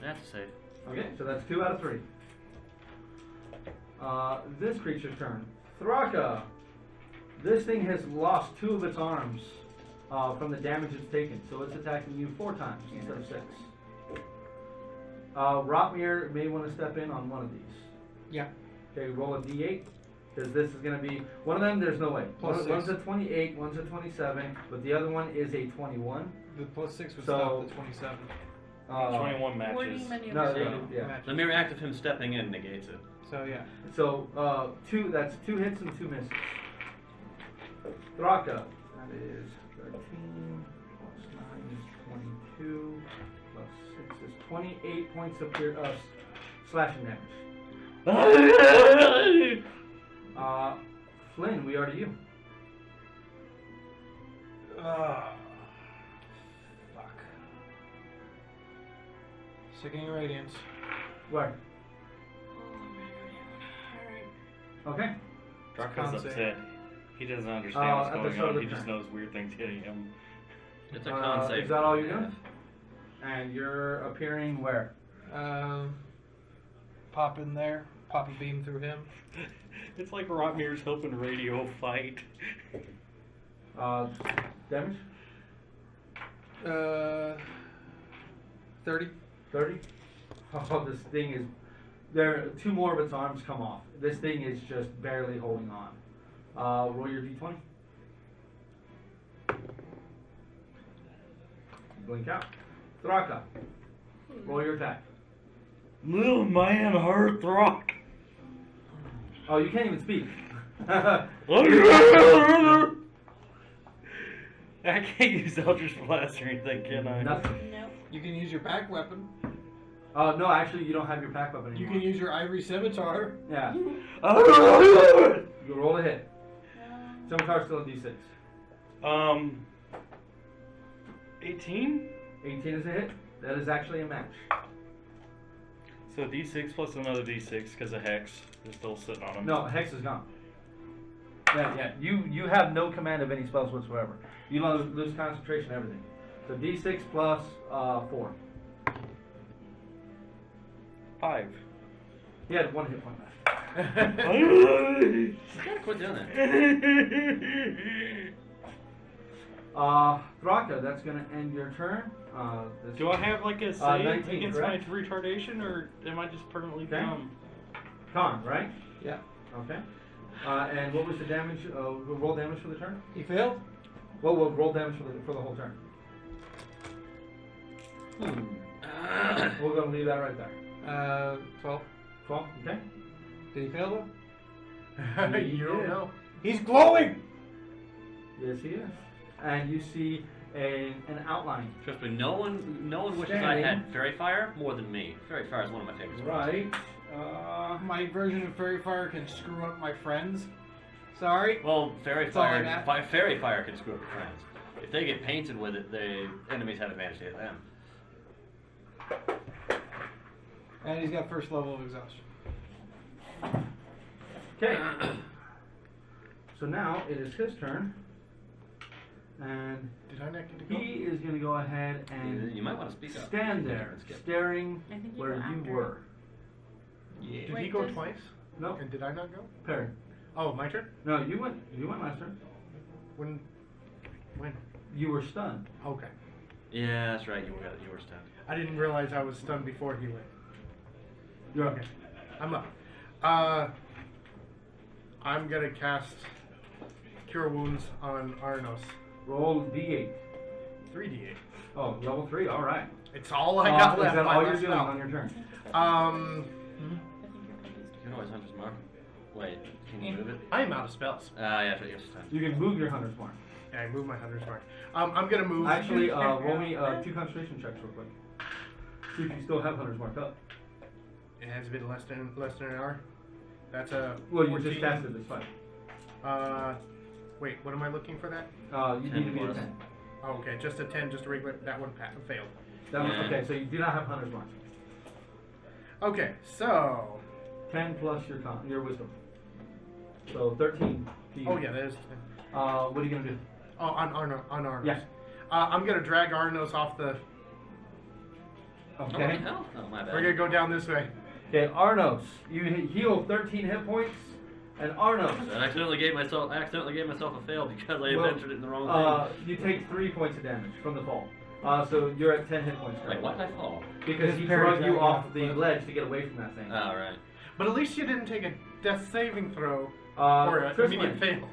That's safe. Okay, so that's 2 out of 3. This creature's turn. Thraka. This thing has lost 2 of its arms from the damage it's taken, so it's attacking you 4 times instead of 6. Rotmir may want to step in on one of these. Yeah. Okay, roll a d8, because this is going to be... One of them, there's no way. Plus One's 6. a 28, one's a 27, but the other one is a 21. The plus 6 would So- stop the 27. 21 matches. Wording many of No, the no, same. yeah. Match. The mere act of him stepping in negates it. So yeah. So, 2, that's 2 hits and 2 misses. Thraka, that is 13, plus 9 is 22, plus 6 is 28 points of slashing damage. Flynn, we are to you. Fuck. Sickening Radiance. Where? Okay. Draco's Can't say. upset. He doesn't understand what's at the going start of on. the He just turn. knows weird things hitting him. It's a con save. Is that all you're doing? And you're appearing where? Pop in there. Pop a beam through him. It's like Rotmir's helping Radio fight. Damage? 30. 30? Oh, this thing is... There, 2 more of its arms come off. This thing is just barely holding on. Roll your d20. Blink out. Thraka. Roll your attack. Little man hurt Rock. Oh, you can't even speak. I can't use Eldritch Blast or anything, can I? Nothing. Nope. You can use your back weapon. No, actually, you don't have your pack weapon You anymore. can use your ivory scimitar. Yeah. You roll a hit. Scimitar's still a d6. 18? 18 is a hit. That is actually a match. So D6 plus another D6 because of Hex is still sitting on him. No, Hex is gone. Yeah. You have no command of any spells whatsoever. You lose concentration, everything. So d6 plus 4. 5. He had 1 hit point left. You gotta quit doing that. Thraka, that's going to end your turn. Do I have like a save 19, against correct? my retardation, or am I just permanently Okay. dumb? Con, right? Yeah. Okay. And what was the damage? Roll damage for the turn? He failed? Well, we'll roll damage for the whole turn. We're going to leave that right there. 12. 12, okay? Did he fail though? You don't know. He's glowing! Yes, he is. And you see an outline. Trust me, no one wishes I had Fairy Fire more than me. Fairy Fire is one of my favorites. Right. My version of Fairy Fire can screw up my friends. Sorry. Well, Fairy That's all I Fire, got. Fairy Fire can screw up your friends. If they get painted with it, the enemies have advantage to them. And he's got first level of exhaustion. Okay. So now it is his turn. And Did I not get to go? he is going to go ahead and You might want to speak up. stand there, staring I think you where go you after. were. Yeah. Did Wait, he go does- twice? No, And did I not go? Perry. Oh, my turn? No, you went last turn. When? You were stunned. Okay. Yeah, that's right. You were stunned. I didn't realize I was stunned before he went. You're okay. I'm up. I'm gonna cast Cure Wounds on Arnos. Roll d8. 3d8. Oh, level 3. All right. It's all I got Is left. that my all you're last doing spell. on your turn? I think you're confused. You can always Hunter's Mark. Wait, can you move it? I'm out of spells. Yeah, that's right. You're stunned. You can move your hunter's mark. Yeah, I moved my Hunter's Mark. I'm gonna move. Actually, roll me 2 concentration checks real quick. See if you still have hunter's mark up. It has been less than an hour. That's a. Well, you 14. just casted this fight. Wait, what am I looking for that? You 10 need to be a plus. 10. Oh, okay, just a 10, just a regular. That one failed. That one, Yeah. okay, so you do not have hunter's mark. Okay, so. 10 plus your wisdom. So 13. to you. Oh yeah, that is 10. What are you gonna do? Oh, on Arnos. Yeah. I'm gonna drag Arnos off the. Oh, what Okay. the hell? Oh, my bad. We're gonna go down this way. Okay, Arnos, you heal 13 hit points, and Arnos, I accidentally gave myself a fail because I Well, entered it in the wrong thing. you take 3 points of damage from the fall. So you're at 10 hit points. Wait, currently. why did I fall? Because he Parry drug you dragged off off the the- ledge to get away from that thing. Oh, right. But at least you didn't take a death saving throw or an Tristan, immediate fail.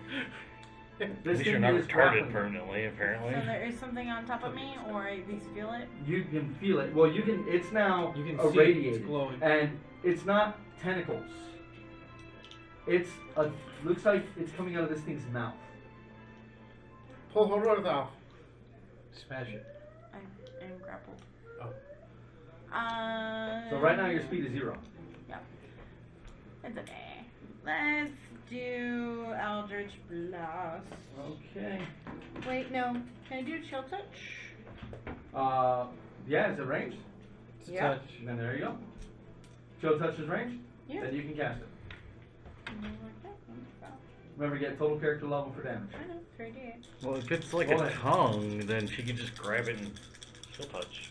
this At least thing you're not is retarded grappling. permanently, apparently. So there is something on top of me, or I at least feel it. You can feel it. Well, you can. It's now You can see it, irradiated, it's glowing. and it's not tentacles. It's looks like it's coming out of this thing's mouth. Pull Horror off. Smash it. I am grappled. Oh. So right now your speed is 0. Yep. It's okay. Let's do Eldritch Blast. Okay. Wait, no. Can I do Chill Touch? Yeah, is it ranged? It's a Yeah. touch. Then there you go. Chill touch is ranged? Yeah. Then you can cast it. I Remember, get total character level for damage. know, 3d8. Well, if it's like Roll a it. tongue, then she can just grab it and she'll touch.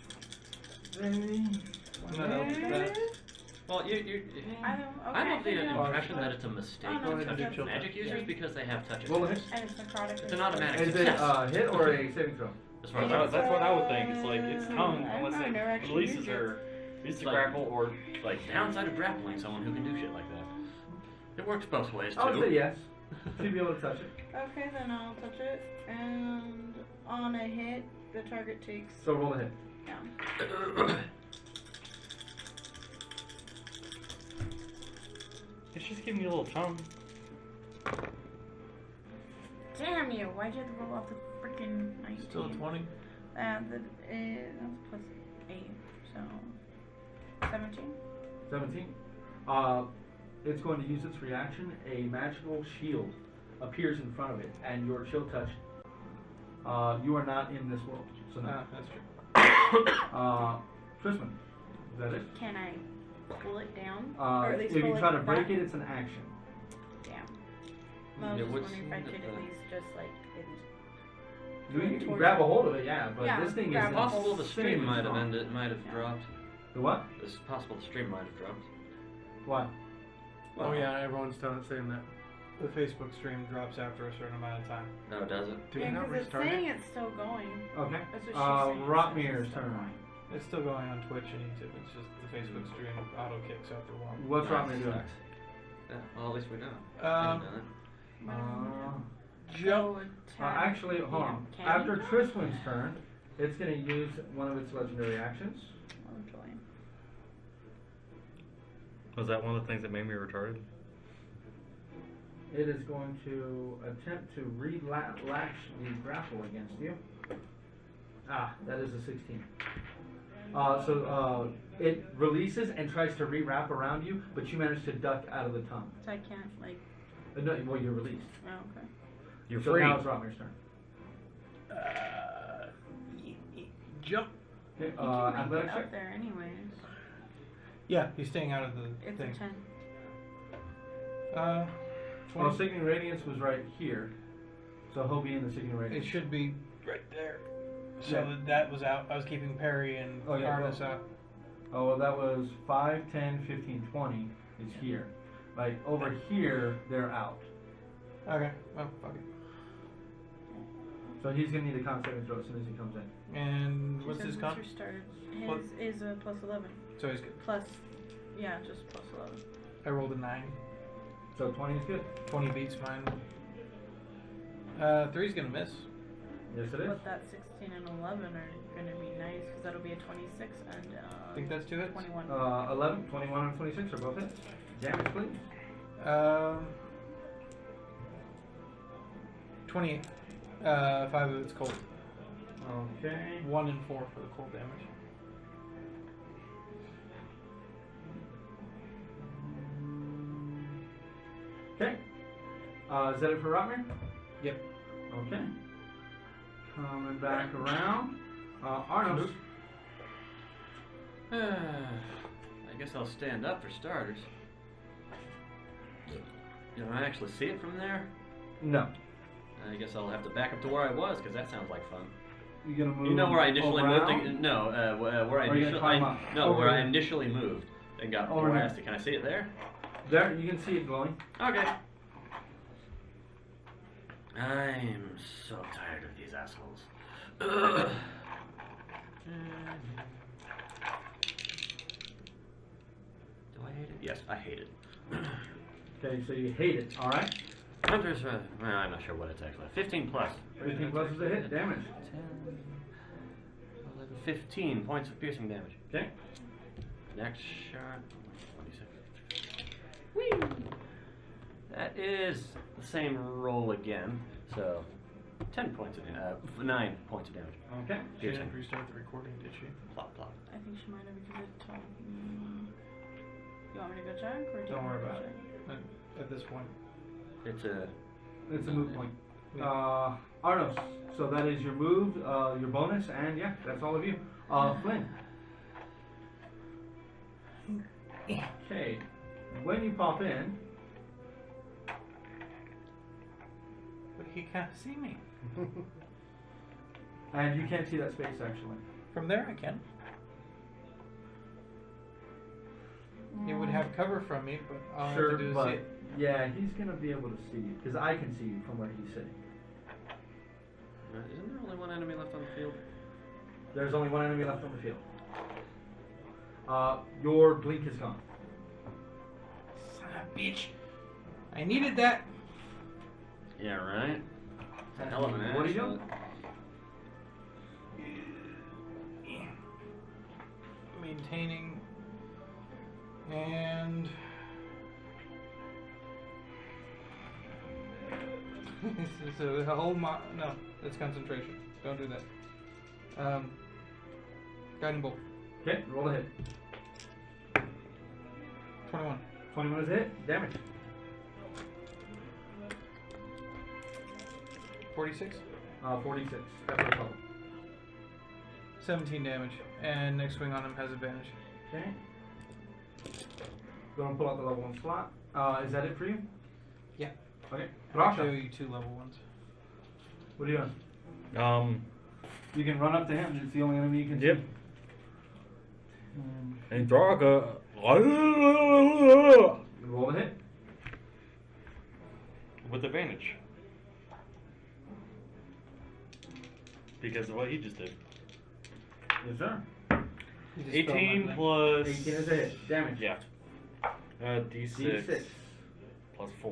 Well, you I don't. Okay, I'm of the no. impression that it's a mistake Oh, no, to it's touch okay. magic users because they have touches. Roll a hit. And it's necrotic. It's an automatic Is it success. a hit or a saving throw? As far as I was, That's what I would think. It's like it's tongue I unless don't know, it actually releases use it. her. Needs to Like- grapple or like downside of grappling someone who can do shit like that. It works both ways too. I would say yes. She'd be able to touch it. Okay, then I'll touch it. And on a hit, the target takes So roll a hit. down. it's just giving you a little tongue. Damn you! Why'd you have to roll off the freaking 19? Still a 20. That's plus 8, so 17. 17. It's going to use its reaction. A magical shield appears in front of it, and your chill touch. You are not in this world, so no. That's true. Trisman, is that it? Can I pull it down? Or at If least you pull try to back? break it, it's an action. Damn. Well, I was It just would wondering if I seem could that at least just like. You can grab a hold of it, yeah, but Yeah, this thing grab is a Possible the stream insanely might have strong. ended, might have Yeah. dropped. The what? It's possible the stream might have dropped. What? Oh yeah, everyone's saying that. The Facebook stream drops after a certain amount of time. No, it doesn't. Do we Yeah, not because it's restart saying it? it's still going. Okay. That's what she's saying. Rotmir's It's still turn. going. It's still going on Twitch and YouTube. It's just the Facebook stream auto kicks after a while. What's That Rotmir doing? sucks. Yeah, well, at least we know. Jump. Actually, hold on. Can After you? Trisman's turn, it's going to use one of its legendary actions. Oh, joy. Was that one of the things that made me retarded? It is going to attempt to relax the grapple against you. That is a 16. It releases and tries to re-wrap around you, but you manage to duck out of the tongue. So I can't like. No, well, you're released. Oh, okay. You're So free. now it's Rotmir's turn. Jump. Okay, He can make athletic it check. up there anyways. Yeah, he's staying out of the It's thing. a 10. Well, 20. Signaling Radiance was right here, so he'll be in the Signaling It Radiance. should be right there. So Yeah. that was out. I was keeping Perry and Oh, yeah, Arnis well- out. Oh, well, that was 5, 10, 15, 20 is here. Like, over here, they're out. Okay. Well, fuck it. So he's going to need a con saving throw as soon as he comes in. And what's Says his once con? you're started. What? His is a plus 11. So he's good. Plus, yeah, just plus 11. I rolled a 9. So 20 is good. 20 beats mine. 3's gonna miss. Yes, it is. But that 16 and 11 are going to be nice because that'll be a 26 and I think that's 2 hits. 21. 11, 21, and 26 are both hits. Damage, please. 28. 5 of it's cold. Okay. 1 and 4 for the cold damage. Okay. Is that it for Rotmir? Yep. Okay. Coming back around. Arnos. I guess I'll stand up for starters. You don't actually see it from there? No. I guess I'll have to back up to where I was because that sounds like fun. You gonna move? You know where I initially moved? around? No, where I Or you gonna initially climb up? no, Over where I here. initially moved and got Over here. blasted. Can I see it there? There, you can see it glowing. Okay. I'm so tired of these assholes. Ugh. Do I hate it? Yes, I hate it. Okay, so you hate it. All right. Hunter's, well, I'm not sure what it's actually. 15 plus. 15 plus is a hit. Damage. 10, 11, 15 points of piercing damage. Okay. Next shot. 26. Whee! That is the same roll again. So, 10 points of 9 points of damage. Okay. She Piercing. didn't restart the recording, did she? Plop, plop. I think she might have because it told me. You want me to go check? Or do you Don't want worry me to about it. At this point. It's a. It's a move point. Arnos, so that is your move, your bonus, and yeah, that's all of you. Flynn. Okay, when you pop in, But he can't see me. and you can't see that space actually. From there, I can. He would have cover from me, but all I have to do is see but it. yeah, he's gonna be able to see you because I can see you from where he's sitting. Isn't there only one enemy left on the field? There's only one enemy left on the field. Your blink is gone. Son of a bitch. I needed that. Yeah, right? It's a hell of an What are you doing? Maintaining. And. This is a whole no, that's concentration. Don't do that. Guiding bolt. Okay, roll a hit. 21. 21 is a hit. Damage. 46. 46. That's the total. 17 damage. And next swing on him has advantage. Okay. Go and pull out the level 1 slot. Is that it for you? Yeah. Okay. I'll show Rasha, you 2 level 1s. what are you doing? You can run up to him. It's the only enemy you can Yep. see. And Draga. Roll a hit. With advantage. Because of what he just did. Yes, sir. 18 plus. 18 is a hit. Damage. Yeah. D6. D6. Plus 4.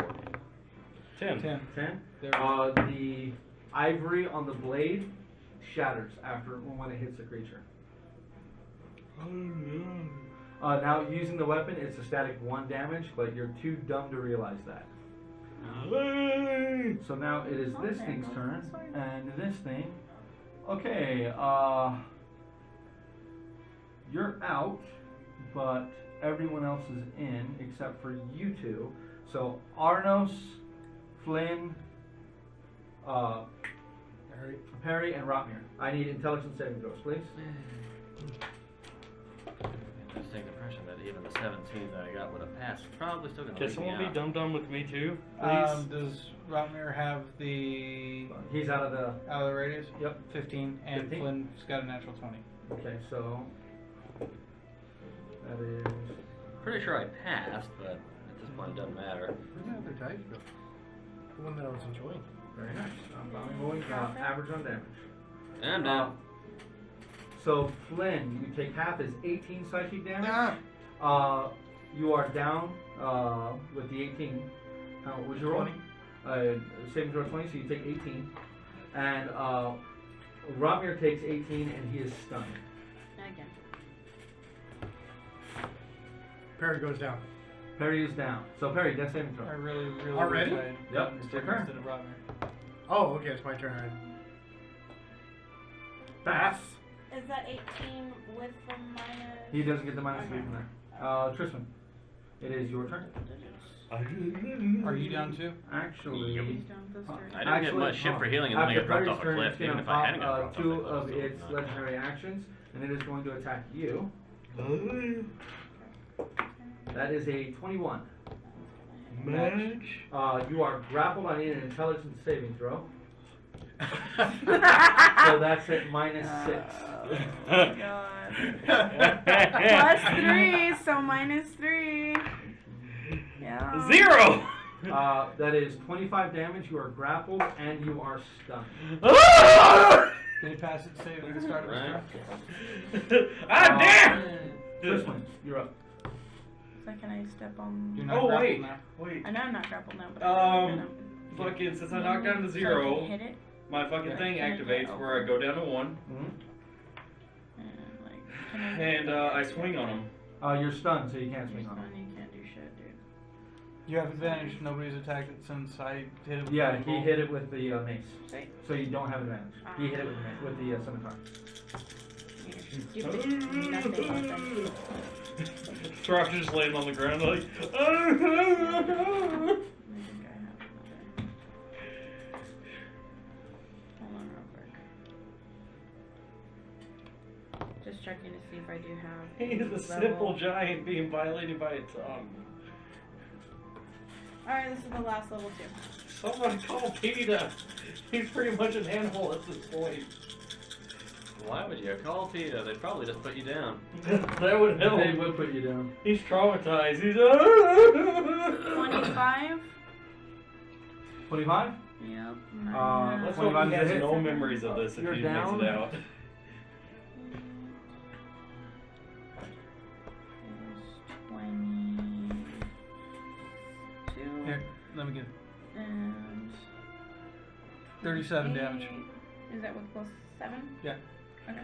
10. 10. 10. There we go. The ivory on the blade shatters after when it hits the creature. Now using the weapon, it's a static 1 damage, but you're too dumb to realize that. So now it is this thing's turn, and this thing. Okay, you're out, but everyone else is in except for you two. So Arnos, Flynn, Perry, and Rotmir. I need intelligence saving throws, please. I just take the impression that even the 17 that I got would have passed. Probably still gonna Can leave me someone be out. dumb with me too, please? Does Rotmir have the He's out of the. out of the radius? Yep. 15, and 15? Flynn's got a natural 20. Okay, so that is. Pretty sure I passed, but at this point it doesn't matter. Where's the other dice go? The one that I was enjoying. Very nice. I'm rolling average on damage. And I'm down. So Flynn, you take half is 18 psychic damage. Ah! You are down with the 18. How was your roll? 20. Saving throw 20, so you take 18. And Rotmir takes 18, and he is stunned. Again. Perry goes down. Perry is down. So Perry, death saving I throw. really Already? wish I had Yep, done it's this your turn. instead of Rotmir. Oh, okay, it's my turn. Pass. Is that 18 with the minus? He doesn't get the minus 3 from there. Tristan, it is your turn. Are you down too? Actually, He's down this turn. I didn't get much shit for healing and then I after got dropped Perry's off a turn, cliff. it's gonna Even if I hadn't got pop, dropped off, 2 I of still its not. legendary actions, and it is going to attack you. That is a 21. Match. You are grappled. I need an intelligence saving throw. So that's at minus 6. God. Plus 3, so minus 3. Yeah. 0! That is 25 damage. You are grappled and you are stunned. Can you pass it saving the start of his Right. turn? Ah, damn! Tristan, you're up. So can I step on? You're not Oh, grappled wait. now. I know I'm not grappled now, but I'm gonna- Fucking, since I knocked down to So I 0, can hit it. my fucking thing Can I get activates where I go down to 1, Mm-hmm. And like, can I and I swing on him. You're stunned, so you can't swing on it. You can't do shit, dude. You have advantage. Nobody's attacked it since I hit it with Yeah, the he bolt. hit it with the mace. Sweet. So you don't have advantage. He hit it with the scimitar. You're stupid. Nothing happened. Throck's just laying on the ground like, I think I have enough. Just checking to see if I do have. He's a simple giant being violated by its Alright, this is the last level 2. Someone call PETA. He's pretty much an animal at this point. Why would you call PETA? They'd probably just put you down. That would help. They would put you down. He's traumatized. He's 25? 25? Yep. Let's hope he has no memories of this if You're he down. makes it out. Here, let me get And 37 damage. Is that with plus 7? Yeah. Okay.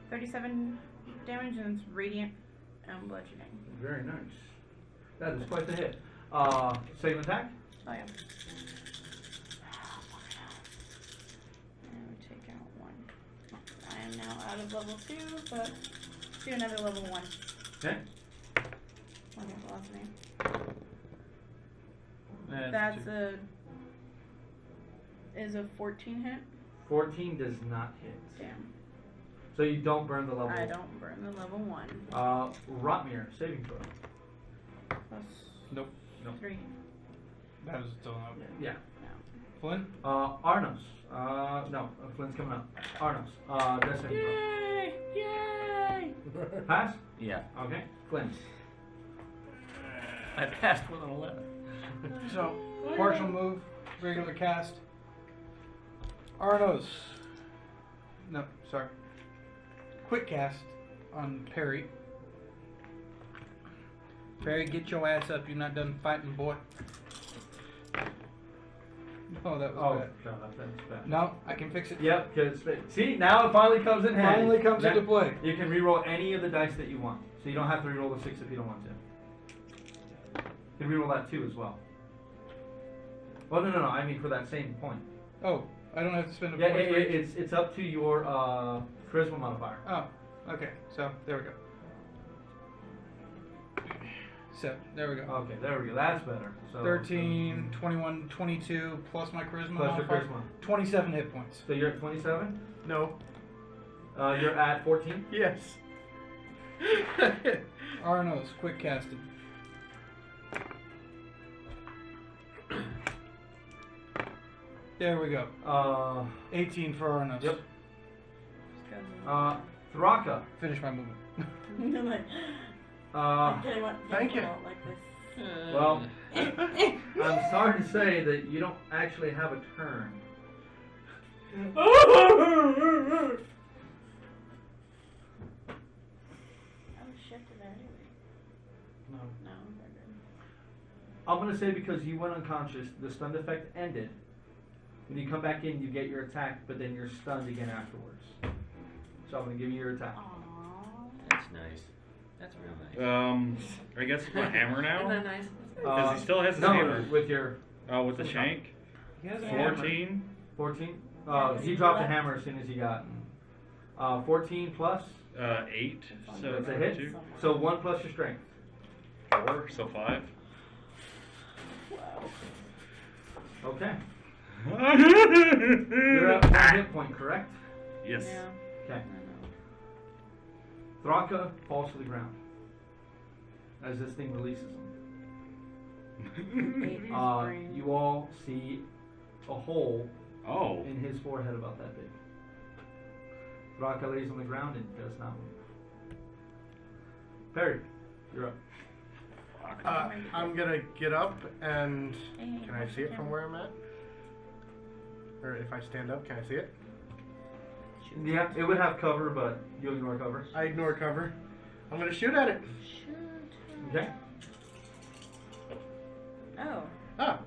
37 damage and it's radiant and bludgeoning. Very nice. That is quite the hit. Save attack? Oh yeah. And we take out 1. I am now out of level 2, but do another level 1. Okay. Okay, last name. That's Is a 14 hit? 14 does not hit. Damn. So you don't burn the level. I don't burn the level 1. Rotmir, saving throw. Plus Nope. 3. That was still up. Yeah. No. Flynn? Arnos. No, Flynn's coming up. Arnos. Death saving Yay! Yay! throw. Pass? Yeah. Okay. Flynn. I passed with an 11. So, partial move, regular cast. Arnos. No, sorry. Quick cast on Perry. Perry, get your ass up. You're not done fighting, boy. Oh, that was bad. God, that's bad. No, I can fix it. Yep, because see, now it finally comes in handy. Finally comes Then into play. You can reroll any of the dice that you want. So you don't have to reroll the 6 if you don't want to. You can reroll that 2 as well. Well, no, I mean for that same point. Oh, I don't have to spend a Yeah, point for each? it's up to your charisma modifier. Oh, okay. So, there we go. So, there we go. Okay, there we go. That's better. So 13, 21, 22, plus my charisma Plus your modifier. charisma. 27 hit points. So you're at 27. No. You're at 14. Yes. Arnos, quick casted. There we go. 18 for Arnos. Yep. Just Thraka. Finish my movement. Thank you. Like this. Well, I'm sorry to say that you don't actually have a turn. Oh shit, did I anyway? No. No, they're good. I'm gonna say because you went unconscious, the stun effect ended. When you come back in, you get your attack, but then you're stunned again afterwards. So I'm gonna give you your attack. Aww. That's nice. That's real nice. I guess with a hammer now? Isn't that nice? Because he still has his no, hammer. with your With the shank. He has a hammer. 14. 14. Yeah, He dropped the hammer as soon as he got. 14 plus. 8. So It's a hit. 22. So 1 plus your strength. 4. So 5. Wow. Okay. You're at 1 hit point, correct? Yes. Yeah. Okay. I know. Thraka falls to the ground as this thing releases him. Ate his brain. You all see a hole Oh. in his forehead about that big. Thraka lays on the ground and does not move. Perry, you're up. I'm gonna get up and Hey, can I see it from where I'm at? Or if I stand up, can I see it? Yeah, it would have cover, but you ignore cover. I ignore cover. I'm gonna shoot at it. Shoot. Okay. Oh. Ah,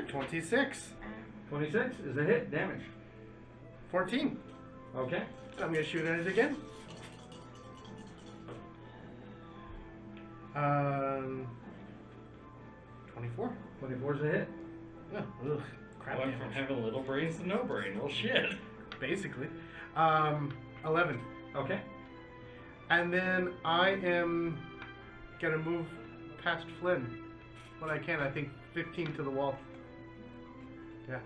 26. 26 is a hit. Damage. 14. Okay. I'm gonna shoot at it again. 24. 24 is a hit. Oh, ugh, crap Went from damage. having little brains to no brain. Well, shit. Basically. 11. Okay. And then I am gonna move past Flynn when I can. I think 15 to the wall. Yeah.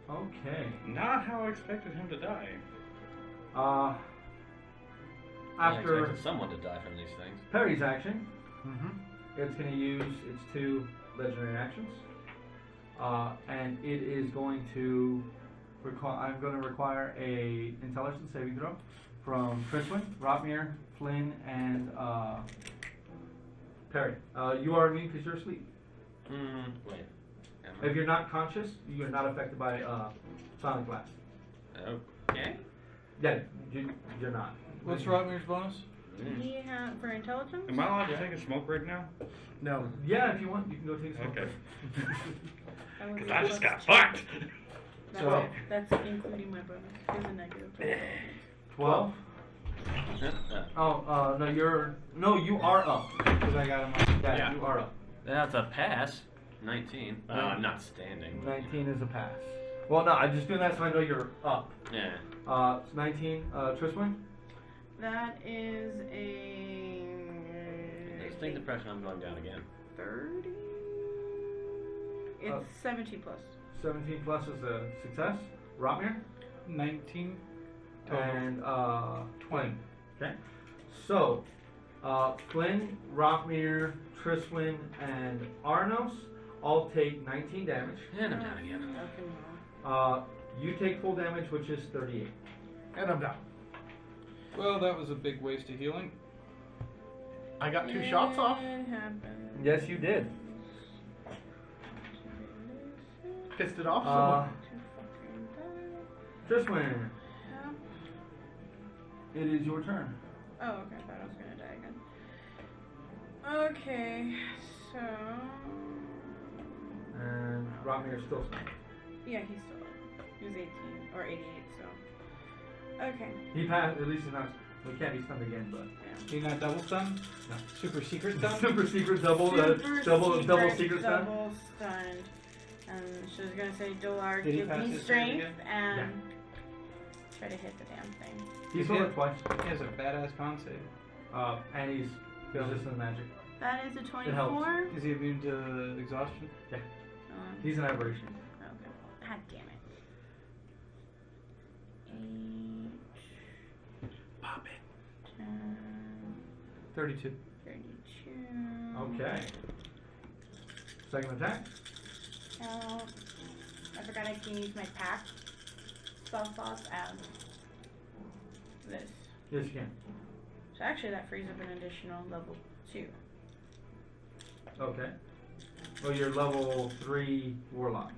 Okay. Not how I expected him to die. Uh, I'm after expecting someone to die from these things. Perry's action, Mm-hmm. it's going to use its 2 legendary actions, and it is going to. I'm going to require a intelligence saving throw from Triswin, Rotmir, Flynn, and Perry. You are immune because you're asleep. Wait. Am I? If you're not conscious, you're not affected by Sonic Blast. Okay. Yeah, you're not. What's Rotmir's bonus? He had for intelligence. Am I allowed to take a smoke break now? No. Yeah, if you want, you can go take some. Okay. That was Because a I just plus got two. fucked. That's, So- that's including my bonus. There's a negative. 12. Oh, no, you are up. Because I got him up. Yeah, Yeah. you are up. That's a pass. 19. I'm not standing. 19 is a pass. Well, no, I'm just doing that so I know you're up. Yeah. It's 19, Triswin. That is a Distinct depression. I'm going down again. 30. It's 17 plus. 17 plus is a success. Rotmir. 19 total. And 20. Okay. So, Flynn, Rotmir, Triswin, and Arnos all take 19 damage. And I'm down again. Okay, no. You take full damage, which is 38. And I'm down. Well, that was a big waste of healing. I got 2 shots off. It happened. Yes, you did. Pissed it off Uh, Two fucking die. Triswin, Yeah. it is your turn. Oh, okay. I thought I was gonna die again. Okay, so And Rotmir is still stunned. yeah, he's still up. He was 18 or 88, so okay. He passed, at least he's not, he can't be stunned again, but. Yeah. You're not double stun? No. Super secret stun? Super secret double, Super double secret secret stun. double stunned. And she was gonna say, Dolar, Did he give pass me his strength save and try to hit the damn thing. He's rolled it twice. He has a badass con save. And he's resistant to magic. That is a helps. 24. Is he immune to exhaustion? Yeah. Oh, He's an aberration. okay. God damn it. 8, Pop it. 10, 32. 32. Okay. Second attack. Oh, I forgot I can use my pack spell slots as this. Yes, you can. So actually that frees up an additional level 2. Okay. Well, you're level 3 warlock,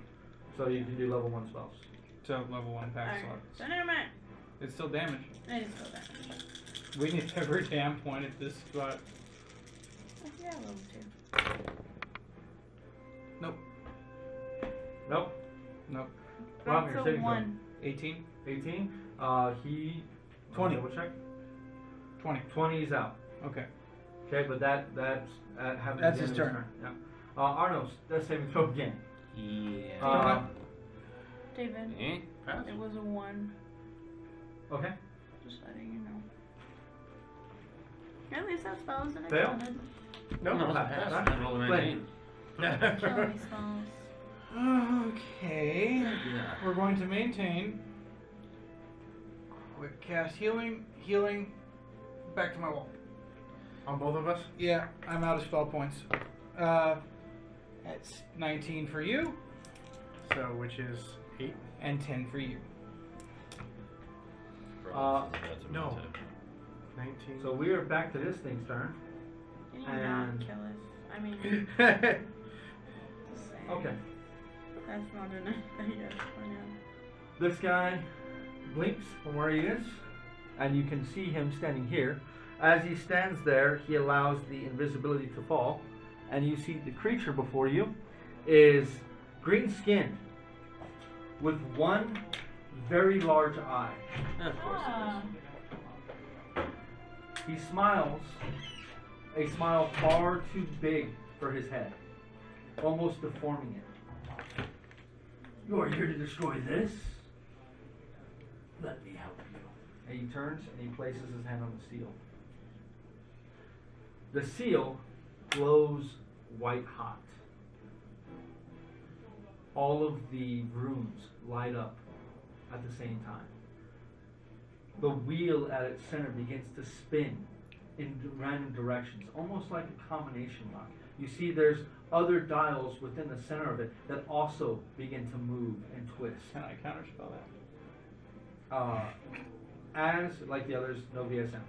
so you can do level 1 spells. So level 1 pack Alright, slot. so never mind. It's still damage. It is still damage. We need every damn point at this spot. Oh, yeah, level 2. Nope. Nope. Nope. Rob, That's your a saving throw. 1. 18. 18. He. 20. Double check. 20. 20 is out. Okay. Okay, but that's happens That's at the his end of turn. Yeah. Arnos, that's saving throw again. Yeah. David, Eh? Pass. it was a 1. Okay. Just letting you know. At least that spell isn't Fail? exploded. No, it's a pass. I rolled a 19. Kill these spells. Okay. Yeah. We're going to maintain. Quick cast healing. Healing. Back to my wall. On both of us? Yeah, I'm out of spell points. That's 19 for you So, which is 8? and 10 for you. No. 19. So we are back to this thing's turn. Can you And- not kill us? I mean, just saying. Okay. That's not enough, I guess, for now. This guy blinks from where he is, and you can see him standing here. As he stands there, he allows the invisibility to fall, and you see the creature before you is green skinned with one very large eye. Of course Ah. He smiles, a smile far too big for his head, almost deforming it. You are here to destroy this? Let me help you. And he turns and he places his hand on the seal. The seal glows white hot. All of the runes light up at the same time. the wheel at its center begins to spin in random directions, almost like a combination lock. You see there's other dials within the center of it that also begin to move and twist. Can I counterspell that? As, like the others, no VSM.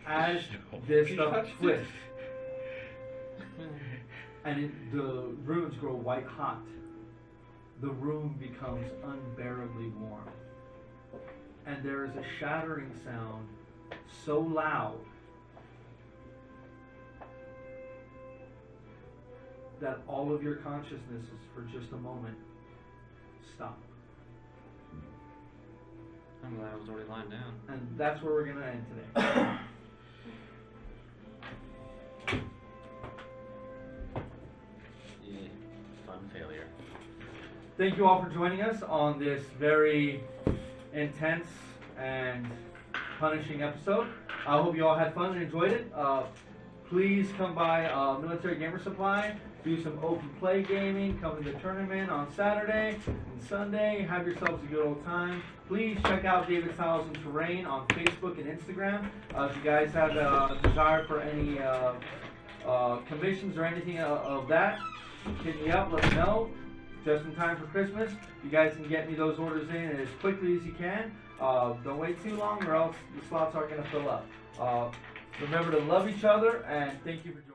As this stuff twists, and the runes grow white hot, the room becomes unbearably warm. And there is a shattering sound so loud that all of your consciousnesses for just a moment stop. I'm glad I was already lying down. And that's where we're going to end today. Yeah, fun failure. Thank you all for joining us on this very intense and punishing episode. I hope you all had fun and enjoyed it. Please come by Military Gamer Supply, do some open play gaming, come to the tournament on Saturday and Sunday, have yourselves a good old time. Please check out David Styles and Terrain on Facebook and Instagram. If you guys have a desire for any commissions or anything of that, hit me up, let me know. Just in time for Christmas. You guys can get me those orders in as quickly as you can. Don't wait too long or else the slots aren't going to fill up. Remember to love each other, and thank you for joining.